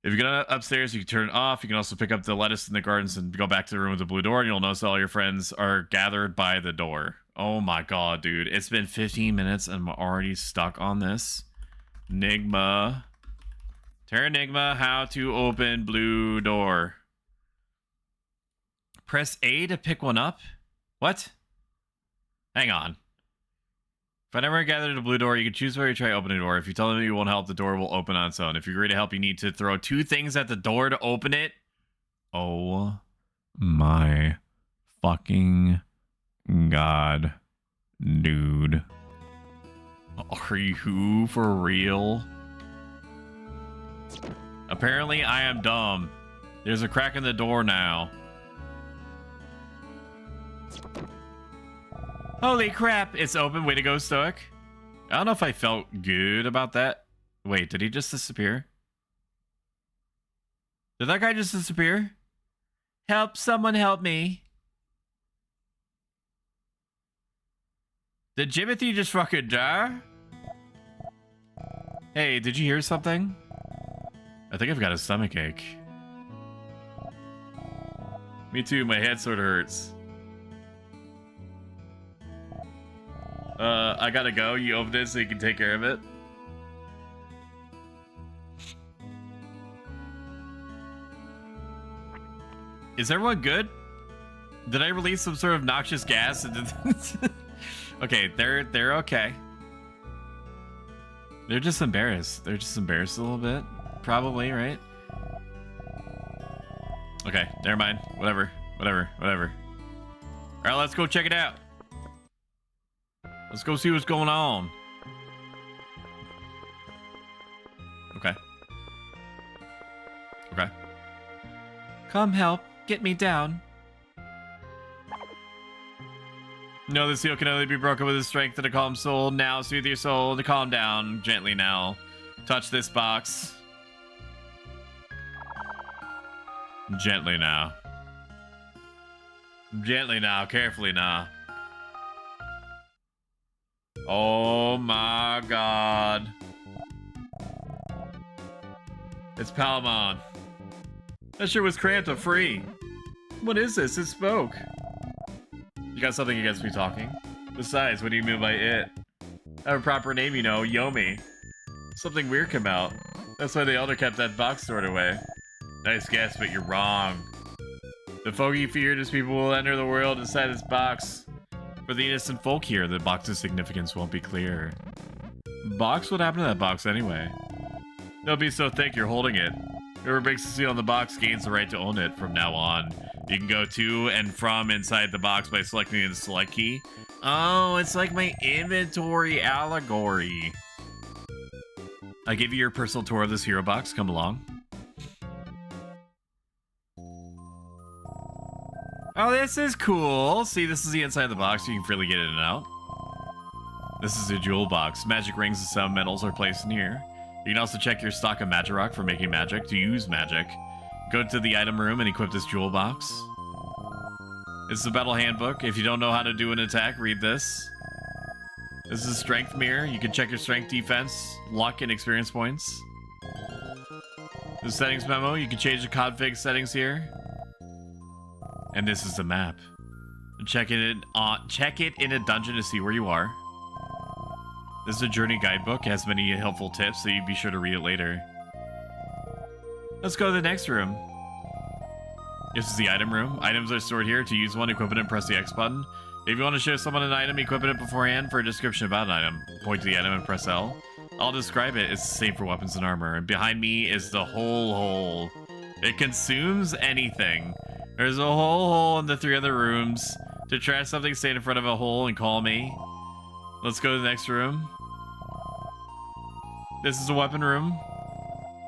If you go upstairs, you can turn it off. You can also pick up the lettuce in the gardens and go back to the room with the blue door. And you'll notice all your friends are gathered by the door. Oh my god, dude. It's been 15 minutes and I'm already stuck on this. Enigma. Terra Enigma, how to open blue door. Press A to pick one up? What? Hang on. If I never gathered a blue door, you can choose where you try opening a door. If you tell them you won't help, the door will open on its own. If you agree to help, you need to throw 2 things at the door to open it. Oh my fucking god, dude. Are you for real? Apparently I am dumb. There's a crack in the door now. Holy crap, it's open. Way to go, Stoic. I don't know if I felt good about that. Wait, did he just disappear? Did that guy just disappear? Help, someone help me. Did Jimothy just fucking die? Hey, did you hear something? I think I've got a stomach ache. Me too, my head sort of hurts. I gotta go. You open it so you can take care of it. Is everyone good? Did I release some sort of noxious gas into this? Okay, they're okay. They're just embarrassed. They're just embarrassed a little bit. Probably, right? Okay, never mind. Whatever. Alright, let's go check it out. Let's go see what's going on. Okay. Come help. Get me down. No, the seal can only be broken with the strength of a calm soul. Now soothe your soul to calm down. Gently now. Touch this box. Gently now. Gently now. Carefully now. Oh my god. It's Palamon. That sure was cramped but free. What is this? It spoke. You got something against me talking? Besides, what do you mean by it? I have a proper name, you know, Yomi. Something weird came out. That's why the Elder kept that box stored away. Nice guess, but you're wrong. The foggy feared as people will enter the world inside this box. For the innocent folk here, the box's significance won't be clear. Box? What happened to that box anyway? Don't be so thick you're holding it. Whoever breaks the seal on the box gains the right to own it from now on. You can go to and from inside the box by selecting the select key. Oh, it's like my inventory allegory. I give you your personal tour of this hero box. Come along. Oh, this is cool. See, this is the inside of the box. You can freely get in and out. This is a jewel box. Magic rings and some metals are placed in here. You can also check your stock of magic rock for making magic. To use magic, go to the item room and equip this jewel box. This is a battle handbook. If you don't know how to do an attack, read this. This is a strength mirror. You can check your strength, defense, luck, and experience points. The settings memo. You can change the config settings here. And this is the map. Check it in a dungeon to see where you are. This is a journey guidebook. It has many helpful tips, so you be sure to read it later. Let's go to the next room. This is the item room. Items are stored here. To use one, equip it and press the X button. If you want to show someone an item, equip it beforehand. For a description about an item, point to the item and press L. I'll describe it. It's the same for weapons and armor. And behind me is the whole hole. It consumes anything. There's a whole hole in the 3 other rooms. To trash something, stand in front of a hole and call me. Let's go to the next room. This is a weapon room.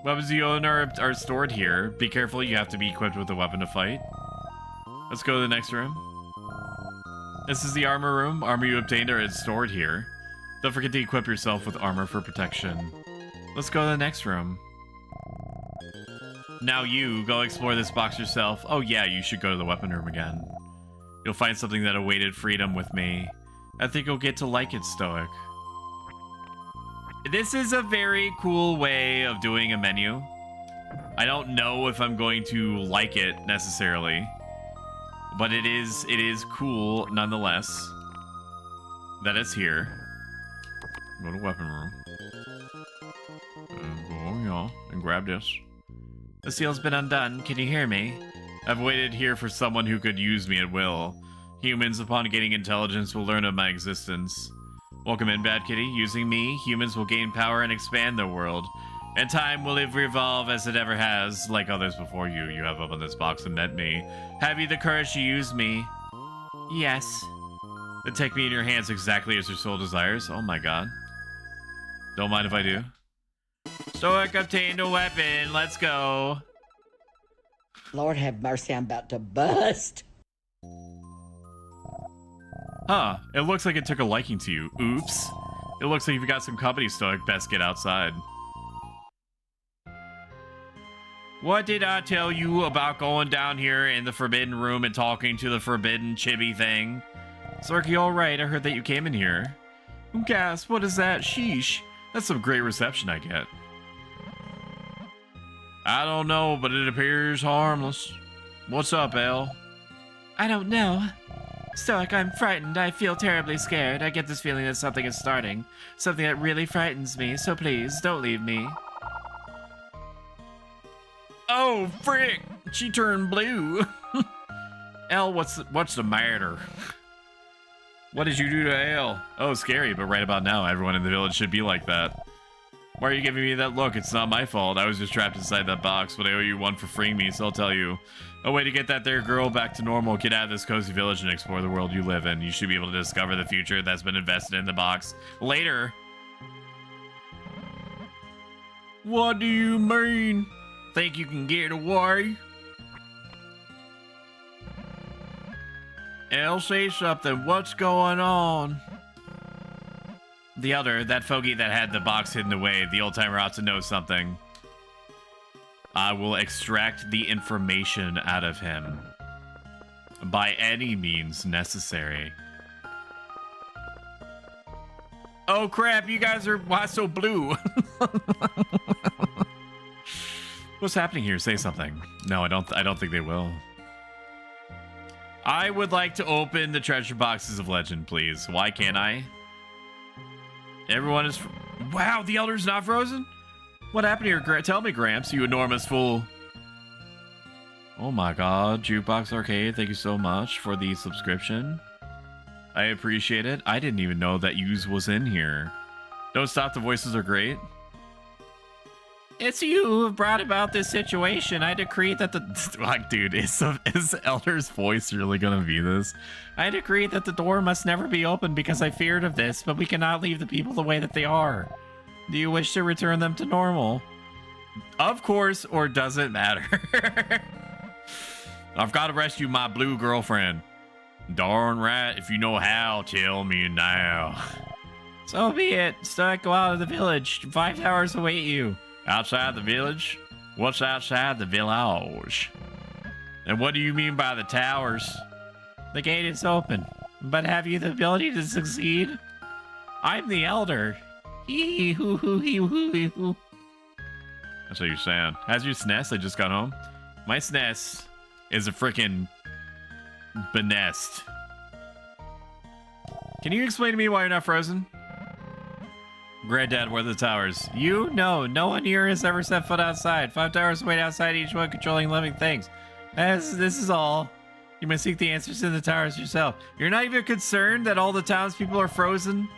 Weapons you own are stored here. Be careful, you have to be equipped with a weapon to fight. Let's go to the next room. This is the armor room. Armor you obtained are stored here. Don't forget to equip yourself with armor for protection. Let's go to the next room. Now you, go explore this box yourself. Oh yeah, you should go to the weapon room again. You'll find something that awaited freedom with me. I think you'll get to like it, Stoic. This is a very cool way of doing a menu. I don't know if I'm going to like it necessarily, but it is cool nonetheless that it's here. Go to weapon room. And go, and grab this. The seal's been undone. Can you hear me? I've waited here for someone who could use me at will. Humans, upon gaining intelligence, will learn of my existence. Welcome in, Bad Kitty. Using me, humans will gain power and expand their world. And time will revolve as it ever has, like others before you. You have opened this box and met me. Have you the courage to use me? Yes. Then take me in your hands exactly as your soul desires. Oh my god. Don't mind if I do. Stoic obtained a weapon. Let's go. Lord have mercy, I'm about to bust. Huh. It looks like it took a liking to you. Oops. It looks like you've got some company, Stoic. Best get outside. What did I tell you about going down here in the forbidden room and talking to the forbidden chibi thing? Zorky, alright, I heard that you came in here. Gas, what is that? Sheesh. That's some great reception I get. I don't know, but it appears harmless. What's up, Elle? I don't know. Stoic, I'm frightened. I feel terribly scared. I get this feeling that something is starting. Something that really frightens me, so please, don't leave me. Oh, frick! She turned blue. Elle, what's the matter? What did you do to Elle? Oh, scary, but right about now, everyone in the village should be like that. Why are you giving me that look? It's not my fault. I was just trapped inside that box, but I owe you one for freeing me, so I'll tell you. A way to get that there girl back to normal. Get out of this cozy village and explore the world you live in. You should be able to discover the future that's been invested in the box. Later. What do you mean? Think you can get away? Elle, say something. What's going on? The elder, that fogey that had the box hidden away, the old timer ought to know something. I will extract the information out of him. By any means necessary. Oh crap, you guys are why so blue? What's happening here? Say something. No, I don't think they will. I would like to open the treasure boxes of legend, please. Why can't I? Everyone is... Wow, the elder's not frozen? What happened here? Tell me, Gramps, you enormous fool. Oh my god, Jukebox Arcade, thank you so much for the subscription. I appreciate it. I didn't even know that Use was in here. Don't stop, the voices are great. It's you who have brought about this situation. I decree that the... Like, dude, is Elder's voice really gonna be this? I decree that the door must never be opened because I feared of this, but we cannot leave the people the way that they are. Do you wish to return them to normal? Of course, or does it matter? I've got to rescue my blue girlfriend. Darn right, if you know how, tell me now. So be it. Stoic, go out of the village. 5 towers await you. Outside the village? What's outside the village? And what do you mean by the towers? The gate is open, but have you the ability to succeed? I'm the elder. Hee hoo hoo hee hoo hee hoo. That's what you're saying. How's your SNES? I just got home. My SNES is a freaking benest. Can you explain to me why you're not frozen? Granddad, where are the towers? You? No one here has ever set foot outside. 5 towers wait outside, each one controlling living things. This is all. You must seek the answers in the towers yourself. You're not even concerned that all the townspeople are frozen?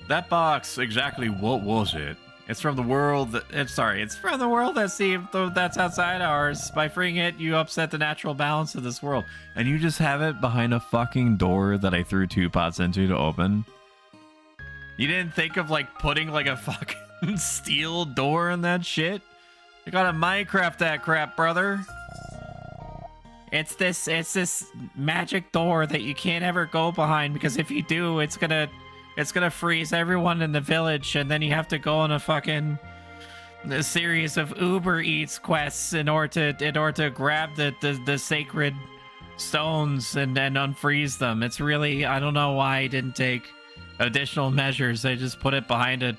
That box, exactly what was it? It's from the world that... it's from the world that's outside ours. By freeing it, you upset the natural balance of this world. And you just have it behind a fucking door that I threw 2 pots into to open? You didn't think of, like, putting, like, a fucking steel door in that shit? You gotta Minecraft that crap, brother. It's this magic door that you can't ever go behind, because if you do, it's gonna freeze everyone in the village, and then you have to go on a series of Uber Eats quests in order to grab the sacred stones and unfreeze them. It's really, I don't know why I didn't take additional measures. I just put it behind a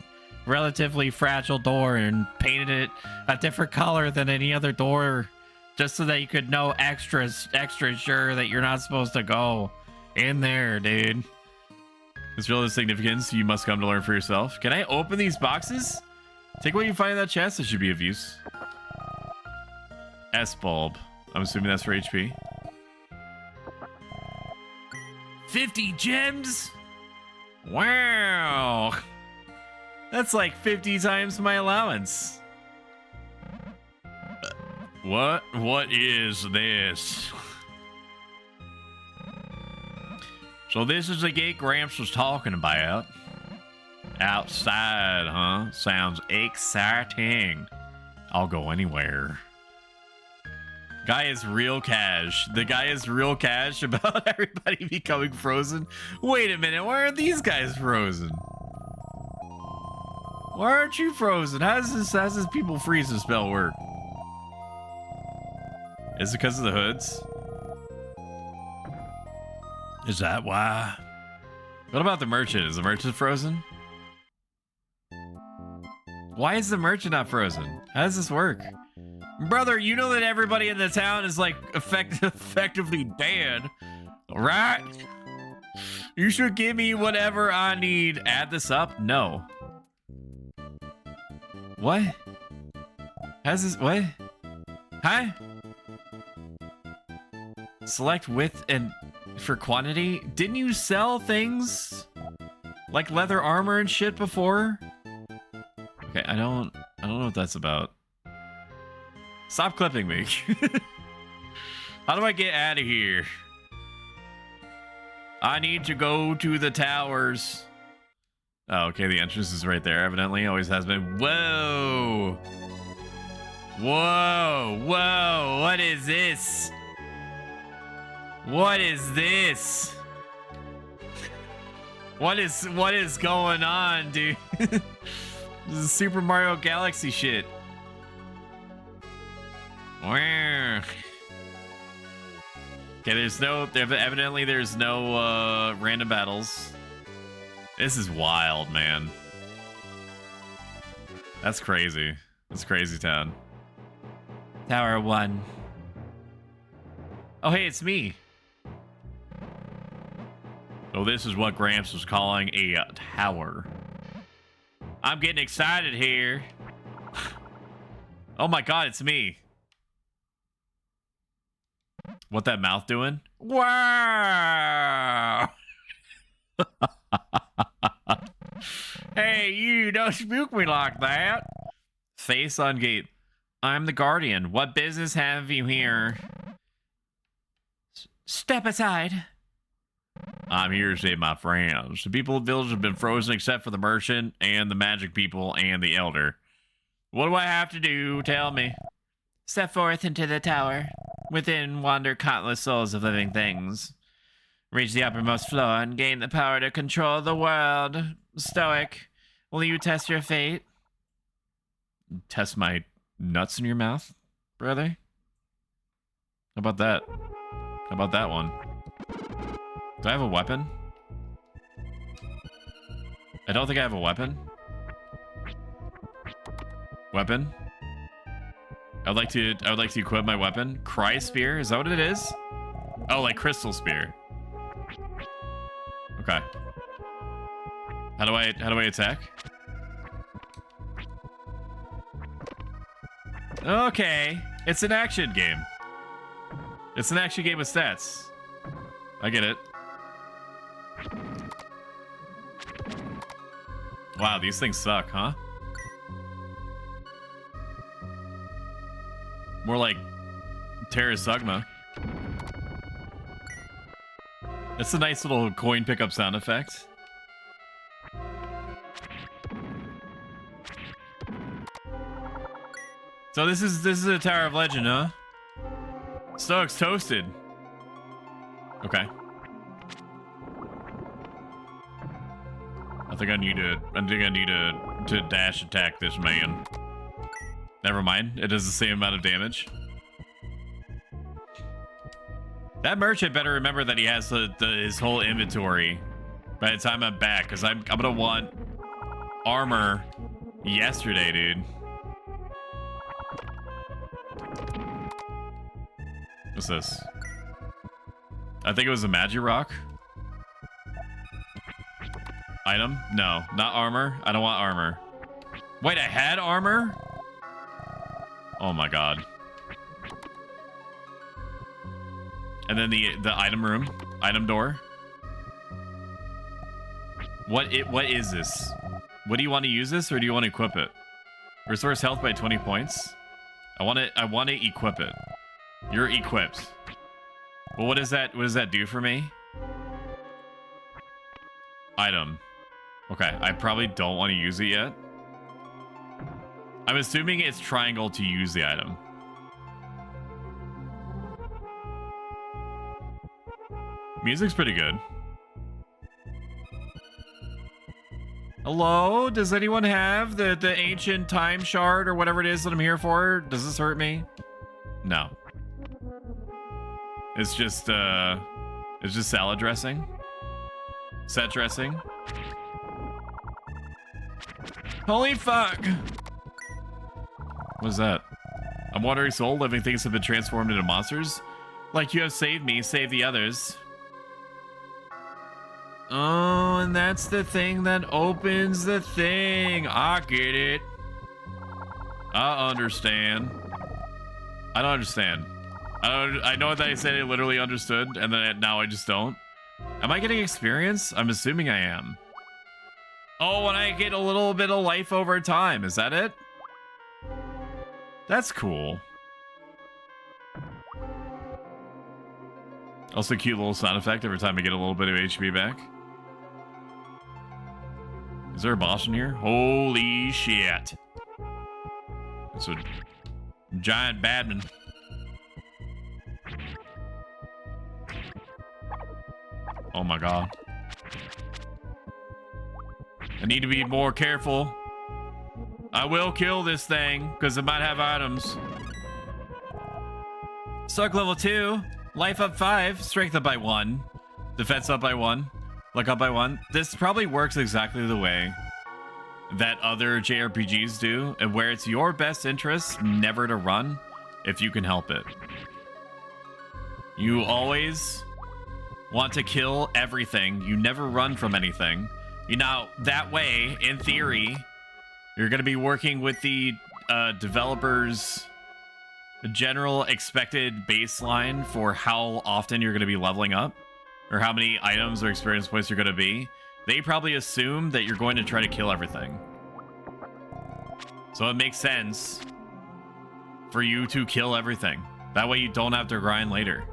relatively fragile door and painted it a different color than any other door, just so that you could know extra sure that you're not supposed to go in there, dude. It's really the significance you must come to learn for yourself. Can I open these boxes? Take what you find in that chest. It should be of use. S-bulb. I'm assuming that's for HP. 50 gems? Wow. That's like 50 times my allowance. What is this? So this is the gate Gramps was talking about. Outside, huh? Sounds exciting. I'll go anywhere. Guy is real cash. The guy is real cash about everybody becoming frozen. Wait a minute, why aren't these guys frozen? Why aren't you frozen? How does this people freezing spell work? Is it because of the hoods? Is that why? What about the merchant? Is the merchant frozen? Why is the merchant not frozen? How does this work? Brother, you know that everybody in the town is like effectively dead, right? You should give me whatever I need. Add this up? No. What? How's this? What? Hi? Select width and for quantity? Didn't you sell things like leather armor and shit before? Okay, I don't know what that's about. Stop clipping me. How do I get out of here? I need to go to the towers. Oh, okay, the entrance is right there, evidently. Always has been. Whoa! Whoa! Whoa! What is this? What is this? What is going on, dude? This is Super Mario Galaxy shit. Okay, evidently there's no random battles. This is wild, man. That's crazy. That's crazy town. Tower 1. Oh, hey, it's me. So this is what Gramps was calling a tower. I'm getting excited here. Oh my god, it's me. What that mouth doing? Wow! Hey, you, don't spook me like that. Face on gate. I'm the guardian. What business have you here? Step aside. I'm here to save my friends. The people of the village have been frozen except for the merchant and the magic people and the elder. What do I have to do? Tell me. Step forth into the tower. Within wander countless souls of living things. Reach the uppermost floor and gain the power to control the world. Stoic, will you test your fate? Test my nuts in your mouth, brother? How about that? How about that one? Do I have a weapon? I don't think I have a weapon. Weapon? I would like to equip my weapon. Cry spear, is that what it is? Oh, like crystal spear. Okay. How do I attack? Okay. It's an action game. It's an action game with stats. I get it. Wow, these things suck, huh? More like Terra Sugma. That's a nice little coin pickup sound effect. So this is a Tower of Legend, huh? Stoic's toasted. Okay. I think I need to dash attack this man. Never mind. It does the same amount of damage. That merchant better remember that he has his whole inventory by the time I'm back, because I'm gonna want armor yesterday, dude. What's this? I think it was a magic rock. Item? No, not armor. I don't want armor. Wait, I had armor? Oh my god. And then the item room, item door. What is this? What do you want to use this, or do you want to equip it? Restores health by 20 points. I want to equip it. You're equipped. Well, what does that do for me? Item. Okay, I probably don't want to use it yet. I'm assuming it's triangle to use the item. Music's pretty good. Hello? Does anyone have the ancient time shard or whatever it is that I'm here for? Does this hurt me? No. It's just salad dressing. Set dressing. Holy fuck! What is that? I'm wandering soul, living things have been transformed into monsters. Like you have saved me, save the others. Oh, and that's the thing that opens the thing. I get it. I understand. I don't understand. I know that I said I literally understood, and then now I just don't. Am I getting experience? I'm assuming I am. Oh, and I get a little bit of life over time. Is that it? That's cool. Also, cute little sound effect every time I get a little bit of HP back. Is there a boss in here? Holy shit. It's a giant badman. Oh my god. I need to be more careful. I will kill this thing because it might have items. Suck level 2. Life up 5. Strength up by 1. Defense up by 1. Luck up by 1. This probably works exactly the way that other JRPGs do, and where it's your best interest never to run if you can help it. You always want to kill everything. You never run from anything. You know, that way, in theory, you're going to be working with the developers' general expected baseline for how often you're going to be leveling up, or how many items or experience points you're going to be. They probably assume that you're going to try to kill everything. So it makes sense for you to kill everything. That way you don't have to grind later.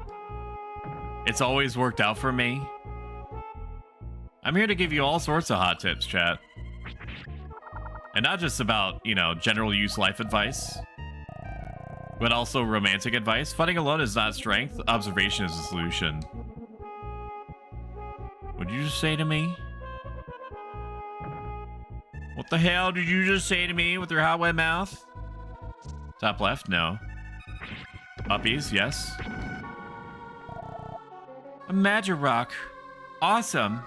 It's always worked out for me. I'm here to give you all sorts of hot tips, chat. And not just about, you know, general use life advice, but also romantic advice. Fighting alone is not strength. Observation is a solution. What'd you just say to me? What the hell did you just say to me with your hot wet mouth? Top left? No. Uppies? Yes. A magic rock. Awesome.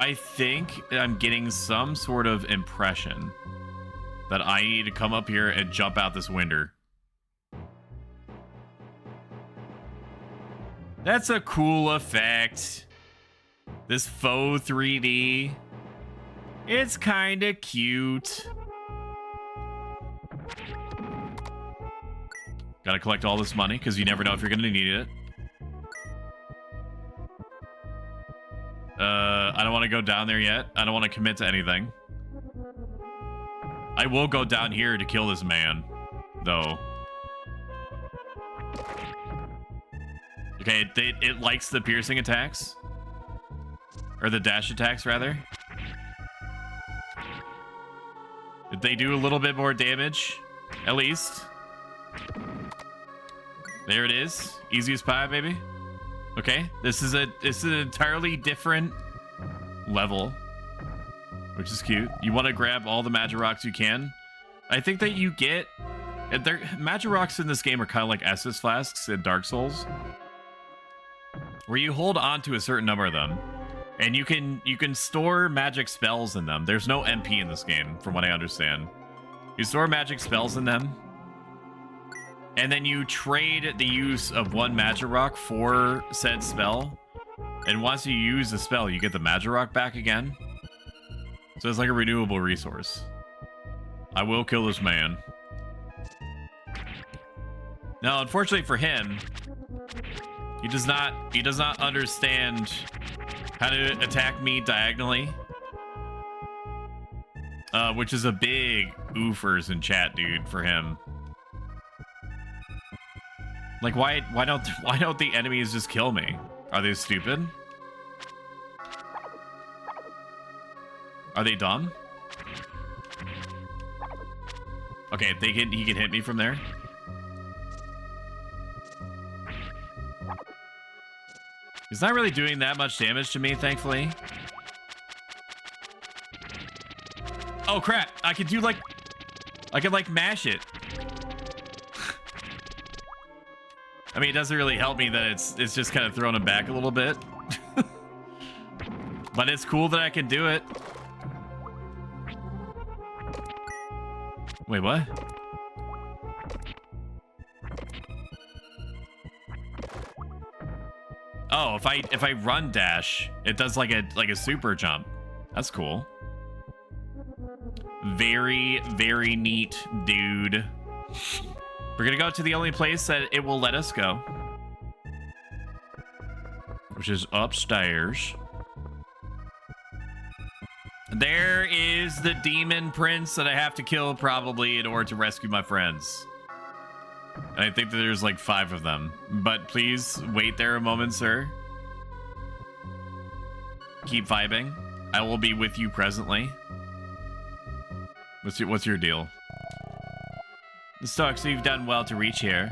I think I'm getting some sort of impression that I need to come up here and jump out this window. That's a cool effect. This faux 3D. It's kind of cute. Gotta collect all this money because you never know if you're going to need it. I don't want to go down there yet. I don't want to commit to anything. I will go down here to kill this man, though. Okay, it likes the piercing attacks. Or the dash attacks, rather. They do a little bit more damage, at least. There it is. Easy as pie, baby. Okay, this is an entirely different level, which is cute. You want to grab all the magic rocks you can. I think that you get... Magic rocks in this game are kind of like Estus flasks in Dark Souls, where you hold on to a certain number of them, and you can store magic spells in them. There's no MP in this game, from what I understand. You store magic spells in them, and then you trade the use of one magic rock for said spell. And once you use the spell, you get the magic rock back again. So it's like a renewable resource. I will kill this man. Now, unfortunately for him, he does not understand how to attack me diagonally which is a big oofers in chat, dude, for him. Like, why don't the enemies just kill me? Are they stupid? Are they dumb? Okay, he can hit me from there. He's not really doing that much damage to me, thankfully. Oh crap! I could do like, I could like mash it. I mean, it doesn't really help me that it's just kind of throwing him back a little bit. But it's cool that I can do it. Wait, what? Oh, if I run dash, it does like a super jump. That's cool. Very, very neat, dude. We're gonna go to the only place that it will let us go, which is upstairs. There is the demon prince that I have to kill probably in order to rescue my friends. And I think that there's like 5 of them. But please wait there a moment, sir. Keep vibing. I will be with you presently. What's your deal? The Stoics, you've done well to reach here.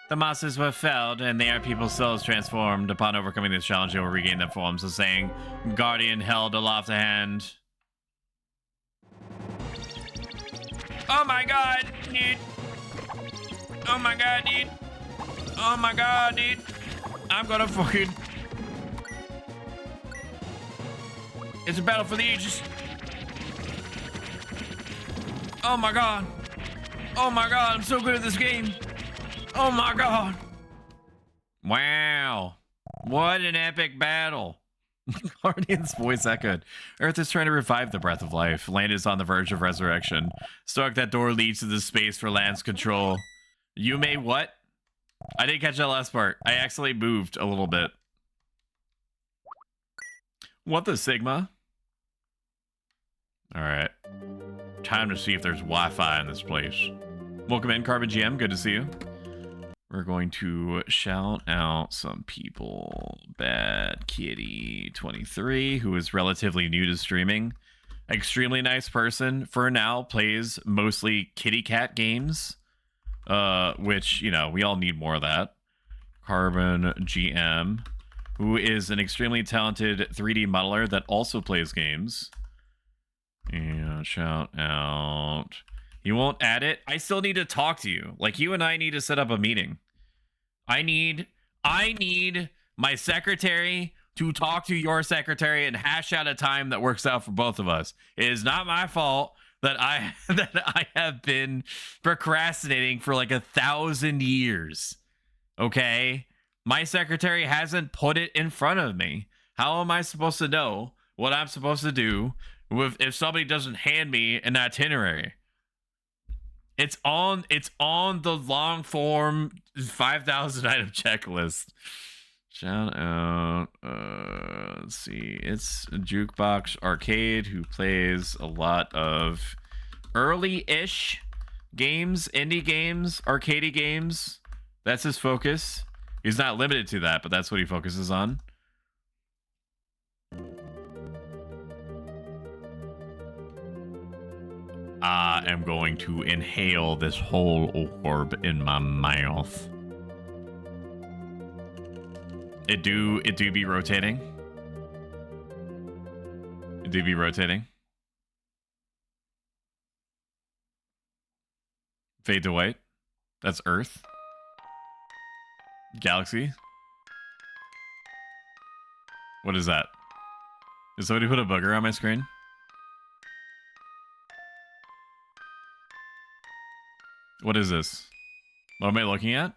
The monsters were felled, and they are people's souls transformed. Upon overcoming this challenge, they will regain their forms. So saying, Guardian held aloft a hand. Oh my god, dude. Oh my god, dude. Oh my god, dude. I'm gonna fucking... It's a battle for the ages. Oh my god. Oh my god, I'm so good at this game. Oh my god. Wow. What an epic battle. Guardian's voice echoed. Earth is trying to revive the breath of life. Land is on the verge of resurrection. Stoic, that door leads to the space for land's control. You may what? I didn't catch that last part. I accidentally moved a little bit. What the Sigma? Alright. Time to see if there's Wi-Fi in this place. Welcome in, Carbon GM. Good to see you. We're going to shout out some people. Bad Kitty 23, who is relatively new to streaming. Extremely nice person. For now, plays mostly kitty cat games. Which, you know, we all need more of that. Carbon GM, who is an extremely talented 3D modeler that also plays games. And shout out. You won't add it? I still need to talk to you. Like, you and I need to set up a meeting. I need my secretary to talk to your secretary and hash out a time that works out for both of us. It is not my fault that I have been procrastinating for like 1,000 years. Okay? My secretary hasn't put it in front of me. How am I supposed to know what I'm supposed to do if somebody doesn't hand me an itinerary? It's on the long form 5,000 item checklist. Shout out. Let's see. It's Jukebox Arcade, who plays a lot of early-ish games, indie games, arcadey games. That's his focus. He's not limited to that, but that's what he focuses on. I am going to inhale this whole orb in my mouth. It do be rotating. It do be rotating. Fade to white. That's Earth. Galaxy. What is that? Did somebody put a booger on my screen? What is this? What am I looking at?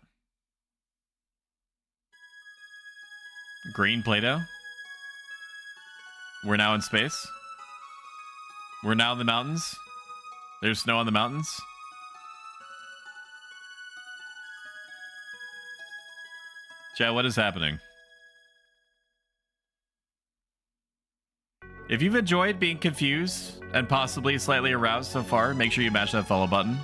Green Play-Doh? We're now in space? We're now in the mountains? There's snow on the mountains? Chat, what is happening? If you've enjoyed being confused and possibly slightly aroused so far, make sure you mash that follow button.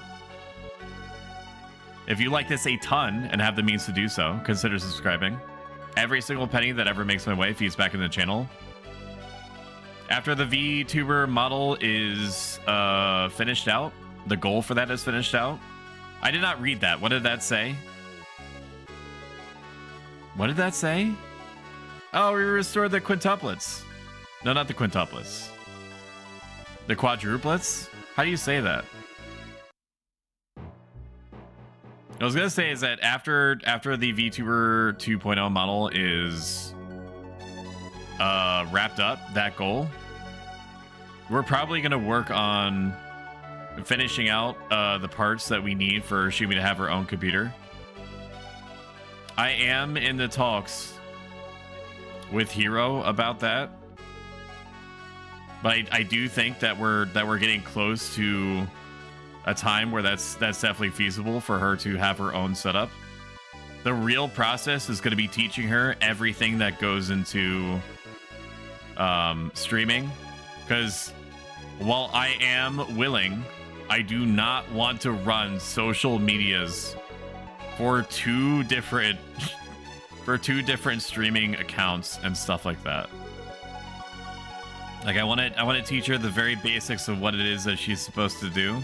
If you like this a ton and have the means to do so, consider subscribing. Every single penny that ever makes my way feeds back in the channel. After the VTuber model is finished out, the goal for that is finished out. I did not read that. What did that say? What did that say? Oh, we restored the quintuplets. No, not the quintuplets. The quadruplets? How do you say that? I was gonna say is that after the VTuber 2.0 model is wrapped up, that goal, we're probably gonna work on finishing out the parts that we need for Shumi to have her own computer. I am in the talks with Hero about that, but I do think that we're getting close to a time where that's definitely feasible for her to have her own setup. The real process is going to be teaching her everything that goes into streaming, because while I am willing, I do not want to run social medias for two different streaming accounts and stuff like that. Like I want to teach her the very basics of what it is that she's supposed to do,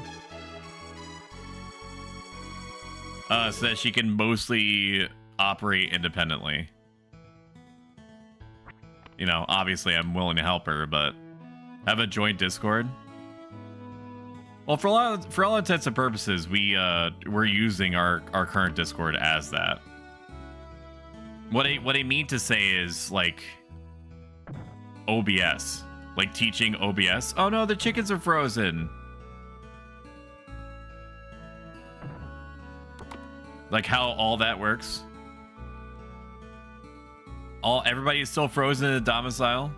so that she can mostly operate independently. You know, obviously I'm willing to help her, but have a joint Discord. Well, for all intents and purposes, we're using our current Discord as that. What I mean to say is like OBS, like teaching OBS. Oh no, the chickens are frozen. Like how all that works. Everybody is still frozen in the domicile.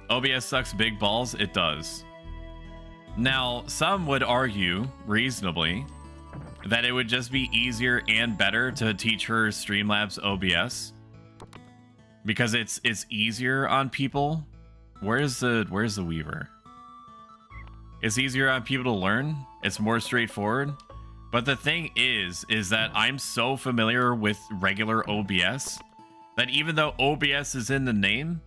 OBS sucks big balls. It does. Now, some would argue, reasonably, that it would just be easier and better to teach her Streamlabs OBS because it's easier on people. Where's the Weaver? It's easier on people to learn. It's more straightforward. But the thing is that I'm so familiar with regular OBS that even though OBS is in the name,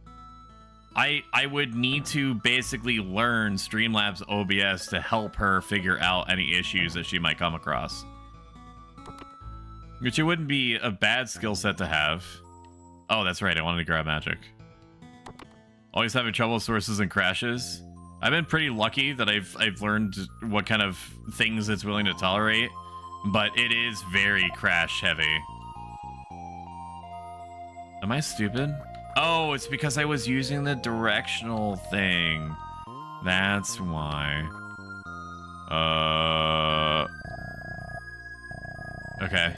I would need to basically learn Streamlabs OBS to help her figure out any issues that she might come across. Which it wouldn't be a bad skill set to have. Oh, that's right. I wanted to grab magic. Always having trouble with sources and crashes. I've been pretty lucky that I've learned what kind of things it's willing to tolerate, but it is very crash heavy. Am I stupid? Oh, it's because I was using the directional thing. That's why. Okay.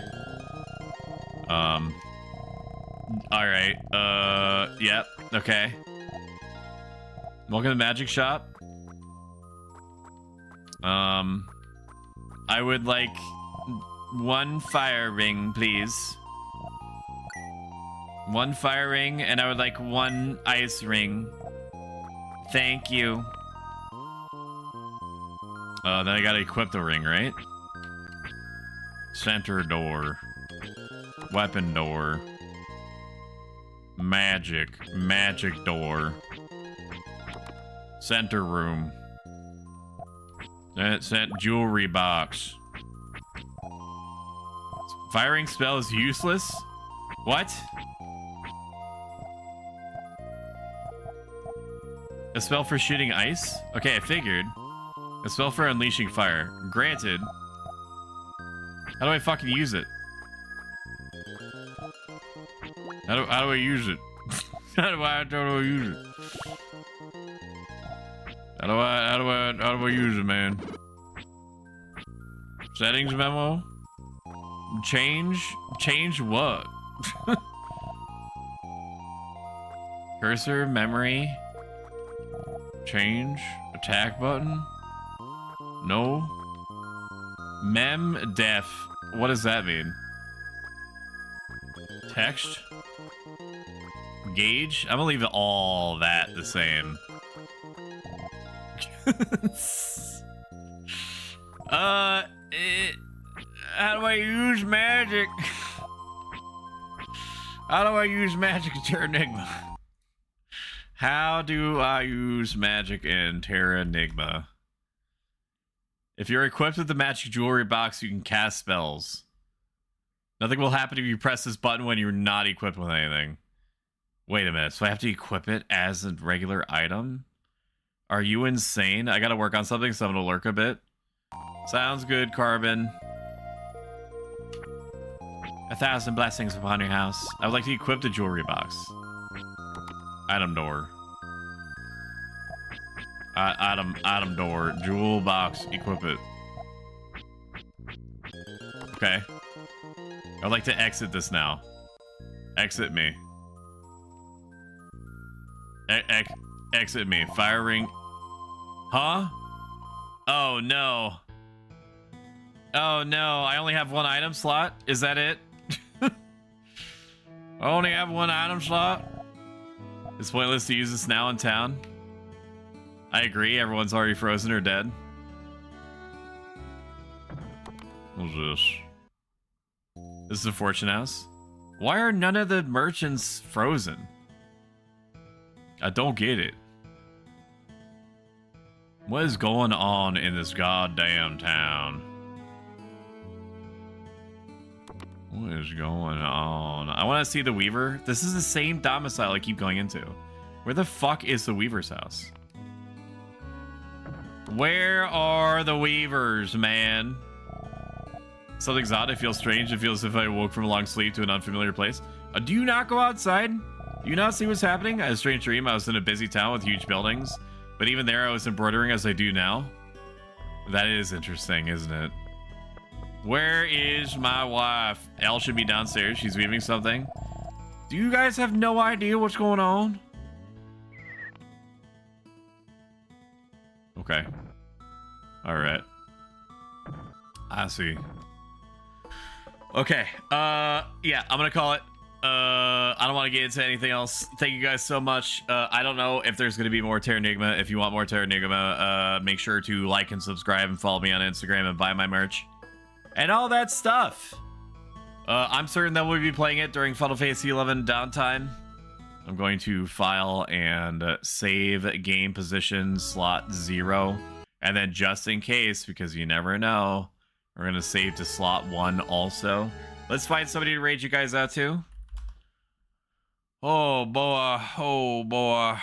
Alright. Yep. Okay. Welcome to the magic shop. I would like one fire ring, please. One fire ring, and I would like one ice ring. Thank you. Then I gotta equip the ring, right? Center door. Weapon door. Magic door. Center room. That's that jewelry box. Firing spell is useless? What? A spell for shooting ice? Okay, I figured. A spell for unleashing fire. Granted. How do I fucking use it? How do I use it? How do I use it? How do I use it, man? Settings memo? Change what? Cursor, memory. Change. Attack button. No. Mem def. What does that mean? Text. Gauge. I'm gonna leave it all that the same. How do I use magic? How do I use magic in Terra Enigma? How do I use magic in Terra Enigma? If you're equipped with the magic jewelry box, you can cast spells. Nothing will happen if you press this button when you're not equipped with anything. Wait a minute, so I have to equip it as a regular item? Are you insane? I gotta work on something, so I'm gonna lurk a bit. Sounds good, Carbon. 1,000 blessings upon your house. I would like to equip the jewelry box. Item door. Item door. Jewel box. Equip it. Okay. I'd like to exit this now. Exit me. Exit me. Firing. Huh? Oh no. Oh no. I only have one item slot. Is that it? I only have one item slot. It's pointless to use this now in town. I agree. Everyone's already frozen or dead. What's this? This is a fortune house. Why are none of the merchants frozen? I don't get it. What is going on in this goddamn town? What is going on? I want to see the Weaver. This is the same domicile I keep going into. Where the fuck is the Weaver's house? Where are the Weavers, man? Something's odd. It feels strange. It feels as if I woke from a long sleep to an unfamiliar place. Do you not go outside? Do you not see what's happening? I had a strange dream. I was in a busy town with huge buildings. But even there, I was embroidering as I do now. That is interesting, isn't it? Where is my wife? Elle should be downstairs. She's weaving something. Do you guys have no idea what's going on? Okay. Alright. I see. Okay. Yeah, I'm gonna call it. I don't want to get into anything else. Thank you guys so much. I don't know if there's going to be more Terra Enigma. If you want more Terra Enigma, make sure to like and subscribe and follow me on Instagram and buy my merch and all that stuff. I'm certain that we'll be playing it during Final Fantasy XI downtime. I'm going to file and save game position slot 0. And then just in case, because you never know, we're going to save to slot 1 also. Let's find somebody to raid you guys out to. Oh boy, oh boy.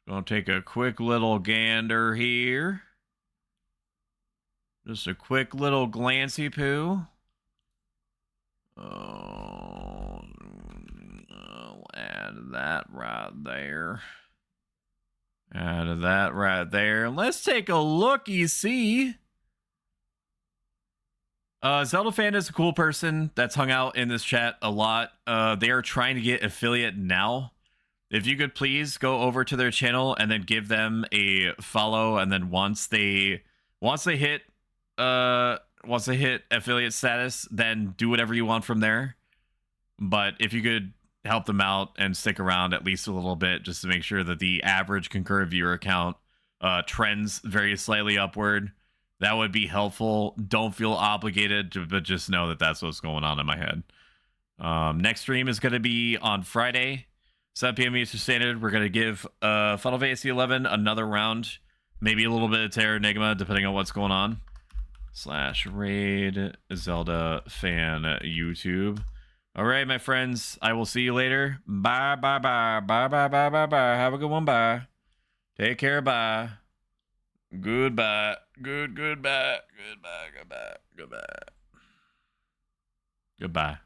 Gonna take a quick little gander here. Just a quick little glancy poo. Oh, I'll add that right there. Add that right there. Let's take a looky-see. Zelda Fan is a cool person that's hung out in this chat a lot. They are trying to get affiliate now. If you could please go over to their channel and then give them a follow, and then once they hit affiliate status, then do whatever you want from there. But if you could help them out and stick around at least a little bit, just to make sure that the average concurrent viewer count trends very slightly upward, that would be helpful. Don't feel obligated, but just know that that's what's going on in my head. Next stream is going to be on Friday, 7 p.m. Eastern Standard. We're going to give Final Fantasy XI another round. Maybe a little bit of Terra Enigma, depending on what's going on. /raid Zelda Fan YouTube. All right, my friends. I will see you later. Bye, bye, bye. Bye, bye, bye, bye, bye. Have a good one. Bye. Take care. Bye. Goodbye. Goodbye. Goodbye. Goodbye. Goodbye. Goodbye.